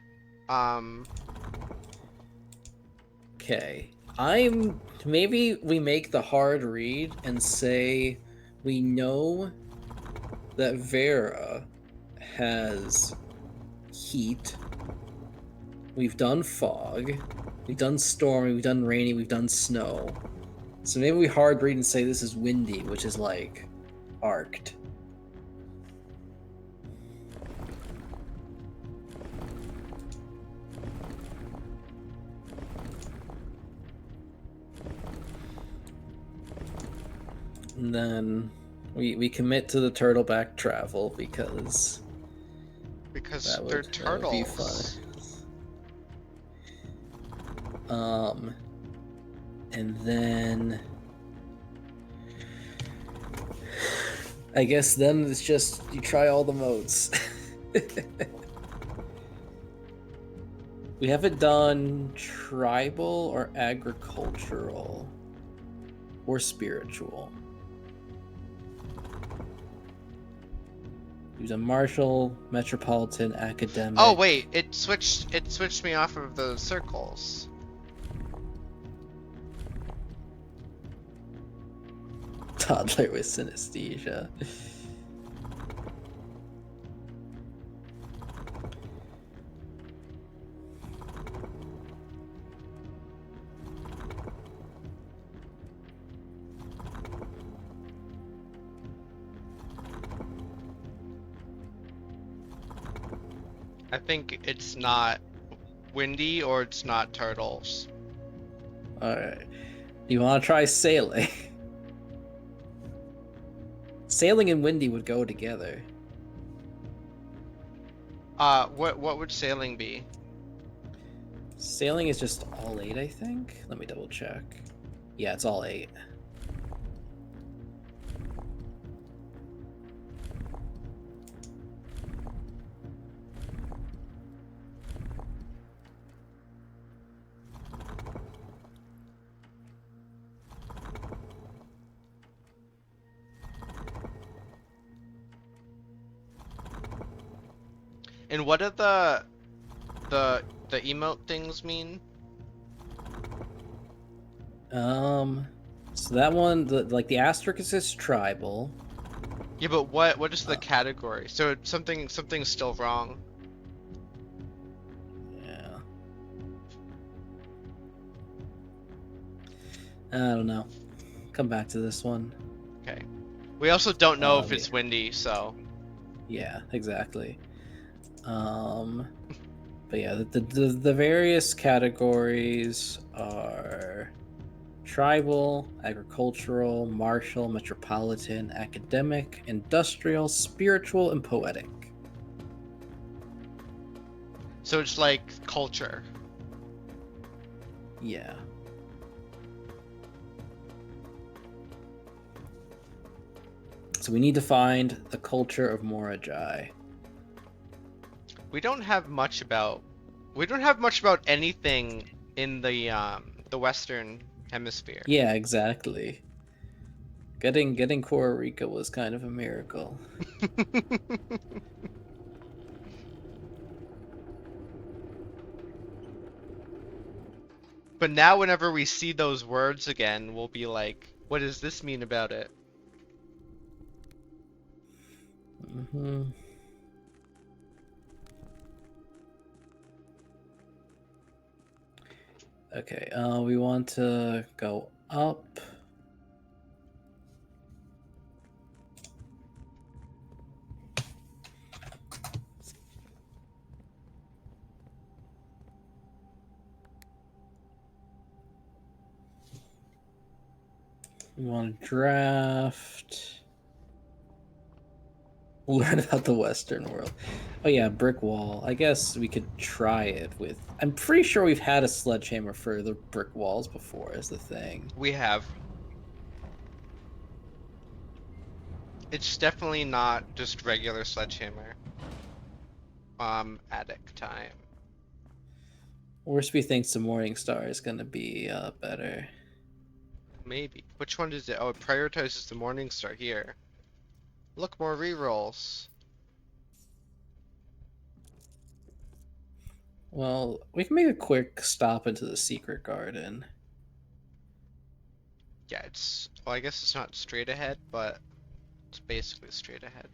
Okay. Maybe we make the hard read and say we know that Vera has heat. We've done fog. We've done stormy. We've done rainy. We've done snow. So maybe we hard breed and say this is windy, which is like arced. And then we commit to the turtleback travel because they're turtles. Be fun. And then I guess then it's just you try all the modes. We haven't done tribal or agricultural or spiritual. We've done martial, metropolitan, academic. Oh wait, it switched me off of the circles. Toddler with synesthesia. I think it's not windy or it's not turtles. Alright. You want to try sailing? Sailing and windy would go together. What would sailing be? Sailing is just all 8, I think. Let me double check. Yeah, it's all 8. And what do the emote things mean? So that one, like the asterisk is tribal. Yeah, but what is the category? So something's still wrong. Yeah. I don't know. Come back to this one. Okay. We also don't know if it's windy, so. Yeah, exactly. But yeah, the various categories are tribal, agricultural, martial, metropolitan, academic, industrial, spiritual, and poetic. So it's like culture. Yeah. So we need to find the culture of Morajai. We don't have much about anything in the Western Hemisphere. Yeah, exactly. Getting Costa Rica was kind of a miracle. But now whenever we see those words again, we'll be like, what does this mean about it? Mm-hmm. Okay, we want to go up. We want to draft. Learn about the Western world. Oh yeah, brick wall. I guess we could try it with. I'm pretty sure we've had a sledgehammer for the brick walls before, is the thing. We have. It's definitely not just regular sledgehammer. Attic time. Worsby thinks the Morning Star is gonna be better. Maybe. Which one is it? Oh, it prioritizes the Morning Star here. Look, more rerolls. Well, we can make a quick stop into the secret garden. Yeah, well, I guess it's not straight ahead, but it's basically straight ahead.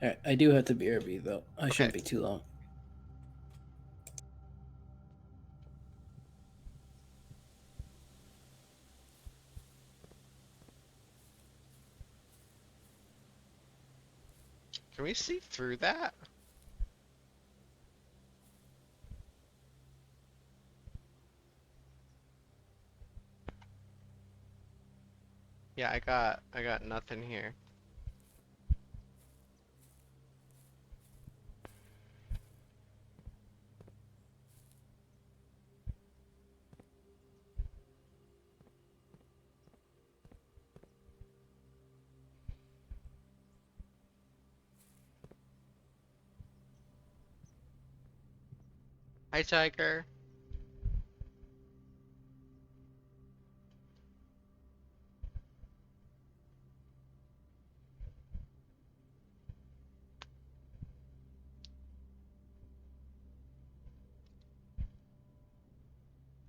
Alright, I do have to BRB though. I Okay. shouldn't be too long. Can we see through that? Yeah, I got nothing here. Hi, Tiger.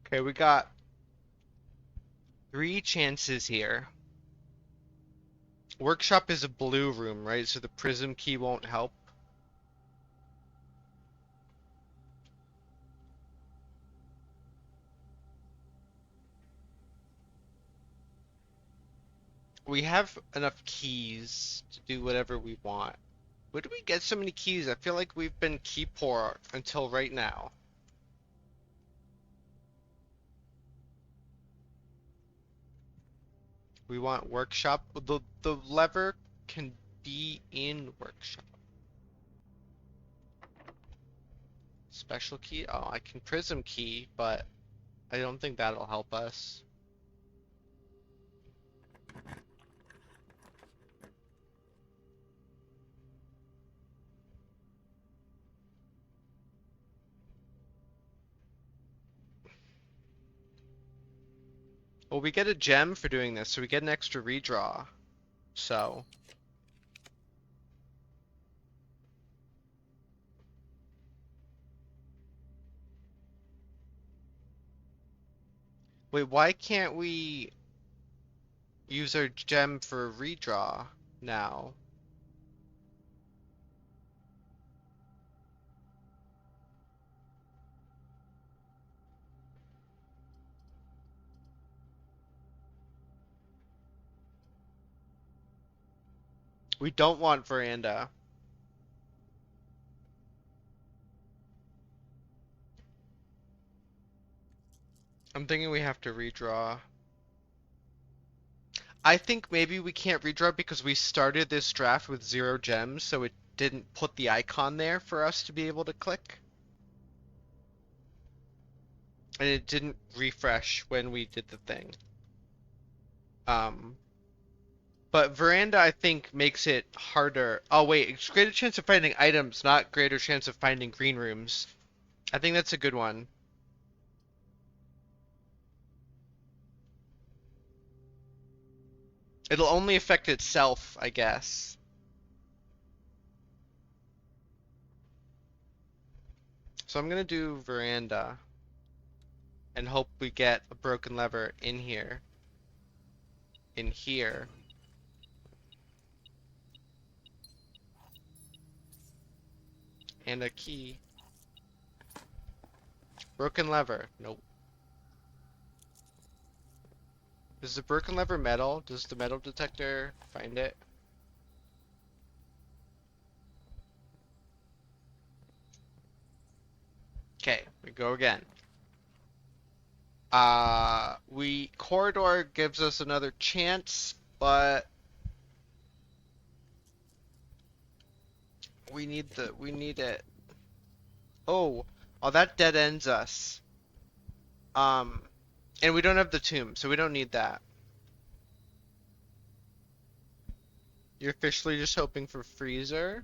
Okay, we got 3 chances here. Workshop is a blue room, right? So the prism key won't help. We have enough keys to do whatever we want. Where do we get so many keys? I feel like we've been key poor until right now. We want workshop. The lever can be in workshop. Special key? Oh, I can prism key, but I don't think that'll help us. Well, we get a gem for doing this, so we get an extra redraw. So. Wait, why can't we use our gem for redraw now? We don't want veranda. I'm thinking we have to redraw. I think maybe we can't redraw because we started this draft with 0 gems, so it didn't put the icon there for us to be able to click. And it didn't refresh when we did the thing. But veranda, I think, makes it harder. Oh, wait, it's greater chance of finding items, not greater chance of finding green rooms. I think that's a good one. It'll only affect itself, I guess. So I'm gonna do veranda and hope we get a broken lever in here. In here. And a key. Broken lever. Nope. Is the broken lever metal? Does the metal detector find it? Okay, we go again. Corridor gives us another chance, but we need it. Oh, that dead ends us. Um, and we don't have the tomb, so we don't need that. You're officially just hoping for freezer?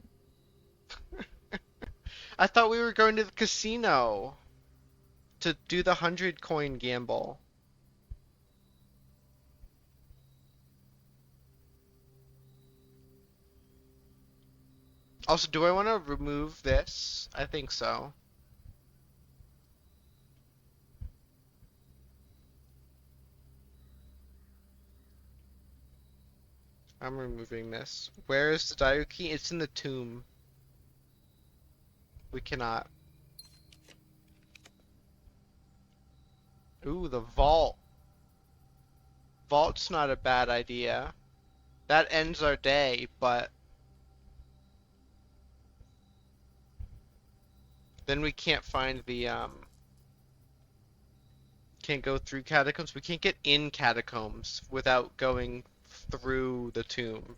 I thought we were going to the casino to do the 100 coin gamble. Also, do I want to remove this? I think so. I'm removing this. Where is the diary key? It's in the tomb. We cannot. Ooh, the vault. Vault's not a bad idea. That ends our day, but then we can't find the can't go through catacombs. We can't get in catacombs without going through the tomb.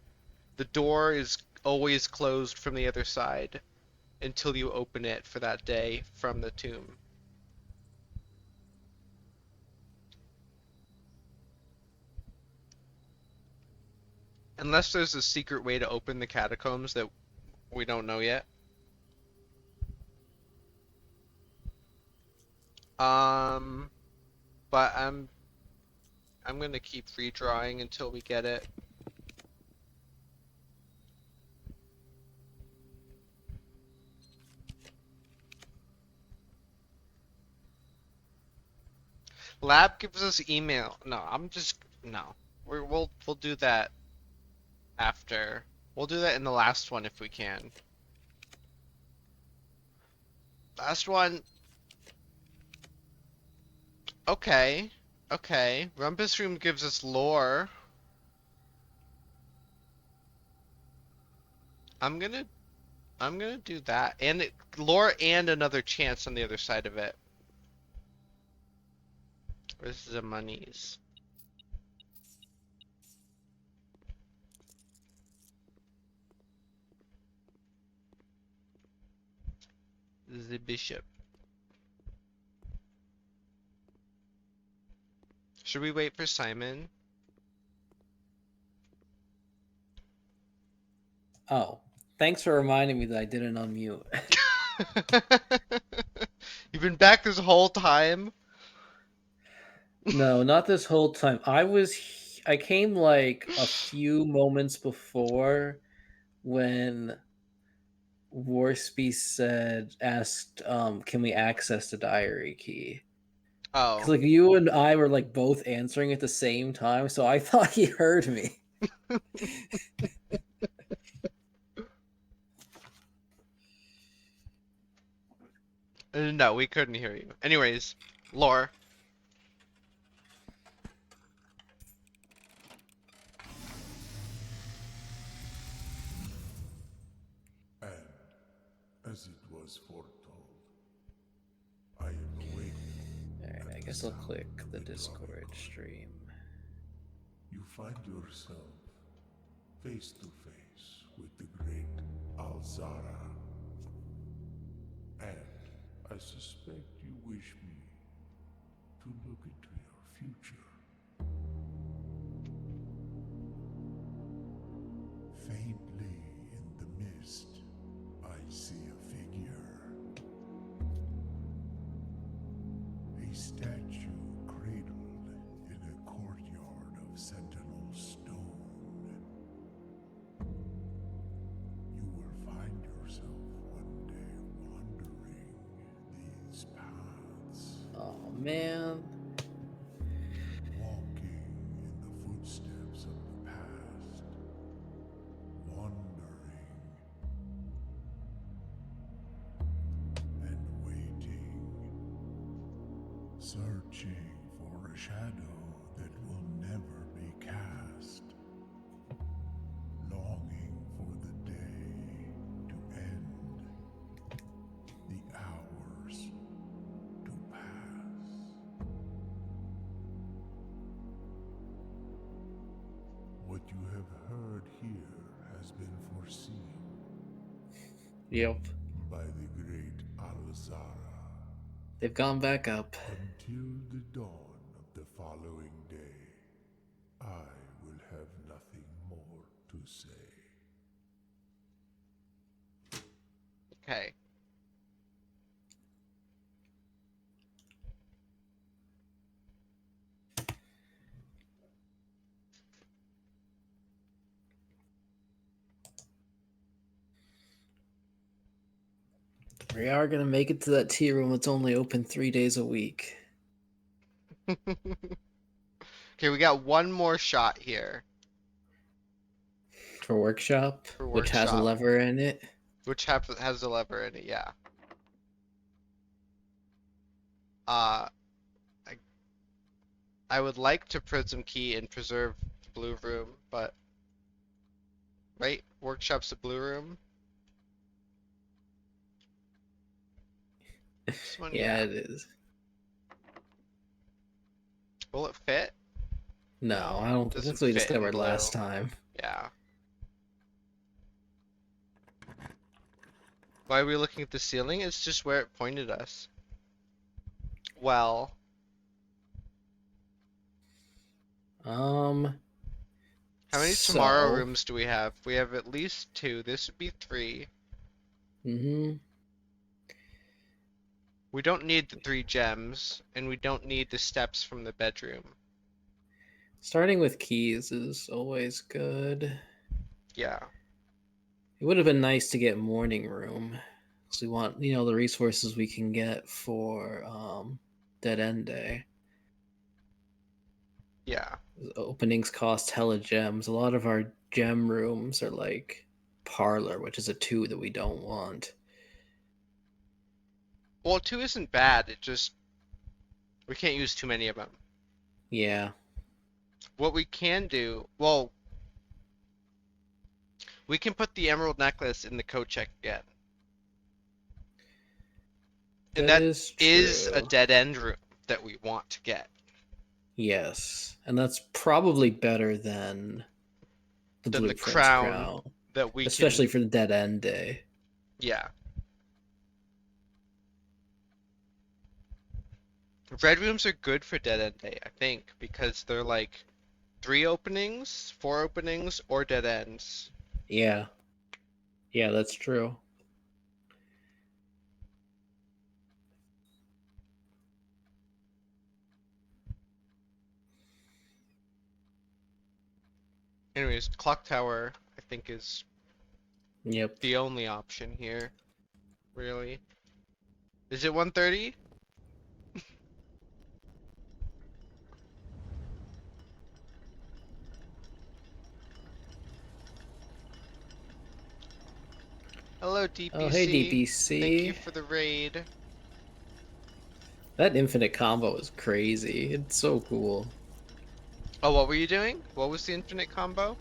The door is always closed from the other side until you open it for that day from the tomb. Unless there's a secret way to open the catacombs that we don't know yet. But I'm gonna keep redrawing until we get it. Lab gives us email. No, no. We'll do that after. We'll do that in the last one if we can. Last one. Okay. Okay. Rumpus Room gives us lore. I'm gonna do that. And lore and another chance on the other side of it. Where's the monies? The bishop. Should we wait for Simon? Oh, thanks for reminding me that I didn't unmute. You've been back this whole time? No, not this whole time. I came like a few moments before when Warspy asked, can we access the diary key? Because Oh. like you and I were like both answering at the same time, so I thought he heard me. No, we couldn't hear you. Anyways, lore. And, as it was foretold, I am awakened. Alright, I guess I'll click the Discord stream. You find yourself face to face with the great Alzara. And I suspect you wish me to look into your future. Faintly in the mist, I see a figure. A statue cradled in a courtyard of sentinel stone. You will find yourself one day wandering these paths, Oh man. walking in the footsteps of the past, wandering and waiting, searching for a shadow that will never be cast, longing for the day to end, the hours to pass. What you have heard here has been foreseen Yep. by the great Alzara. They've gone back up. Until the dawn of the following day, I will have nothing more to say. Okay. We are gonna make it to that tea room that's only open 3 days a week. Okay, we got one more shot here. For workshop, For which has a workshop. lever in it. Which has a lever in it, yeah. Uh, I, I would like to Prism Key and preserve the blue room, but... Right? Workshop's the blue room? This one, Yeah, yeah. it is. Will it fit? No, I don't think Doesn't that's what we fit in discovered blue. last time. Yeah. Why are we looking at the ceiling? It's just where it pointed us. Well, Um, how many tomorrow so, rooms do we have? We have at least 2. This would be 3. mm-hmm. We don't need the 3 gems, and we don't need the steps from the bedroom. Starting with keys is always good. Yeah. It would have been nice to get morning room. Because we want, the resources we can get for Dead End Day. Yeah. Openings cost hella gems. A lot of our gem rooms are like Parlor, which is a 2 that we don't want. Well, 2 isn't bad, it just... We can't use too many of them. Yeah. What we can do... Well... We can put the emerald necklace in the code check again. And that is is a true. dead end room that we want to get. Yes. And that's probably better than the Then the Blueprint's crown that we especially can... for the Dead End Day. Yeah. Red rooms are good for dead end day, I think, because they're like 3 openings, 4 openings, or dead ends. Yeah. Yeah, that's true. Anyways, clock tower, I think, is Yep. the only option here. Really. Is it 1:30? Hello, DPC. Oh, hey, DPC. Thank you for the raid. That infinite combo is crazy. It's so cool. Oh, what were you doing? What was the infinite combo?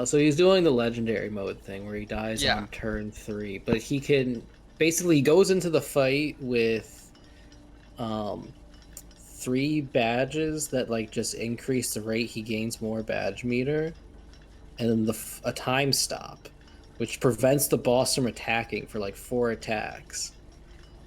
So he's doing the legendary mode thing where he dies Yeah. on turn 3, but he can basically he goes into the fight with 3 badges that like just increase the rate he gains more badge meter, and then a time stop, which prevents the boss from attacking for like 4 attacks.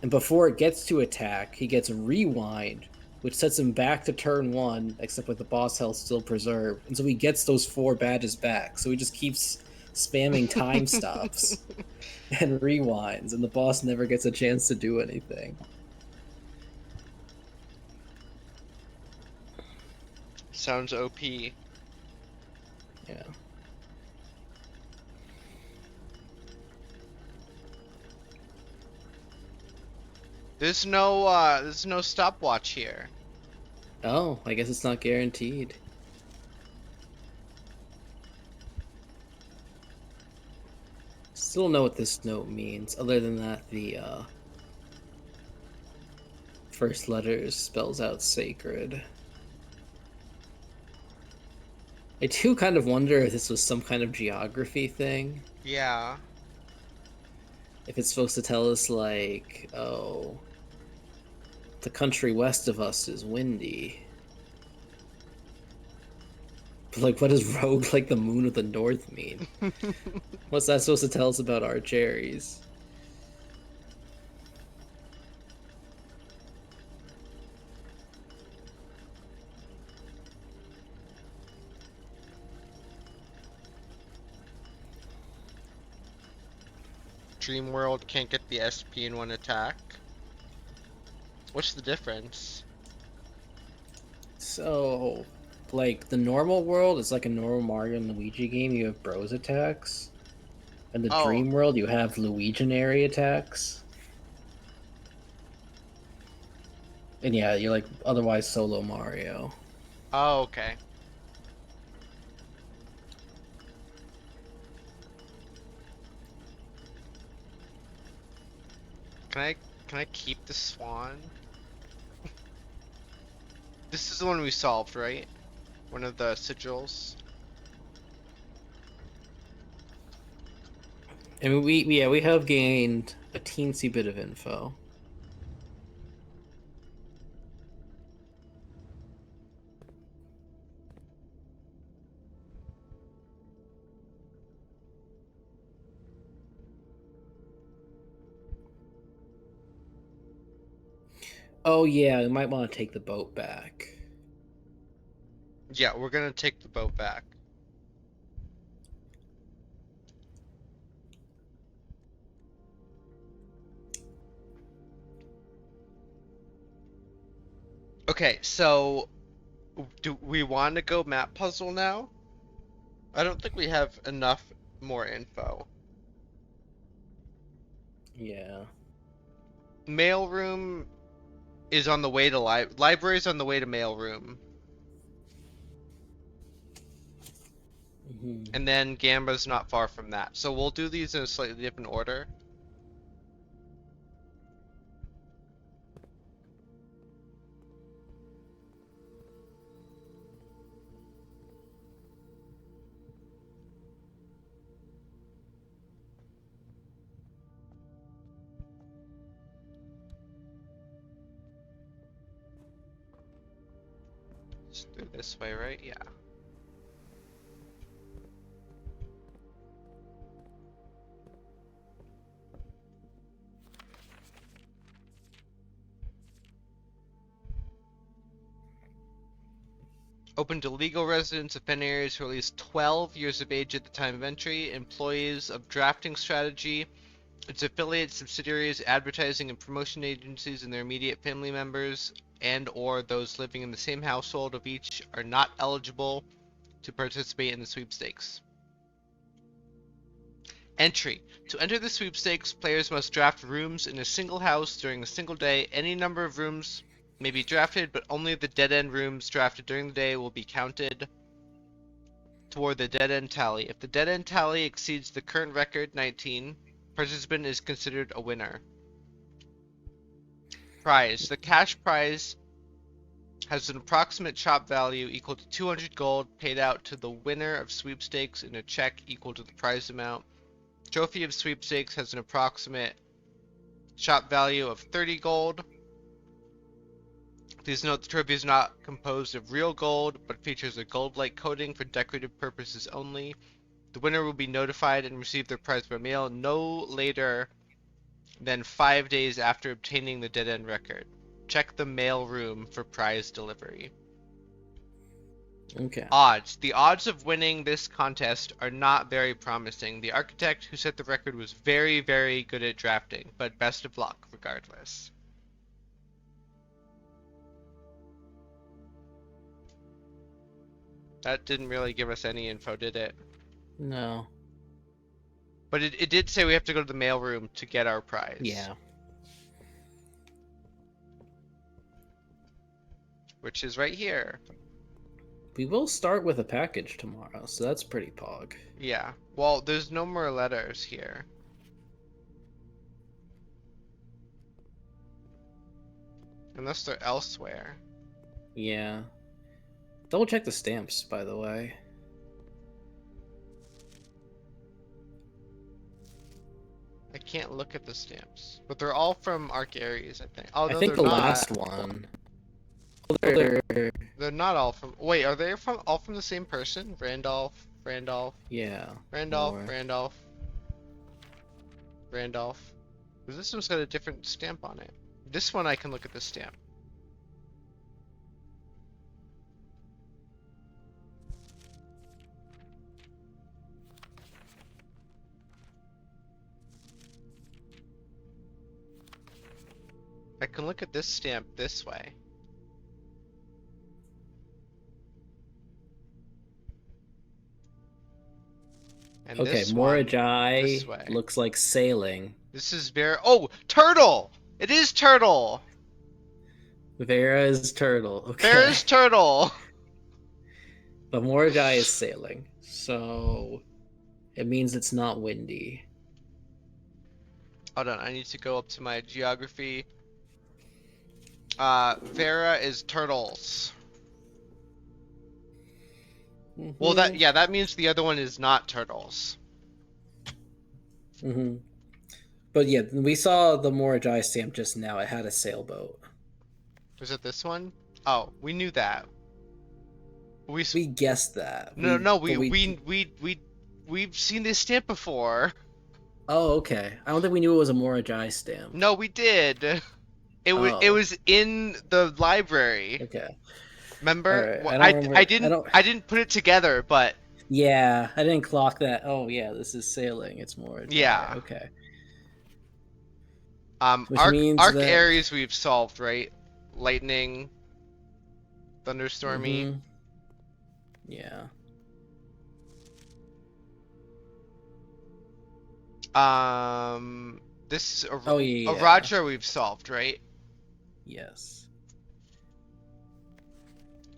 And before it gets to attack, he gets rewind, which sets him back to turn 1, except with the boss health still preserved. And so he gets those 4 badges back. So he just keeps spamming time stops and rewinds, and the boss never gets a chance to do anything. Sounds OP. Yeah. There's no stopwatch here. Oh, I guess it's not guaranteed. Still don't know what this note means, other than that the first letter spells out sacred. I do kind of wonder if this was some kind of geography thing. Yeah. If it's supposed to tell us, like, oh, the country west of us is windy. But, like, what does rogue, like, the moon of the north mean? What's that supposed to tell us about our cherries? Dream World can't get the SP in one attack. What's the difference? So, like, the normal world is like a normal Mario and Luigi game. You have bros attacks. In the Oh. Dream World, you have Luiginary attacks. And yeah, you're like otherwise solo Mario. Oh, okay. Can I keep the swan? This is the one we solved, right? One of the sigils. I mean, we have gained a teensy bit of info. Oh yeah, we might want to take the boat back. Yeah, we're gonna take the boat back. Okay, so do we want to go map puzzle now? I don't think we have enough more info. Yeah. Mailroom is on the way to library's on the way to mailroom, Mm-hmm. and then Gamba's not far from that. So we'll do these in a slightly different order. Just through this way, right? Yeah. Open to legal residents of pen areas who are at least 12 years of age at the time of entry, employees of Drafting Strategy, its affiliates, subsidiaries, advertising and promotion agencies, and their immediate family members and or those living in the same household of each are not eligible to participate in the sweepstakes. Entry. To enter the sweepstakes, players must draft rooms in a single house during a single day. Any number of rooms may be drafted, but only the dead-end rooms drafted during the day will be counted toward the dead-end tally. If the dead-end tally exceeds the current record, 19, participant is considered a winner. Prize. The cash prize has an approximate shop value equal to 200 gold paid out to the winner of sweepstakes in a check equal to the prize amount. Trophy of sweepstakes has an approximate shop value of 30 gold. Please note the trophy is not composed of real gold, but features a gold-like coating for decorative purposes only. The winner will be notified and receive their prize by mail no later than 5 days after obtaining the dead-end record. Check the mail room for prize delivery. Okay. Odds. The odds of winning this contest are not very promising. The architect who set the record was very, very good at drafting, but best of luck regardless. That didn't really give us any info, did it? No. But it did say we have to go to the mail room to get our prize. Yeah. Which is right here. We will start with a package tomorrow, so that's pretty pog. Yeah. Well, there's no more letters here. Unless they're elsewhere. Yeah. Double check the stamps, by the way. I can't look at the stamps. But they're all from Arc Ares, I think. Oh, I no, think they're the not. last one. They're... They're not all from... Wait, are they all from the same person? Randolph, Yeah. Randolph, more. Randolph. Because this one's got a different stamp on it. This one I can look at the stamp. I can look at this stamp this way. And Okay, this one this Morajai way. looks like sailing. This is very... Oh! Turtle! It is Turtle! Vera's turtle. Okay. There's Turtle! But Morajai is sailing, so it means it's not windy. Hold on, I need to go up to my geography. Vera is turtles. Well, that means the other one is not turtles. Mm-hmm. But yeah, we saw the Morajai stamp just now. It had a sailboat. Was it this one? Oh, we knew that. We guessed that. We've seen this stamp before. Oh, okay. I don't think we knew it was a Morajai stamp. No, we did. It was in the library. Okay. Remember? Right. I didn't put it together, but yeah, I didn't clock that. Oh yeah, this is sailing. It's Morajai. Yeah. Okay. Which means Arc Aries we've solved, right? Lightning, thunderstormy. Mm-hmm. Yeah. This yeah. Araja we've solved, right? Yes.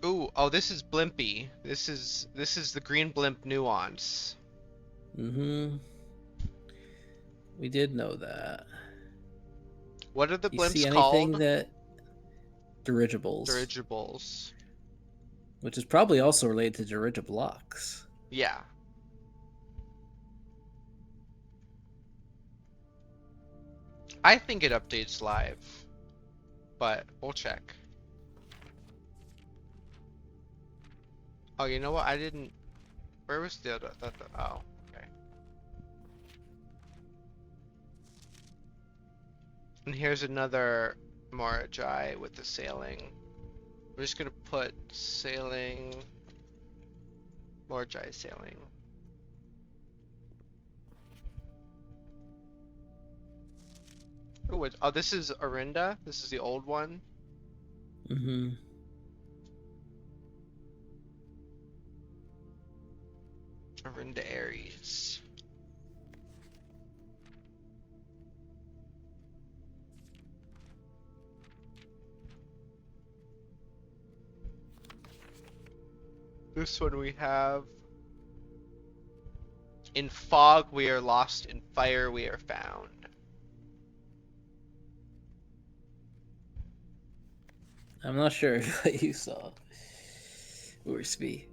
Ooh, oh, this is Blimpy. This is the green blimp nuance. Mm-hmm. We did know that. What are the blimps see called? Anything that dirigibles. Dirigibles. Which is probably also related to dirigiblocks. Yeah. I think it updates live, but we'll check. Oh, you know what? I didn't. Where was the other? Oh, okay. And here's another Morajai with the sailing. We're just gonna put sailing. Morajai sailing. Ooh, oh, this is Arinda. This is the old one. Mm-hmm. Arinda Aries. This one we have. In fog we are lost, in fire we are found. I'm not sure what you saw. Orsby.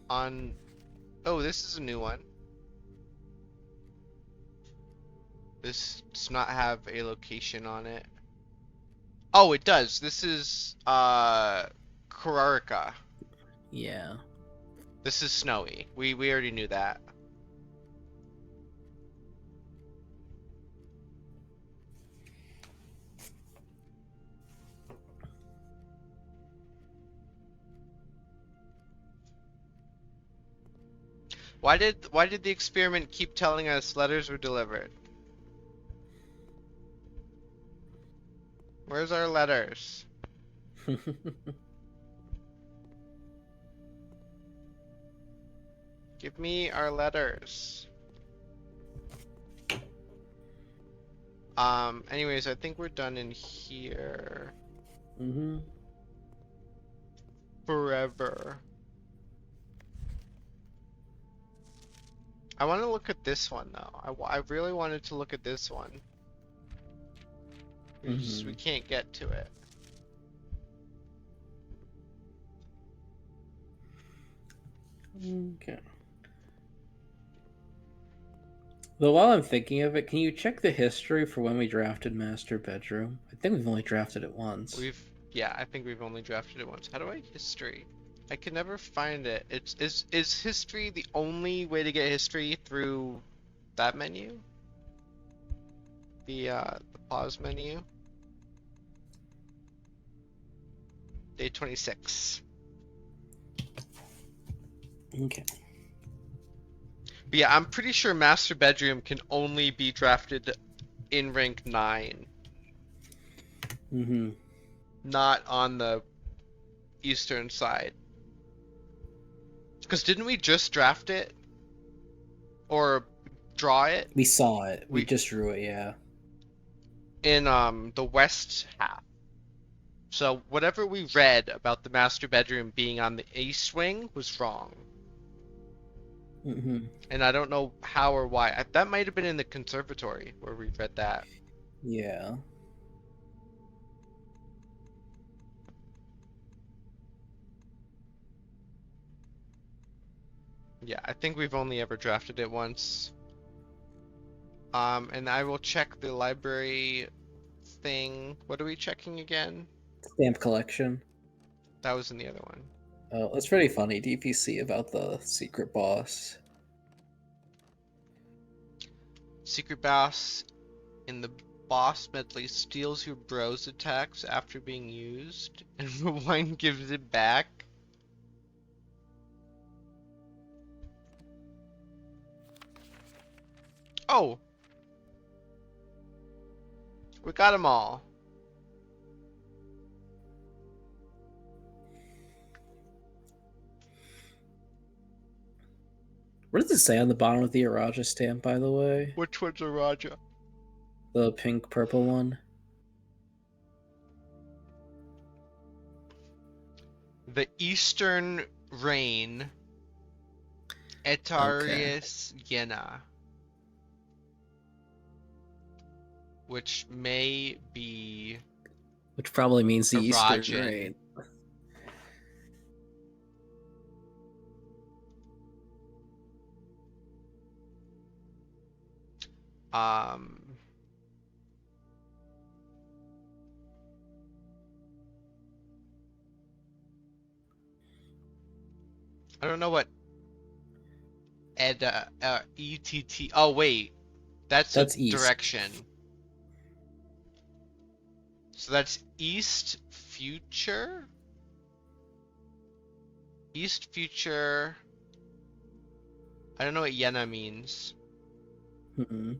On... Oh, this is a new one. This does not have a location on it. Oh, it does. This is, Kararika. Yeah. This is snowy. We already knew that. Why did the experiment keep telling us letters were delivered? Where's our letters? Give me our letters. Anyways, I think we're done in here. Mm-hmm. Forever. I want to look at this one though. I really wanted to look at this one. We can't get to it. Okay. Though while I'm thinking of it, can you check the history for when we drafted Master Bedroom? I think we've only drafted it once. Yeah, I think we've only drafted it once. How do I history? I can never find it. Is history the only way to get history through that menu? The pause menu. Day 26. Okay. But yeah, I'm pretty sure Master Bedroom can only be drafted in rank 9. Mm-hmm. Not on the eastern side. Because didn't we just draft it? Or draw it? We saw it. We just drew it, yeah. In the west half. So whatever we read about the Master Bedroom being on the east wing was wrong. Hmm. And I don't know how or why. That might have been in the conservatory where we read that. Yeah. Yeah, I think we've only ever drafted it once. And I will check the library thing. What are we checking again? Stamp collection. That was in the other one. Oh, that's pretty funny. DPC about the secret boss. Secret boss in the boss medley steals your bro's attacks after being used, and Rewind gives it back. Oh! We got them all. What does it say on the bottom of the Araja stamp, by the way? Which one's a Raja? The pink purple one? The Eastern Reign, Etarius Yena. Which may be Which probably means the Eastern Arajan. Reign. Um, I don't know what ETT. Oh wait, that's That's a east. direction. So that's East Future. East Future. I don't know what Yena means. Mm-mm.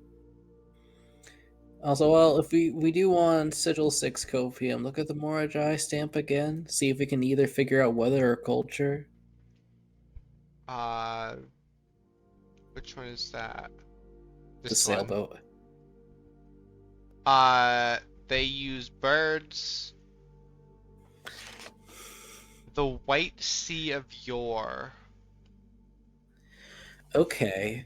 Also, well, if we do want Sigil 6 Copium, look at the Morajai stamp again. See if we can either figure out weather or culture. Which one is that? The This one. sailboat. They use birds. The White Sea of Yore. Okay.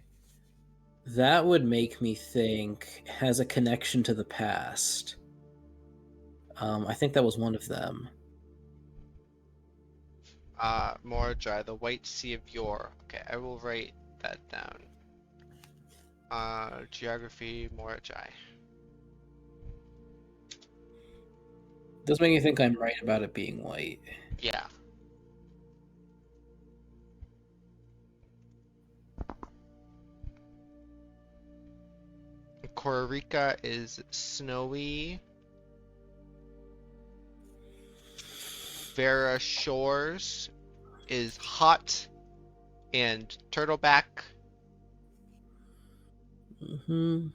That would make me think has a connection to the past. I think that was one of them. Morajai, the White Sea of Yore. Okay, I will write that down. Geography, Morajai. Does make me think I'm right about it being white. Yeah. Kororika is snowy. Vera Shores is hot and turtleback. Mm-hmm.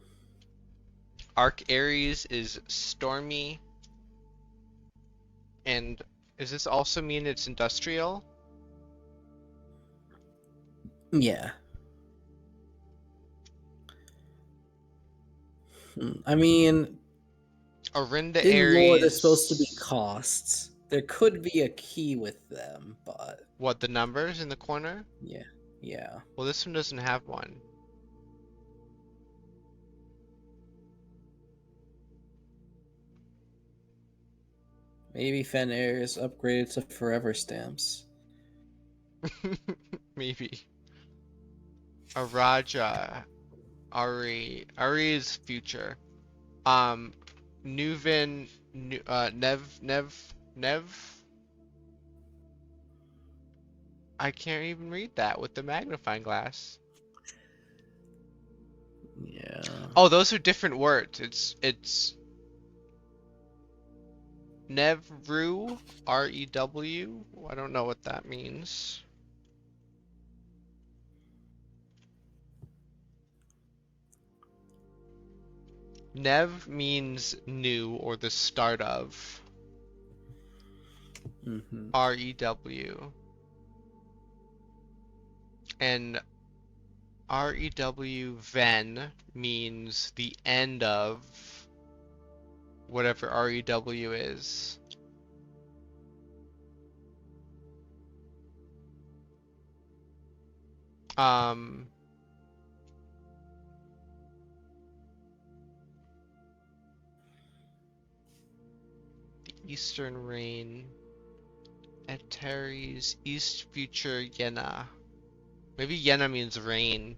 Arc Aries is stormy. And does this also mean it's industrial? Yeah. I mean, Orinda in Aries. lore, they're supposed to be costs. There could be a key with them, but What, the numbers in the corner? yeah. Well, this one doesn't have one. Maybe Fenair is upgraded to forever stamps. Maybe. Araja. Ari is future. Nuvin. Nev. I can't even read that with the magnifying glass. Yeah. Oh, those are different words. It's Nevru, R-E-W. I don't know what that means. Nev means new or the start of. Mm-hmm. R-E-W. And R-E-W Ven means the end of whatever R-E-W is. Um, the Eastern Rain. Antares, East Future, Yenna. Maybe Yenna means rain.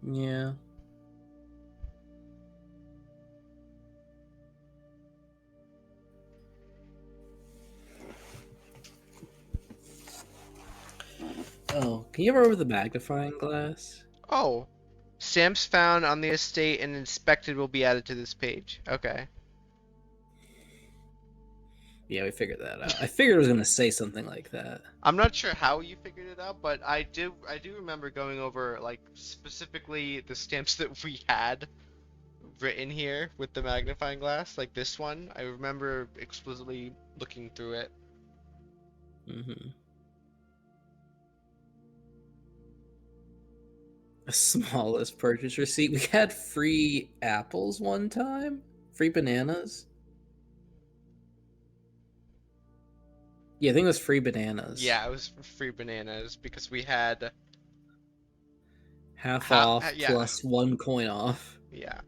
Yeah. Oh, can you ever over the magnifying glass? Oh, stamps found on the estate and inspected will be added to this page. Okay. Yeah, we figured that out. I figured it was gonna say something like that. I'm not sure how you figured it out, but I do remember going over like specifically the stamps that we had written here with the magnifying glass, like this one. I remember explicitly looking through it. Mm-hmm. The smallest purchase receipt. We had free apples one time. Free bananas. Yeah, I think it was free bananas. Yeah, it was free bananas because we had Half off yeah. plus 1 coin off. Yeah.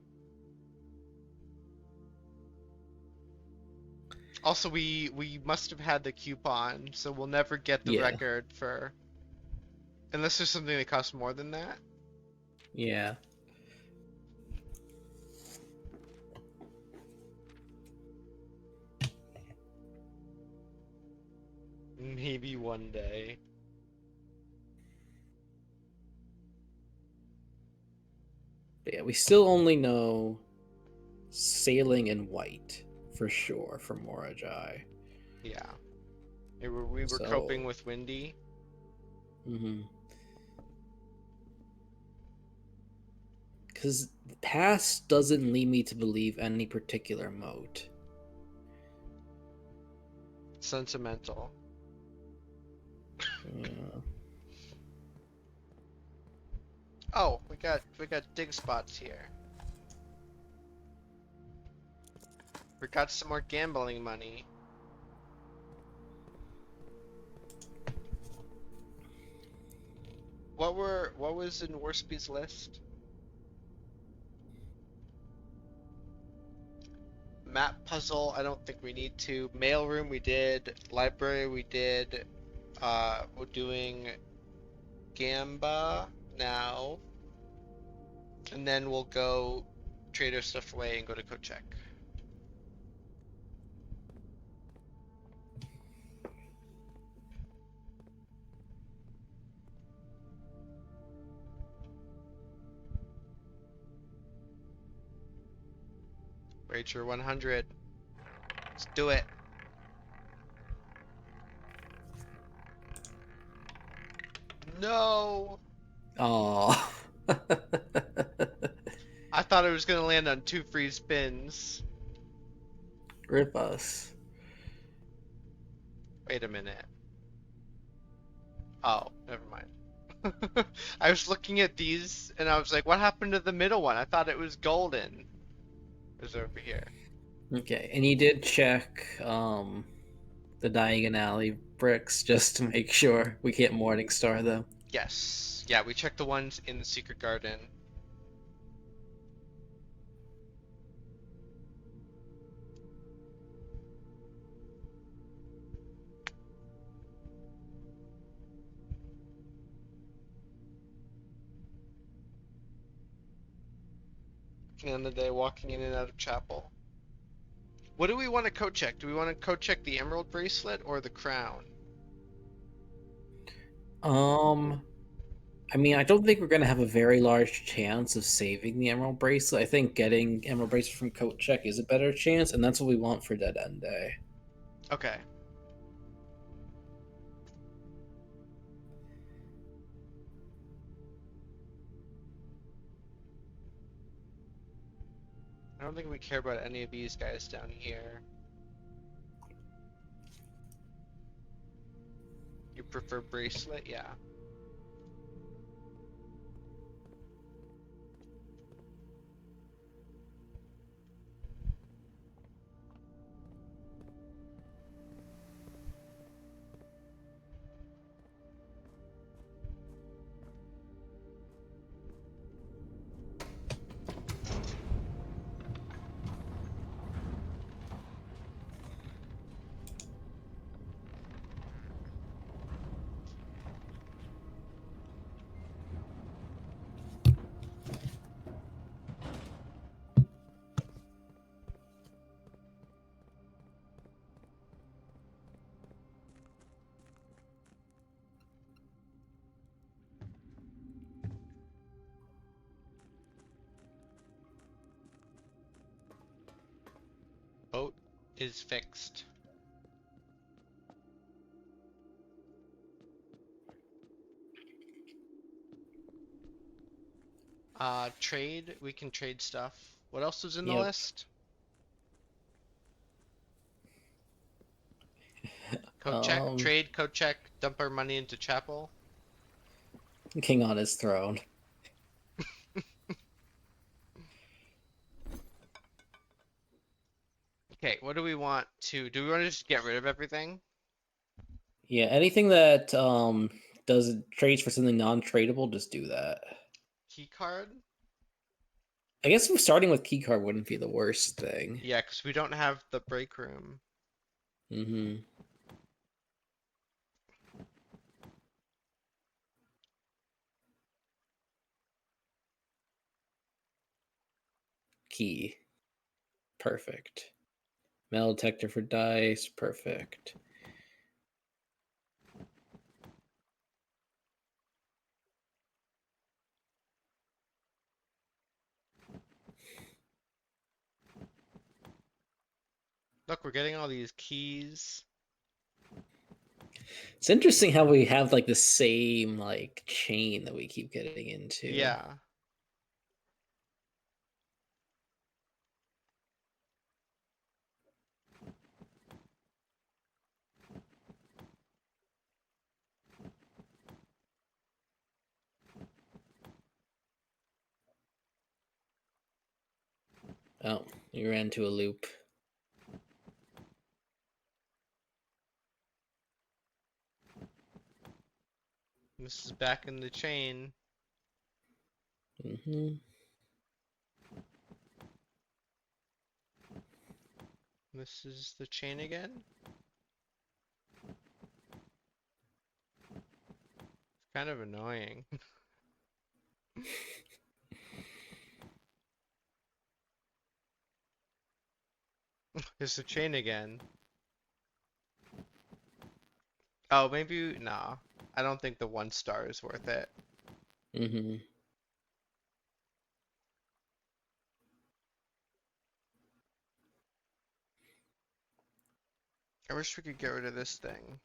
Also, we must have had the coupon, so we'll never get the Yeah. record for unless there's something that costs more than that. Yeah. Maybe one day. But yeah, we still only know sailing in white for sure for Morajai. Yeah. We were So- coping with Windy. Mm-hmm. Because the past doesn't lead me to believe any particular moat. Sentimental. Yeah. Oh, we got dig spots here. We got some more gambling money. What was in Warspy's list? Map puzzle, I don't think we need to. Mailroom we did. Library we did. We're doing Gamba now. And then we'll go trade our stuff away and go to Kochek. Rager 100. Let's do it. No! Oh. I thought it was gonna land on 2 free spins. Rip us. Wait a minute. Oh, never mind. I was looking at these and I was like, what happened to the middle one? I thought it was golden. It was over here. Okay, and you did check the Diagon Alley bricks just to make sure we can't Morningstar them. Yes. Yeah, we checked the ones in the Secret Garden. At the end of the day, walking in and out of chapel. What do we want to co-check? Do we want to co-check the emerald bracelet or the crown? I mean, I don't think we're gonna have a very large chance of saving the Emerald Bracelet. I think getting Emerald Bracelet from Kochek is a better chance, and that's what we want for Dead End Day. Okay. I don't think we care about any of these guys down here. You prefer bracelet? Yeah. is fixed. Trade. We can trade stuff. What else is in the Yep. list? Code check, trade, code check, dump our money into chapel. King on his throne. Okay, what do we want to do? We want to just get rid of everything? Yeah, anything that does trades for something non-tradable, just do that. Key card? I guess starting with keycard wouldn't be the worst thing. Yeah, because we don't have the break room. Mm-hmm. Key. Perfect. Metal detector for dice. Perfect. Look, we're getting all these keys. It's interesting how we have like the same like chain that we keep getting into. Yeah. Oh, you ran into a loop. This is back in the chain. Mm-hmm. This is the chain again. It's kind of annoying. It's the chain again. Oh, maybe, nah. I don't think the 1 star is worth it. Mm-hmm. I wish we could get rid of this thing.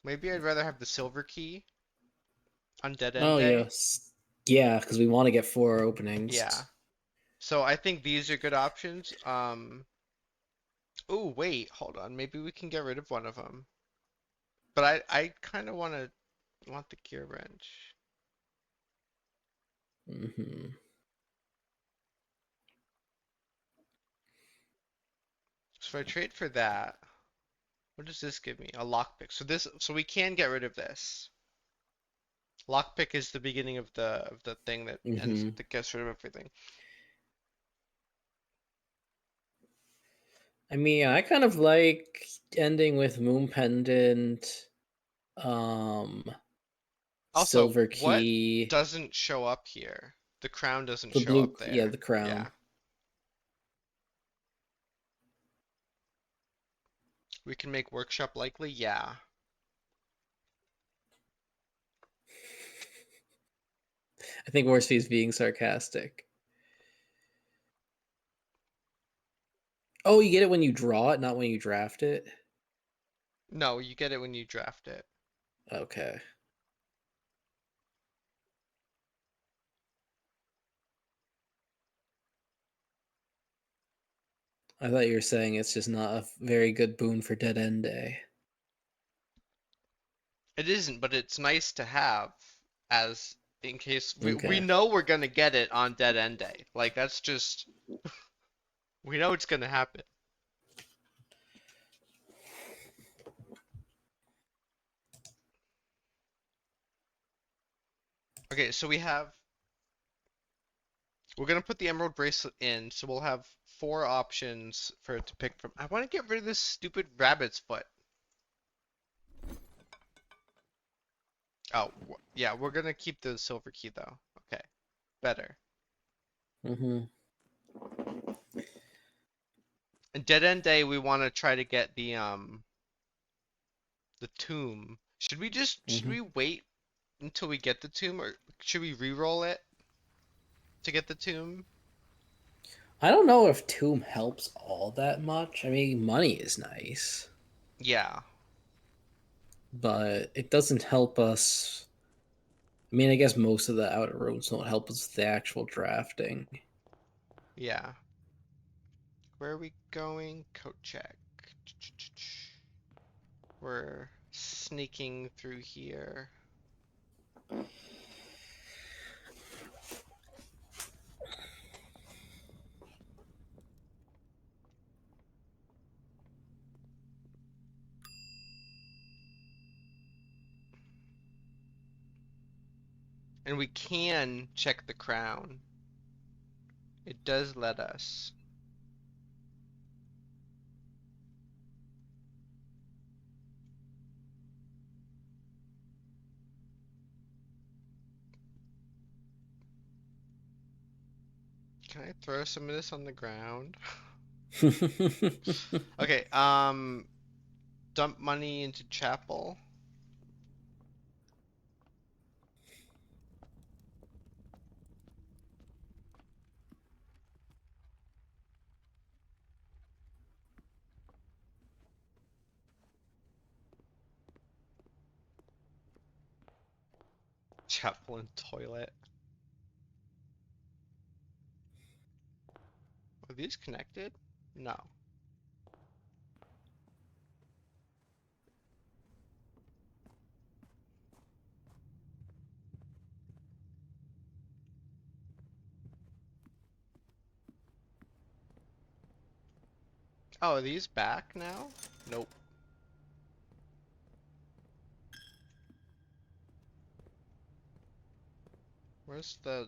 Maybe I'd rather have the silver key on Dead End Oh Day. yes. Yeah, because we want to get 4 openings. Yeah. So I think these are good options. Oh, wait, hold on. Maybe we can get rid of one of them. But I kind of want the gear wrench. Mm-hmm. So if I trade for that, what does this give me? A lockpick. So we can get rid of this. Lockpick is the beginning of the thing that Mm-hmm. that gets rid of everything. I mean, I kind of like ending with Moon Pendant, Also, Silver what Key, doesn't show up here? The crown doesn't the show blue, up yeah, there. the crown. Yeah. We can make workshop likely? Yeah. I think Worsby is being sarcastic. Oh, you get it when you draw it, not when you draft it? No, you get it when you draft it. Okay. I thought you were saying it's just not a very good boon for Dead End Day. It isn't, but it's nice to have as in case we Okay. know we're gonna get it on Dead End Day. Like that's just we know it's gonna happen. Okay, so we're gonna put the emerald bracelet in, so we'll have 4 options for it to pick from. I want to get rid of this stupid rabbit's foot. Oh, yeah, we're gonna keep the silver key though. Okay, better. Mm-hmm. And Dead End Day, we want to try to get the tomb. Should Mm-hmm. we wait until we get the tomb, or should we re-roll it to get the tomb? I don't know if Tomb helps all that much. I mean, money is nice, Yeah. but it doesn't help us. I mean, I guess most of the outer rooms don't help us with the actual drafting. Yeah. Where are we going? Coat check. We're sneaking through here. And we can check the crown. It does let us. Can I throw some of this on the ground? Okay, dump money into chapel. Chapel and toilet. Are these connected? No. Oh, are these back now? Nope. Where's the...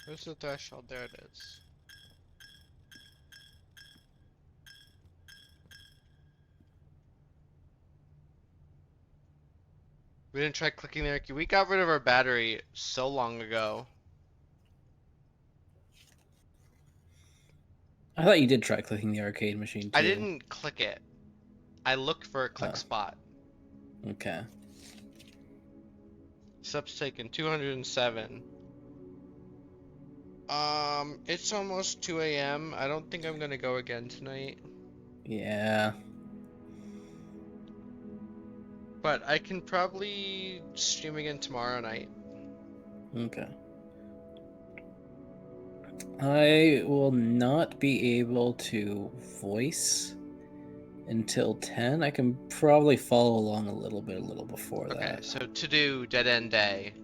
Where's the threshold? There it is. We didn't try clicking there. We got rid of our battery so long ago. I thought you did try clicking the arcade machine too. I didn't click it. I looked for a click spot. Okay. Steps taken 207. It's almost 2 a.m. I don't think I'm gonna go again tonight. Yeah. But I can probably stream again tomorrow night. Okay. I will not be able to voice until 10. I can probably follow along a little before Okay, that. so to do Dead End Day.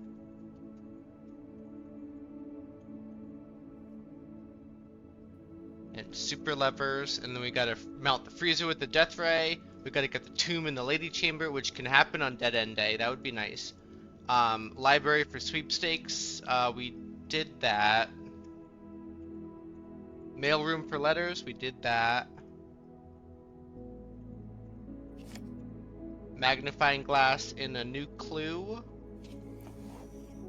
And super levers, and then we gotta mount the freezer with the death ray. We gotta get the tomb in the lady chamber, which can happen on Dead End Day. That would be nice. Library for sweepstakes. We did that. Mail room for letters. We did that. Magnifying glass in a new clue.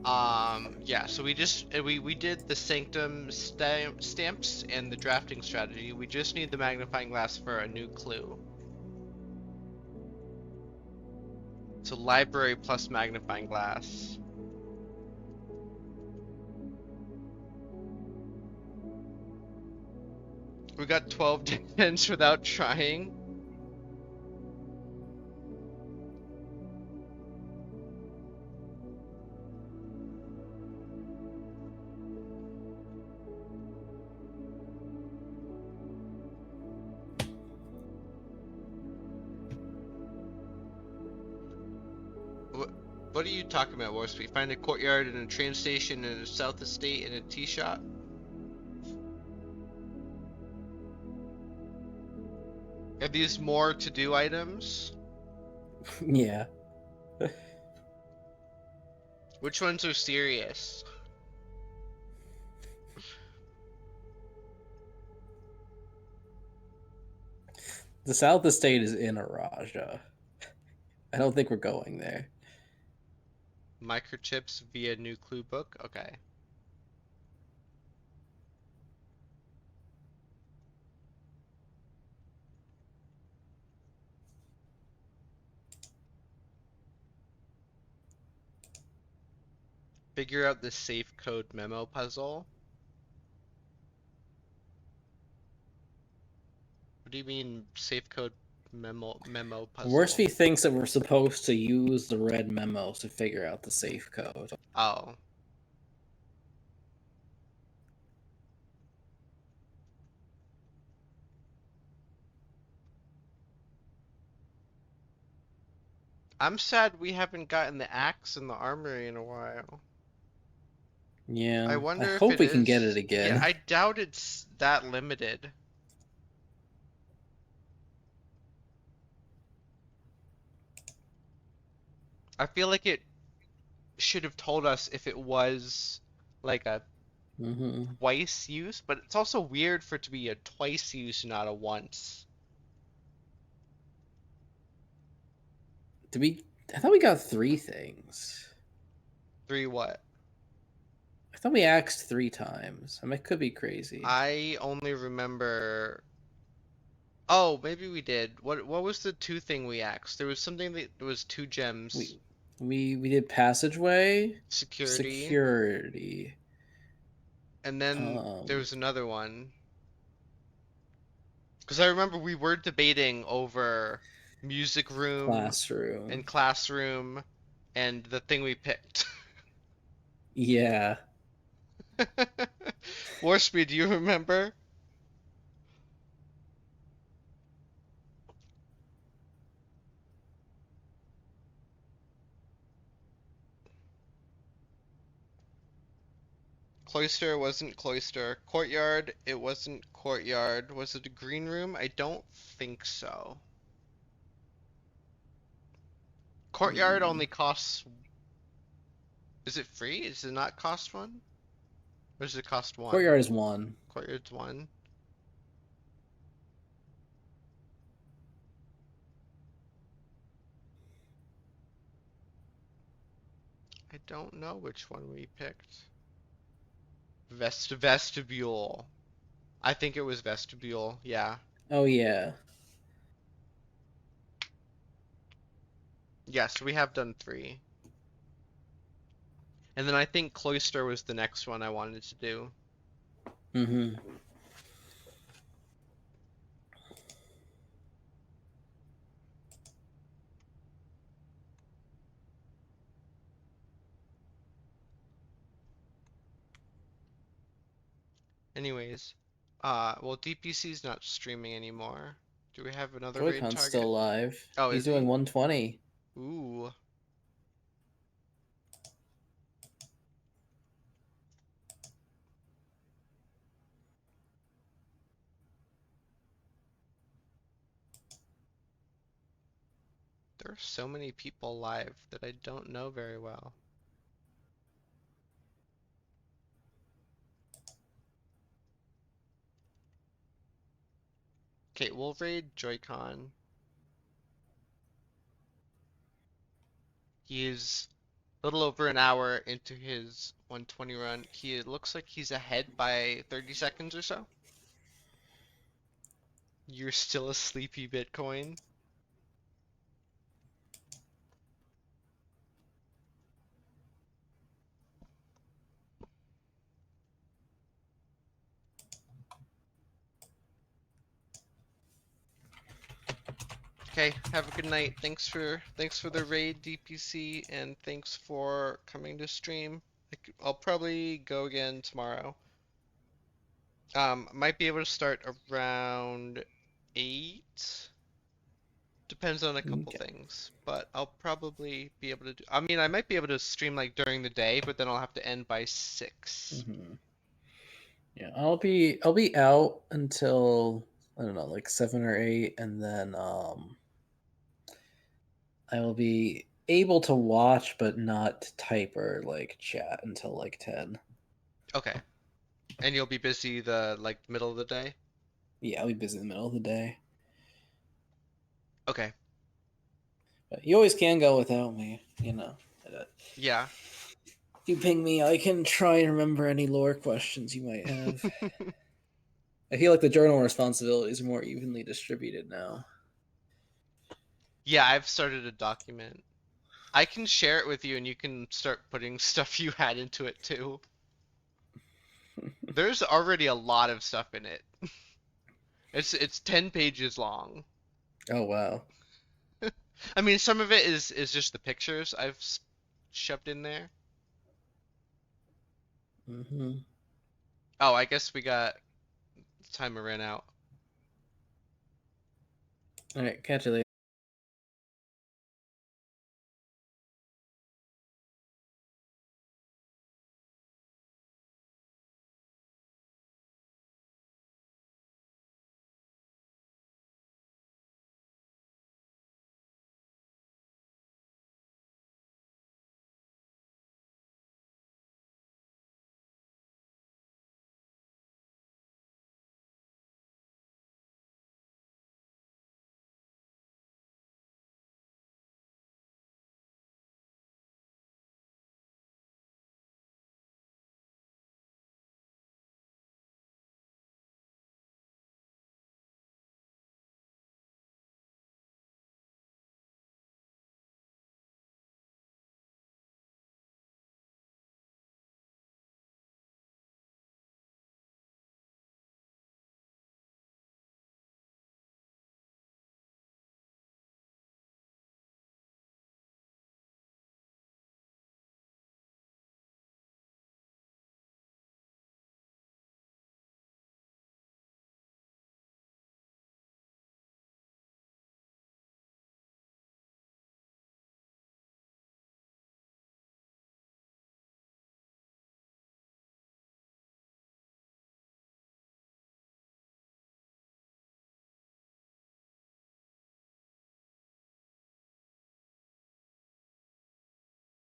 Yeah, so we did the sanctum stamps and the drafting strategy. We just need the magnifying glass for a new clue. So library plus magnifying glass. We got 12 damage without trying. What are you talking about, Warp Speed? Find a courtyard and a train station and a south estate and a tea shop? Are these more to-do items? Yeah. Which ones are serious? The South Estate is in Araja. I don't think we're going there. Microchips via new clue book? Okay. Figure out the safe code memo puzzle. What do you mean safe code memo puzzle? Worsby thinks that we're supposed to use the red memos to figure out the safe code. Oh. I'm sad we haven't gotten the axe in the armory in a while. Yeah, I wonder if hope it we can get is- it again. Yeah, I doubt it's that limited. I feel like it should have told us if it was like a Mm-hmm. twice use, but it's also weird for it to be a twice use, not a once. I thought we got 3 things. 3 what? I thought we axed 3 times. I mean, it could be crazy. I only remember. Oh, maybe we did. What was the 2 thing we axed? There was something that was 2 gems. We did passageway, Security. And then there Um, was another one. Because I remember we were debating over music room classroom. and classroom and the thing we picked. Yeah. Warspeed, do you remember? Cloister wasn't cloister. Courtyard, it wasn't courtyard. Was it a green room? I don't think so. Courtyard only costs. Is it free? Does it not cost 1? Or does it cost 1? Courtyard is 1. Courtyard's 1. I don't know which one we picked. Vestibule. I think it was vestibule, yeah. Oh yeah. Yes, we have done 3. And then I think cloister was the next one I wanted to do. Mm-hmm. Anyways, well, DPC's not streaming anymore. Do we have another raid Joy-Con's target? still live. Oh, He's is he? doing 120. Ooh. There are so many people live that I don't know very well. Okay, we'll raid Joy-Con. He is a little over an hour into his 120 run. He looks like he's ahead by 30 seconds or so. You're still a sleepy Bitcoin. Okay, have a good night. Thanks for the raid, DPC, and thanks for coming to stream. I'll probably go again tomorrow. Might be able to start around 8. Depends on a couple Okay. things, but I'll probably be able to do. I mean, I might be able to stream like during the day, but then I'll have to end by 6. Mm-hmm. Yeah, I'll be out until I don't know, like 7 or 8, and then I will be able to watch but not type or like chat until like 10. Okay. And you'll be busy the like middle of the day? Yeah, I'll be busy in the middle of the day. Okay. But you always can go without me, you know. Yeah. If you ping me, I can try and remember any lore questions you might have. I feel like the journal responsibilities are more evenly distributed now. Yeah, I've started a document. I can share it with you, and you can start putting stuff you had into it too. There's already a lot of stuff in it. It's 10 pages long. Oh wow. I mean, some of it is just the pictures I've shoved in there. Mm-hmm. Oh, I guess we got timer ran out. All right, catch you later.